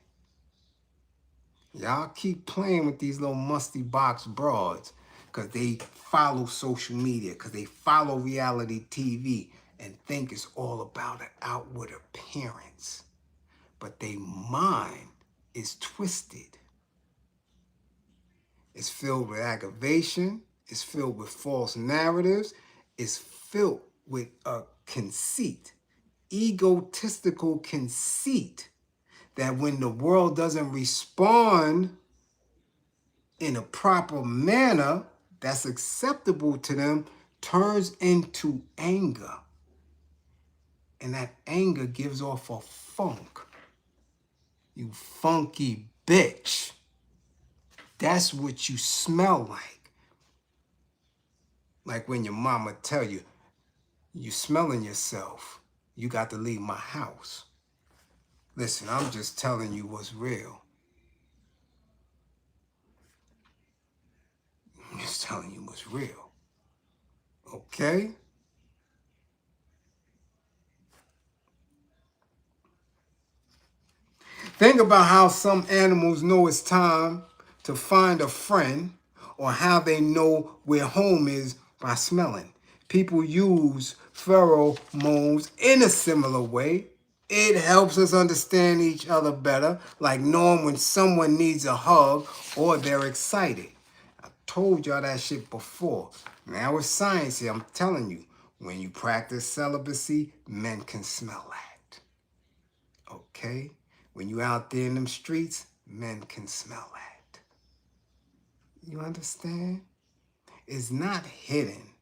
y'all keep playing with these little musty box broads because they follow social media, because they follow reality TV and think it's all about an outward appearance. But their mind is twisted. It's filled with aggravation. It's filled with false narratives. It's filled with a conceit, egotistical conceit, that when the world doesn't respond in a proper manner that's acceptable to them, turns into anger. And that anger gives off a funk. You funky bitch. That's what you smell like. Like when your mama tell you, you smelling yourself, you got to leave my house. Listen, I'm just telling you what's real. I'm just telling you what's real. Okay? Think about how some animals know it's time to find a friend, or how they know where home is by smelling. People use pheromones in a similar way. It helps us understand each other better, like knowing when someone needs a hug or they're excited. I told y'all that shit before. Now it's science here. I'm telling you, when you practice celibacy, men can smell that. Okay? When you out there in them streets, men can smell that. You understand? It's not hidden.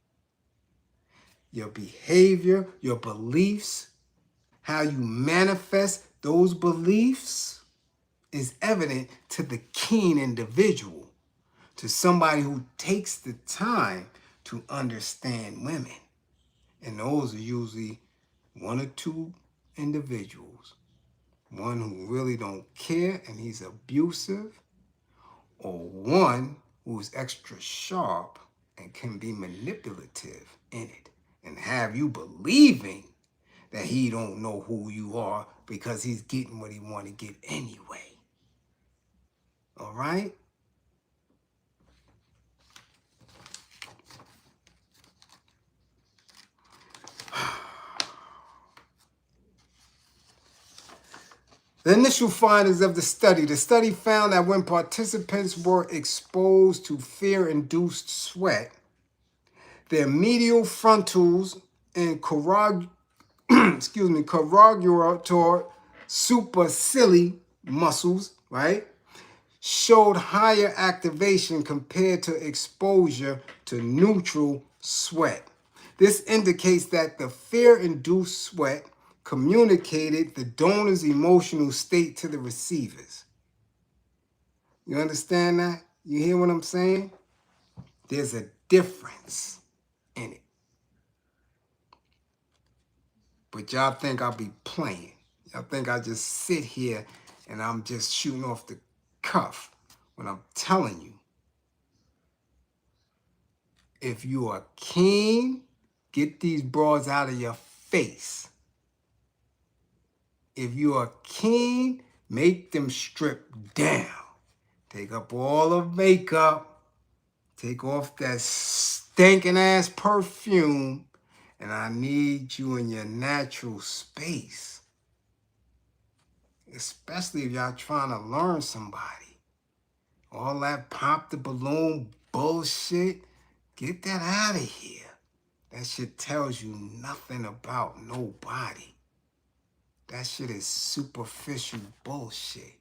Your behavior, your beliefs, how you manifest those beliefs is evident to the keen individual, to somebody who takes the time to understand women. And those are usually one or two individuals. One who really don't care and he's abusive, or one who's extra sharp and can be manipulative in it and have you believing that he don't know who you are because he's getting what he want to get anyway. All right? The initial findings of the study found that when participants were exposed to fear-induced sweat, their medial frontals and corrugator supercilii muscles, right, showed higher activation compared to exposure to neutral sweat. This indicates that the fear-induced sweat communicated the donor's emotional state to the receivers. You understand that? You hear what I'm saying? There's a difference in it. But y'all think I'll be playing. Y'all think I just sit here and I'm just shooting off the cuff when I'm telling you. If you are keen, get these broads out of your face. If you are keen, make them strip down. Take up all the makeup. Take off that stinking ass perfume. And I need you in your natural space. Especially if y'all trying to learn somebody. All that pop the balloon bullshit, get that out of here. That shit tells you nothing about nobody. That shit is superficial bullshit.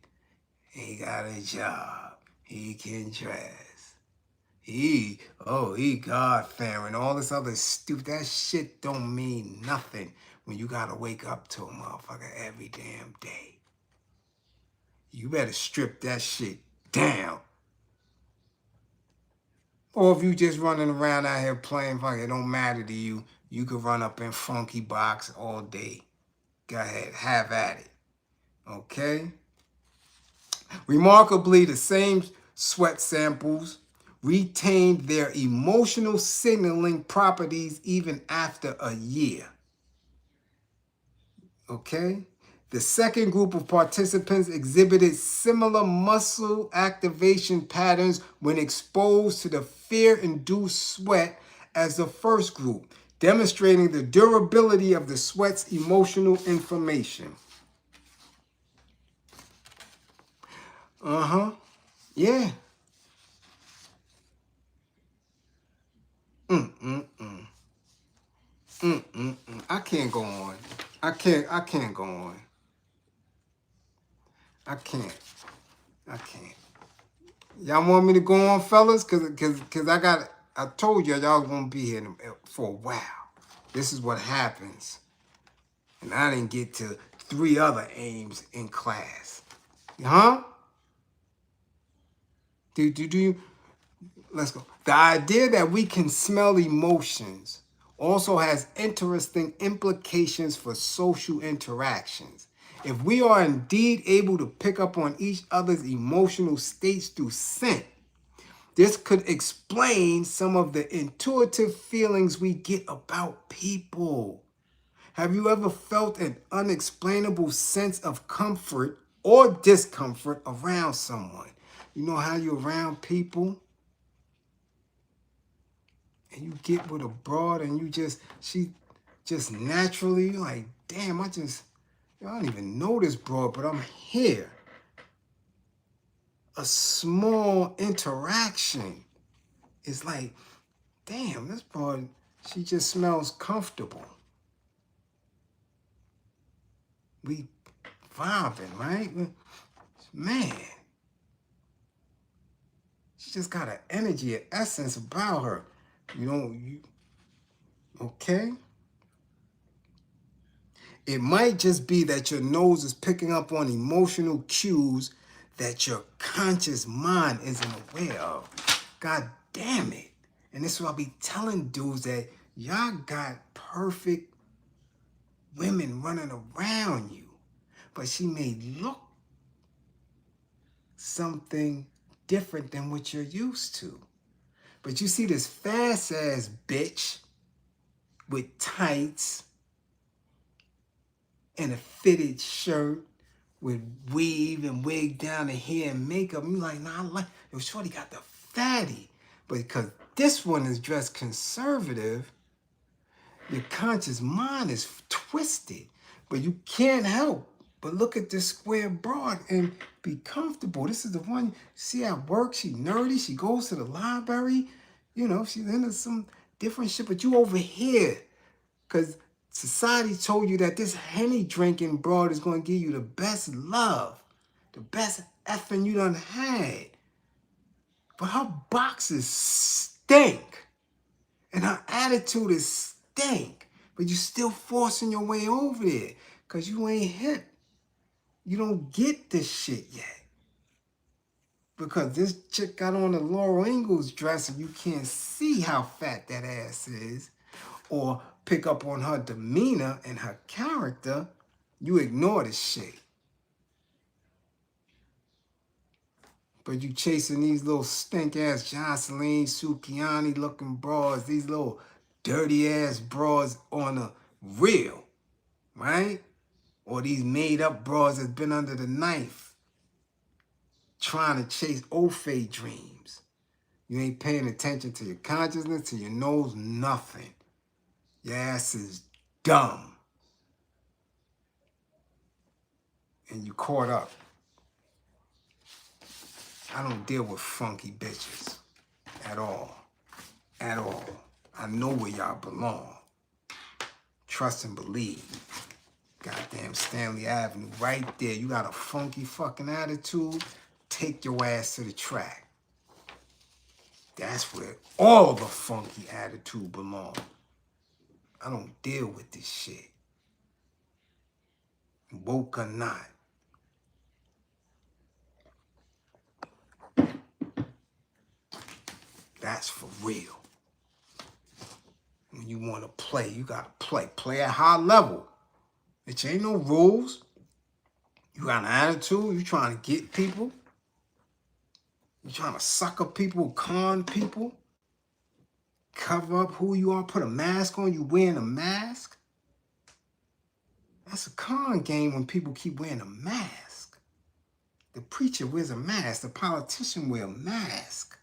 He got a job. He can dress. He God-fearing. All this other stupid. That shit don't mean nothing when you gotta wake up to a motherfucker every damn day. You better strip that shit down. Or if you just running around out here playing fuck, it don't matter to you. You could run up in Funky Box all day. Go ahead, have at it. Okay? Remarkably, the same sweat samples retained their emotional signaling properties even after a year. Okay? The second group of participants exhibited similar muscle activation patterns when exposed to the fear-induced sweat as the first group, demonstrating the durability of the sweat's emotional information. Yeah. I can't go on. I can't go on. I can't. Y'all want me to go on, fellas? Cause I told y'all won't be here for a while. This is what happens. And I didn't get to 3 other aims in class. Huh? Do you? Let's go. The idea that we can smell emotions also has interesting implications for social interactions. If we are indeed able to pick up on each other's emotional states through scent, this could explain some of the intuitive feelings we get about people. Have you ever felt an unexplainable sense of comfort or discomfort around someone? You know how you're around people and you get with a broad and she just naturally like, damn, I don't even know this broad, but I'm here. A small interaction is like, damn, this broad, she just smells comfortable. We vibing, right? Man, she just got an energy, an essence about her. Okay? It might just be that your nose is picking up on emotional cues that your conscious mind isn't aware of. God damn it. And this is what I be telling dudes, that y'all got perfect women running around you, but she may look something different than what you're used to. But you see this fast ass bitch with tights and a fitted shirt with weave and wig down the hair and makeup. You like, nah, I like, yo, shorty got the fatty. But because this one is dressed conservative, your conscious mind is twisted. But you can't help but look at this square broad and be comfortable. This is the one, see at work, she nerdy, she goes to the library, she's into some different shit, but you over here, because society told you that this Henny drinking broad is going to give you the best love, the best effing you done had. But her boxes stink. And her attitude is stink. But you still forcing your way over there because you ain't hip. You don't get this shit yet. Because this chick got on the Laurel Ingalls dress and you can't see how fat that ass is, or pick up on her demeanor and her character, you ignore this shit. But you chasing these little stink-ass Jocelyn, Sukiani looking broads, these little dirty-ass broads on the real, right? Or these made-up broads that's been under the knife, trying to chase Ophé dreams. You ain't paying attention to your consciousness, to your nose, nothing. Your ass is dumb. And you caught up. I don't deal with funky bitches. At all. At all. I know where y'all belong. Trust and believe. Goddamn Stanley Avenue right there. You got a funky fucking attitude, take your ass to the track. That's where all the funky attitude belong. I don't deal with this shit. Woke or not. That's for real. When you want to play, you got to play. Play at high level. It ain't no rules. You got an attitude. You trying to get people. You trying to sucker people, con people. Cover up who you are. Put a mask on. You wearing a mask. That's a con game when people keep wearing a mask. The preacher wears a mask. The politician wears a mask.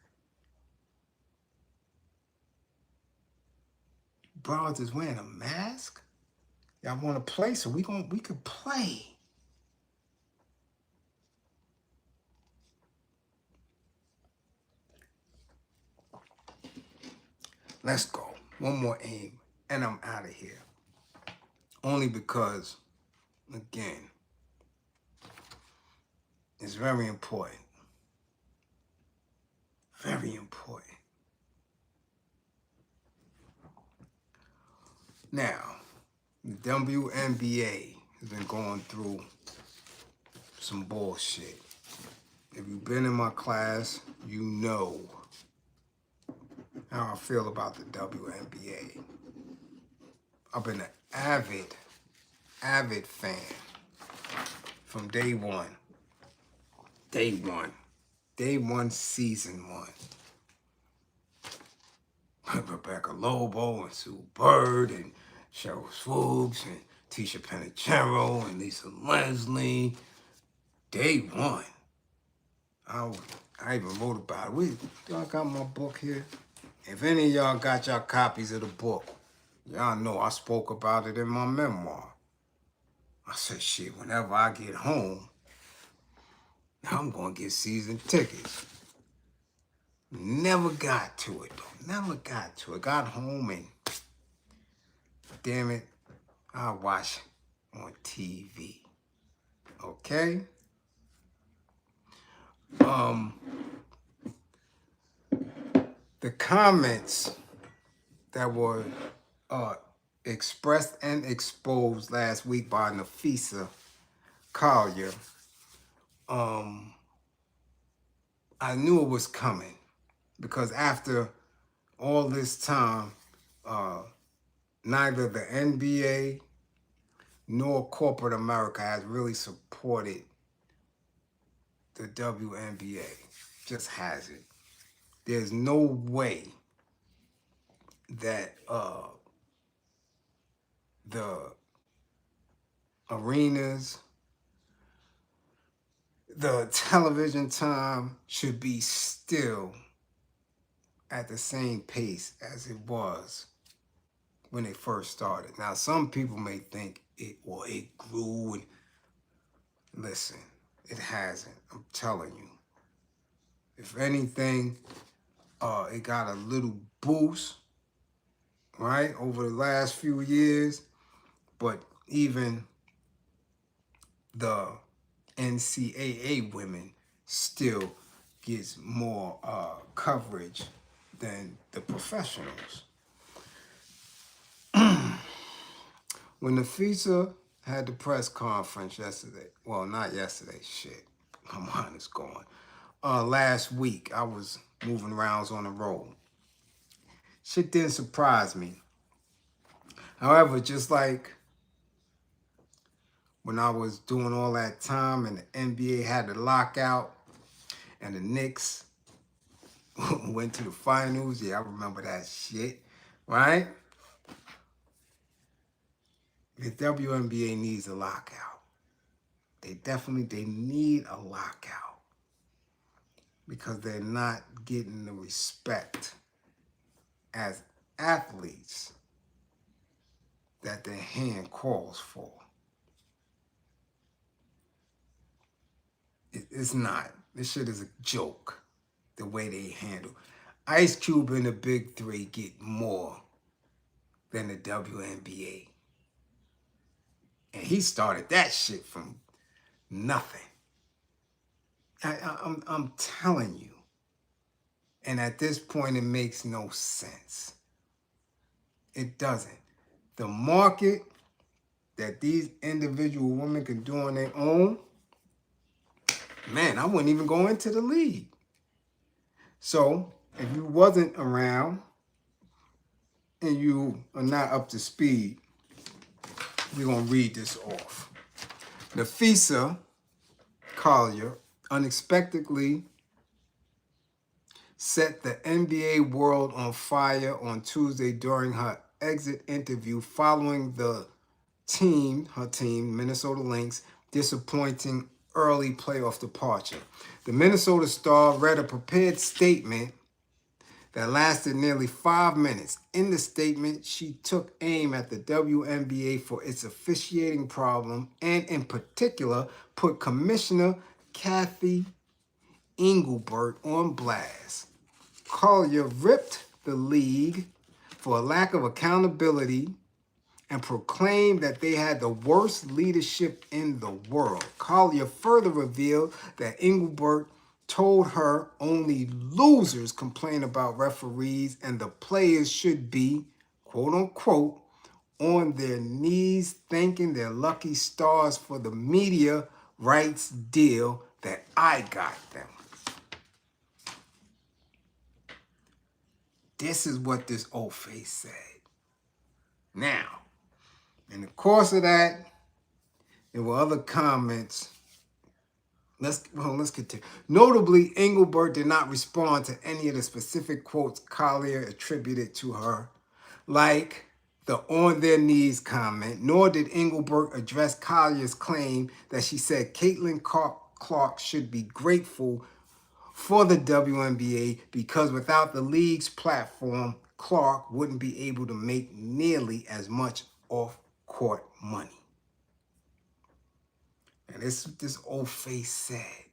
Broads is wearing a mask. Y'all want to play, so we could play. Let's go. One more aim, and I'm out of here. Only because, again, it's very important. Very important. Now, the WNBA has been going through some bullshit. If you've been in my class, you know how I feel about the WNBA. I've been an avid fan from day one. Day one, season one. Rebecca Lobo and Sue Bird and Cheryl Swoops and Tisha Penichero and Lisa Leslie. Day one. I even wrote about it. Y'all got my book here? If any of y'all got y'all copies of the book, y'all know I spoke about it in my memoir. I said, shit, whenever I get home, I'm going to get season tickets. Never got to it, though. Never got to it. Got home and, damn it, I watch on TV. Okay? The comments that were expressed and exposed last week by Nafisa Collier, I knew it was coming because after all this time, neither the NBA nor corporate America has really supported the WNBA. Just hasn't. There's no way that the arenas, the television time should be still at the same pace as it was when it first started. Now, some people may think it grew. And listen, it hasn't. I'm telling you. If anything, it got a little boost, right, over the last few years. But even the NCAA women still gets more coverage than the professionals. When Nafisa had the press conference yesterday, well, not yesterday, shit, my mind is gone. Last week, I was moving rounds on the road. Shit didn't surprise me. However, just like when I was doing all that time and the NBA had the lockout and the Knicks went to the finals, yeah, I remember that shit, right? The WNBA needs a lockout. They need a lockout because they're not getting the respect as athletes that their hand calls for. It's not. This shit is a joke, the way they handle. Ice Cube and the Big Three get more than the WNBA. And he started that shit from nothing. I'm telling you. And at this point, it makes no sense. It doesn't. The market that these individual women can do on their own, man, I wouldn't even go into the league. So if you wasn't around and you are not up to speed, we're going to read this off. Nafisa Collier unexpectedly set the NBA world on fire on Tuesday during her exit interview following her team, Minnesota Lynx, disappointing early playoff departure. The Minnesota Star read a prepared statement that lasted nearly 5 minutes. In the statement, she took aim at the WNBA for its officiating problem and, in particular, put Commissioner Kathy Engelbert on blast. Collier ripped the league for a lack of accountability and proclaimed that they had the worst leadership in the world. Collier further revealed that Engelbert told her only losers complain about referees and the players should be, quote unquote, on their knees thanking their lucky stars for the media rights deal that I got them. This is what this old face said. Now, in the course of that, there were other comments. Let's continue. Notably, Engelbert did not respond to any of the specific quotes Collier attributed to her, like the on their knees comment, nor did Engelbert address Collier's claim that she said Caitlin Clark should be grateful for the WNBA because without the league's platform, Clark wouldn't be able to make nearly as much off-court money. And this is what this old face said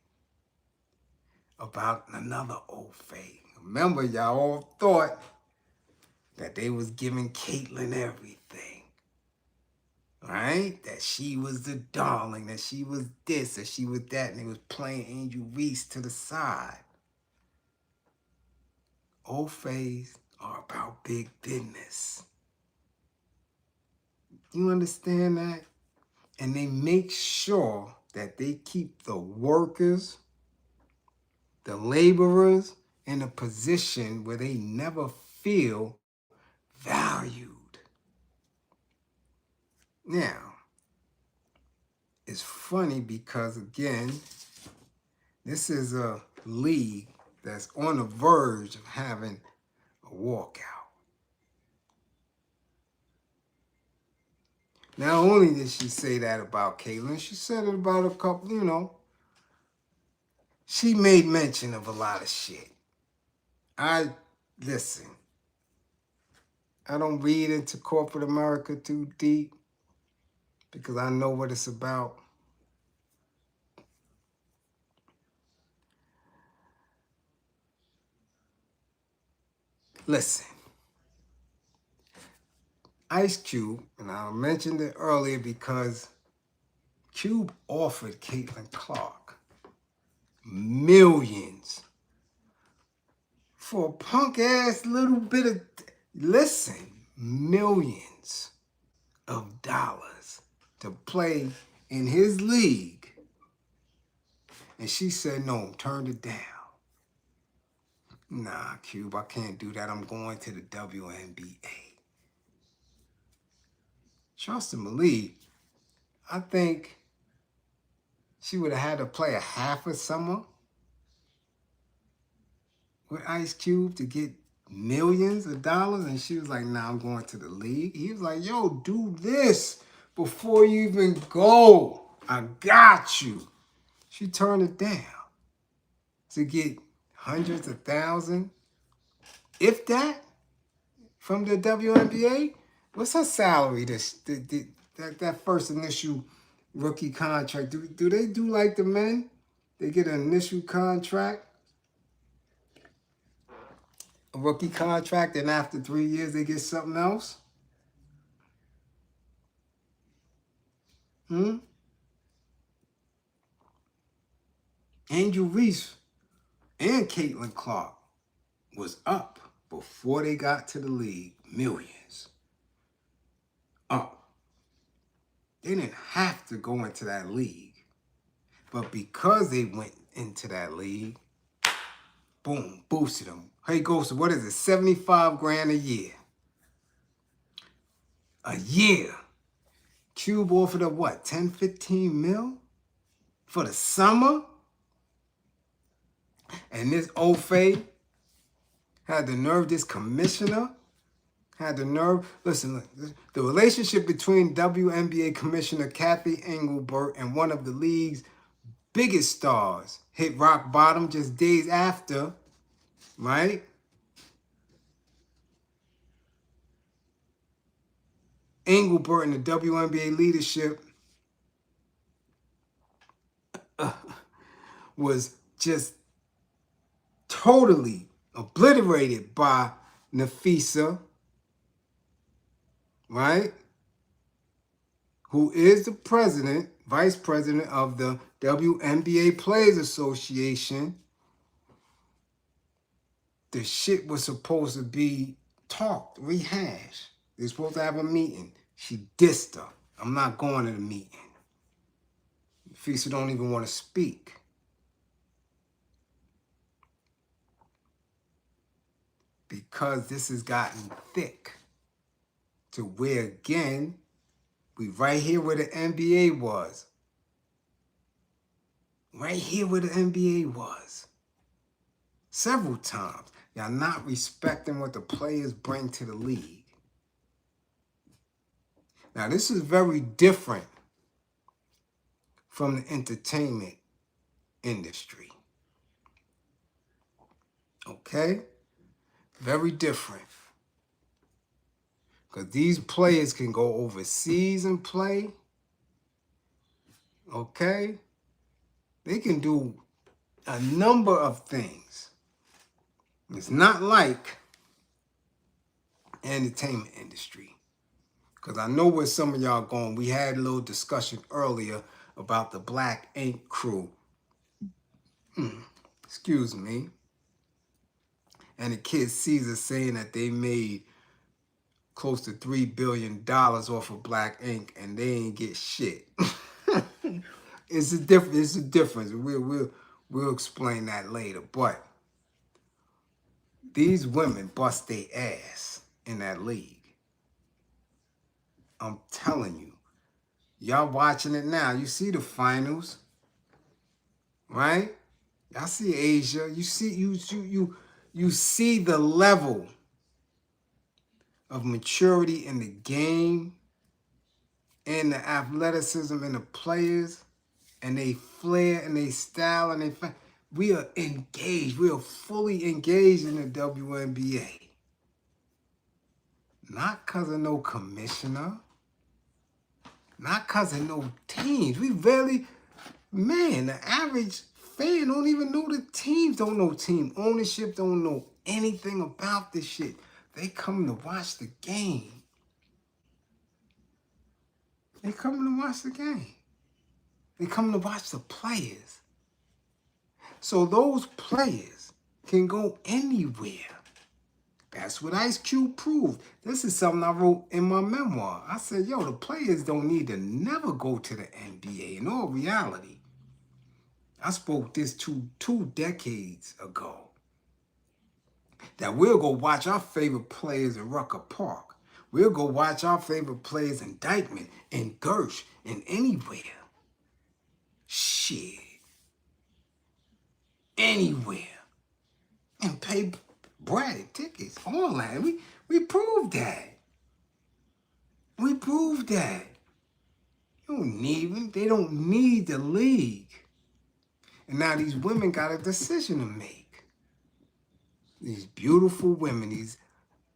about another old face. Remember, y'all all thought that they was giving Caitlyn everything. Right? That she was the darling, that she was this, that she was that, and they was playing Angel Reese to the side. Old fays are about big business. You understand that? And they make sure that they keep the workers, the laborers, in a position where they never feel valued. Now, it's funny because, again, this is a league that's on the verge of having a walkout. Not only did she say that about Caitlyn, she said it about a couple, she made mention of a lot of shit. Listen, I don't read into corporate America too deep because I know what it's about. Listen, Ice Cube, and I mentioned it earlier because Cube offered Caitlin Clark millions for a punk ass little bit of, millions of dollars to play in his league. And she said no, turned it down. Nah, Cube, I can't do that. I'm going to the WNBA. Trust and believe, I think she would have had to play a half a summer with Ice Cube to get millions of dollars. And she was like, nah, I'm going to the league. He was like, yo, do this before you even go. I got you. She turned it down to get hundreds of thousands, if that, from the WNBA. What's her salary? That first initial rookie contract. Do they do like the men? They get an initial contract. a rookie contract and after 3 years they get something else? Angel Reese and Caitlin Clark was up before they got to the league. Millions. Up. They didn't have to go into that league. But because they went into that league, boom, boosted them. Hey, goes to, what is it, 75 grand a year. A year. Cube offered up what, 10, 15 mil for the summer? And this Ofe had the nerve, this commissioner had the nerve. Listen, the relationship between WNBA Commissioner Kathy Engelbert and one of the league's biggest stars hit rock bottom just days after, right? Engelbert and the WNBA leadership was just totally obliterated by Nafisa, right? Who is the president, vice president of the WNBA Players Association. The shit was supposed to be talked, rehashed. They're supposed to have a meeting. She dissed her. I'm not going to the meeting. Nafisa don't even want to speak. Because this has gotten thick to where, again, we right here where the NBA was. Right here where the NBA was. Several times. Y'all not respecting what the players bring to the league. Now, this is very different from the entertainment industry. Okay? Very different. Because these players can go overseas and play. Okay? They can do a number of things. It's not like entertainment industry. Because I know where some of y'all going. We had a little discussion earlier about the Black Ink crew. Excuse me. And the kid Caesar saying that they made close to $3 billion off of Black Ink and they ain't get shit. It's a difference. We'll explain that later. But these women bust their ass in that league. I'm telling you. Y'all watching it now. You see the finals. Right? Y'all see Asia. You see the level of maturity in the game and the athleticism in the players and they flair and they style and they we are engaged. We are fully engaged in the WNBA. Not because of no commissioner. Not because of no teams. We really, man, the average fan don't even know the teams. Don't know team ownership. Don't know anything about this shit. They come to watch the game. They come to watch the game. They come to watch the players. So those players can go anywhere. That's what Ice Cube proved. This is something I wrote in my memoir. I said, yo, the players don't need to never go to the NBA. In all reality, I spoke this two decades ago. That we'll go watch our favorite players in Rucker Park. We'll go watch our favorite players in Dykeman, in Gersh, in anywhere. Shit. Anywhere. And pay Brad tickets. All that. We proved that. We proved that. They don't need the league. And now these women got a decision to make. These beautiful women, these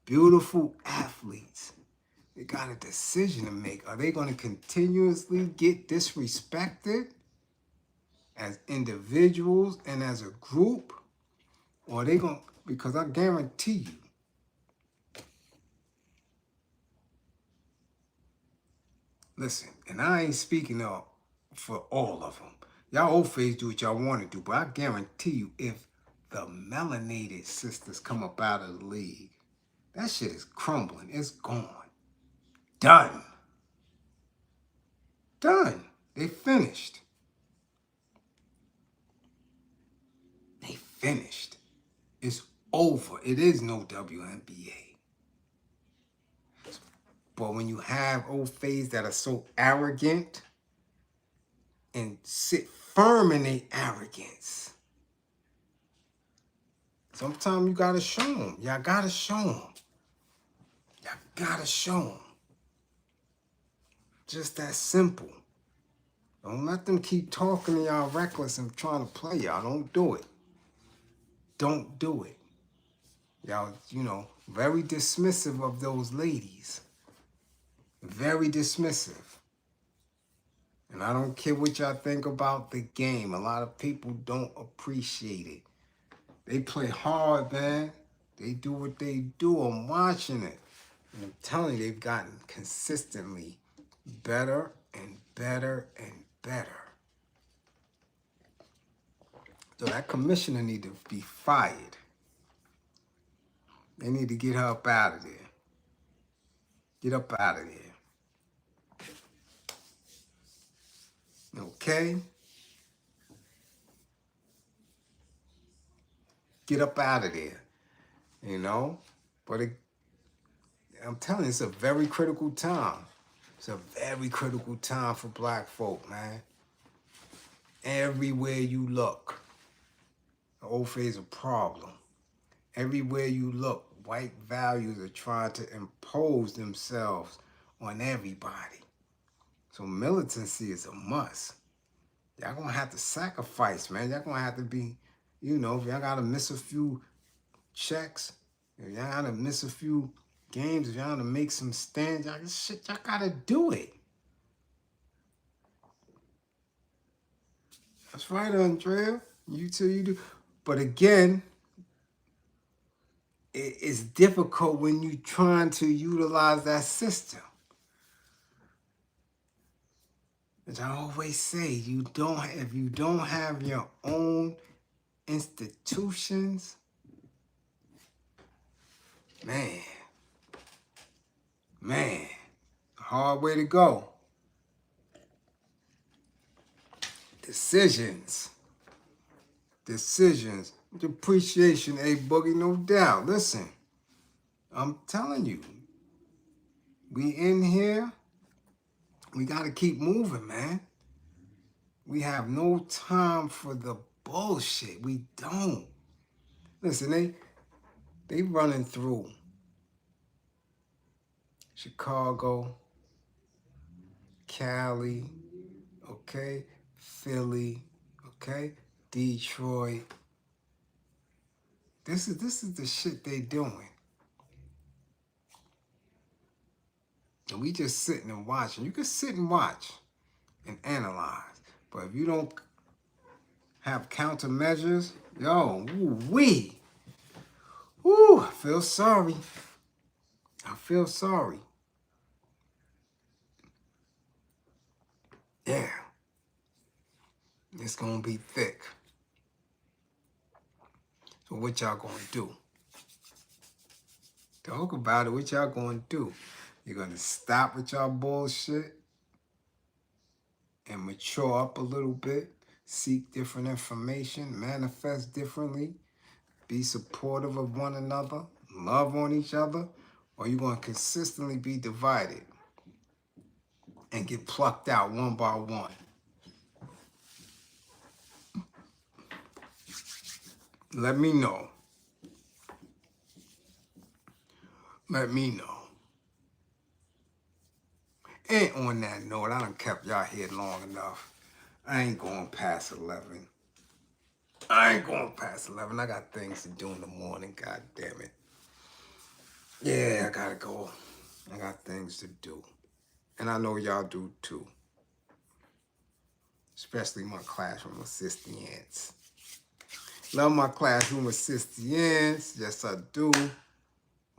beautiful athletes, they got a decision to make. Are they going to continuously get disrespected as individuals and as a group? Or are they going to because I guarantee you, listen, and I ain't speaking up for all of them. Y'all old phase do what y'all want to do, but I guarantee you, if the melanated sisters come up out of the league, that shit is crumbling. It's gone. Done. Done. They finished. They finished. It's over. It is no WNBA. But when you have old phase that are so arrogant and sit firm in their arrogance, sometimes you gotta show them. Y'all gotta show them. Y'all gotta show them. Just that simple. Don't let them keep talking to y'all reckless and trying to play y'all. Don't do it. Don't do it. Y'all, very dismissive of those ladies. Very dismissive. And I don't care what y'all think about the game. A lot of people don't appreciate it. They play hard, man. They do what they do. I'm watching it. And I'm telling you, they've gotten consistently better and better and better. So that commissioner need to be fired. They need to get her up out of there. Get up out of there. Okay? Get up out of there. But I'm telling you, it's a very critical time. It's a very critical time for black folk, man. Everywhere you look, the old phase is a problem. Everywhere you look, white values are trying to impose themselves on everybody. So militancy is a must. Y'all gonna have to sacrifice, man. Y'all gonna have to be, if y'all gotta miss a few checks, if y'all gotta miss a few games, if y'all gotta make some stands, y'all gotta do it. That's right, Andrea. You too, you do. But again, it's difficult when you're trying to utilize that system. As I always say, if you don't have your own institutions, man, hard way to go. Decisions. Depreciation, Boogie, no doubt. Listen, I'm telling you, we in here, we got to keep moving, man. We have no time for the bullshit. We don't. Listen, they running through Chicago, Cali, okay, Philly, okay, Detroit. This is the shit they doing. And we just sitting and watching. You can sit and watch and analyze. But if you don't have countermeasures, I feel sorry. Yeah. It's gonna be thick. So what y'all gonna do? Talk about it. What y'all gonna do? You're gonna stop with y'all bullshit and mature up a little bit, seek different information, manifest differently, be supportive of one another, love on each other, or you're gonna consistently be divided and get plucked out one by one. Let me know. And on that note, I done kept y'all here long enough. I ain't going past 11. I got things to do in the morning, god damn it. Yeah, I gotta go. I got things to do. And I know y'all do too. Especially my classroom assistants. Love my classroom assistants. Yes, I do.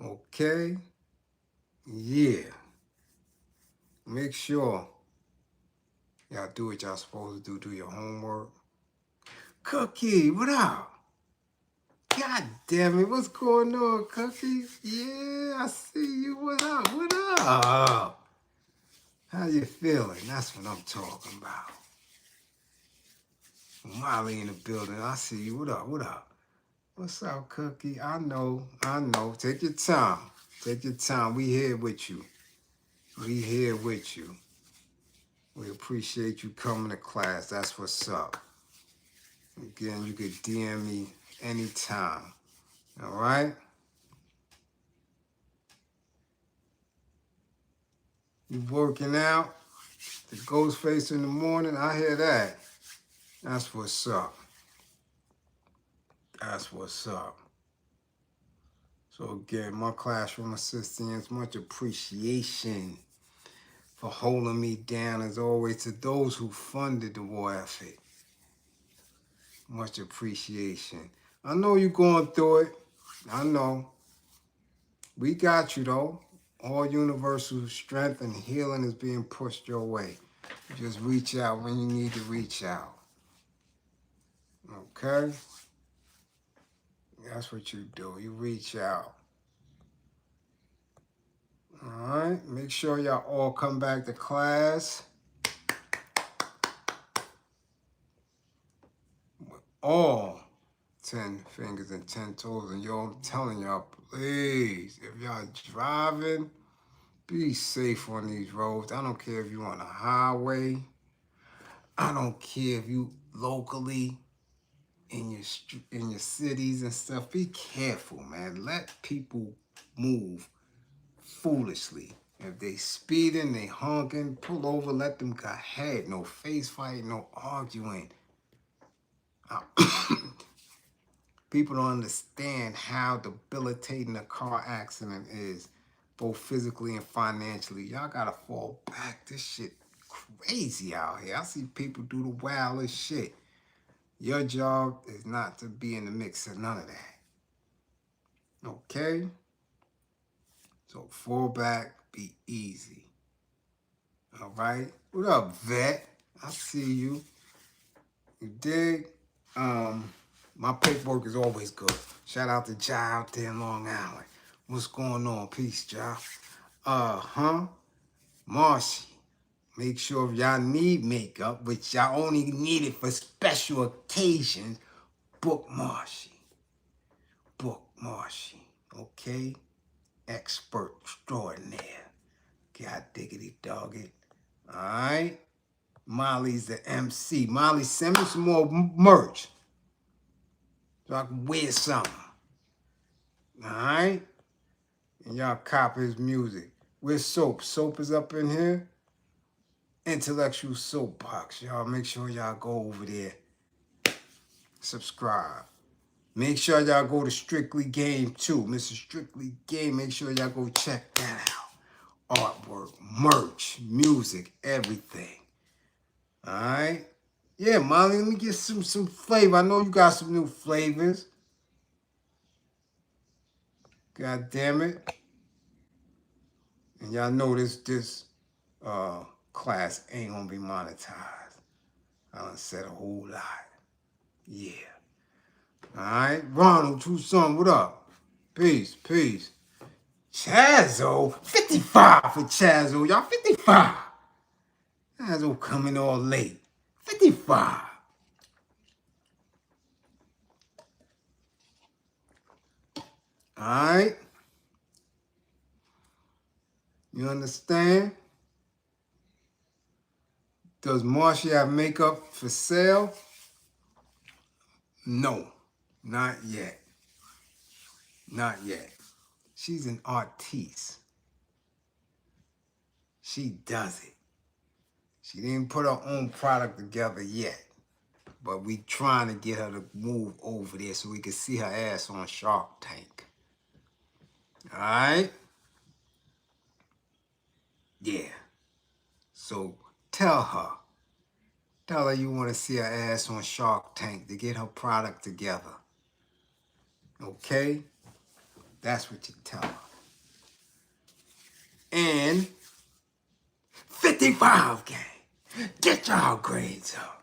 Okay. Yeah. Make sure y'all do what y'all supposed to do. Do your homework. Cookie, what up? God damn it, what's going on, Cookie? Yeah, I see you. What up? What up? How you feeling? That's what I'm talking about. Molly in the building. I see you. What up? What up? What's up, Cookie? I know. Take your time. Take your time. We here with you. We here with you. We appreciate you coming to class. That's what's up. Again, you could DM me anytime. All right? You working out? The ghost face in the morning? I hear that. That's what's up. That's what's up. So again, my classroom assistants, much appreciation for holding me down as always. To those who funded the war effort, much appreciation. I know you're going through it. I know. We got you though. All universal strength and healing is being pushed your way. Just reach out when you need to reach out. Okay? That's what you do. You reach out. All right? Make sure y'all all come back to class. All 10 fingers and 10 toes. And yo, I'm telling y'all, please, if y'all driving, be safe on these roads. I don't care if you on a highway. I don't care if you locally in your cities and stuff. Be careful, man. Let people move foolishly. If they speeding, they honking, pull over, let them go ahead. No face fighting, no arguing. People don't understand how debilitating a car accident is, both physically and financially. Y'all gotta fall back. This shit crazy out here. I see people do the wildest shit. Your job is not to be in the mix of none of that. Okay? So fall back, be easy. All right? What up, vet? I see you. You dig? My paperwork is always good. Shout out to Ja out there in Long Island. What's going on? Peace, Ja. Marshy. Make sure if y'all need makeup, which y'all only need it for special occasions, book Marshy. Book Marshy. Okay? Expert extraordinaire. God diggity dog it. Alright? Molly's the MC. Molly, send me some more merch so I can wear something. Alright? And y'all copy his music. Where's Soap? Soap is up in here. Intellectual Soapbox. Y'all make sure y'all go over there. Subscribe. Make sure y'all go to Strictly Game too. Mr. Strictly Game, make sure y'all go check that out. Artwork, merch, music, everything. Alright? Yeah, Molly, let me get some flavor. I know you got some new flavors. God damn it. And y'all know this class ain't gonna be monetized. I done said a whole lot. Yeah. Alright? Ronald, Tucson, what up? Peace, peace. Chazzo? 55 for Chazzo. Y'all 55. Chazzo coming all late. 55. Alright? You understand? Does Marcia have makeup for sale? No, not yet. Not yet. She's an artiste. She does it. She didn't put her own product together yet. But we trying to get her to move over there so we can see her ass on Shark Tank. Alright? Yeah. So tell her Tell her you want to see her ass on Shark Tank to get her product together. Okay? That's what you tell her. And 55 gang. Get y'all grades up.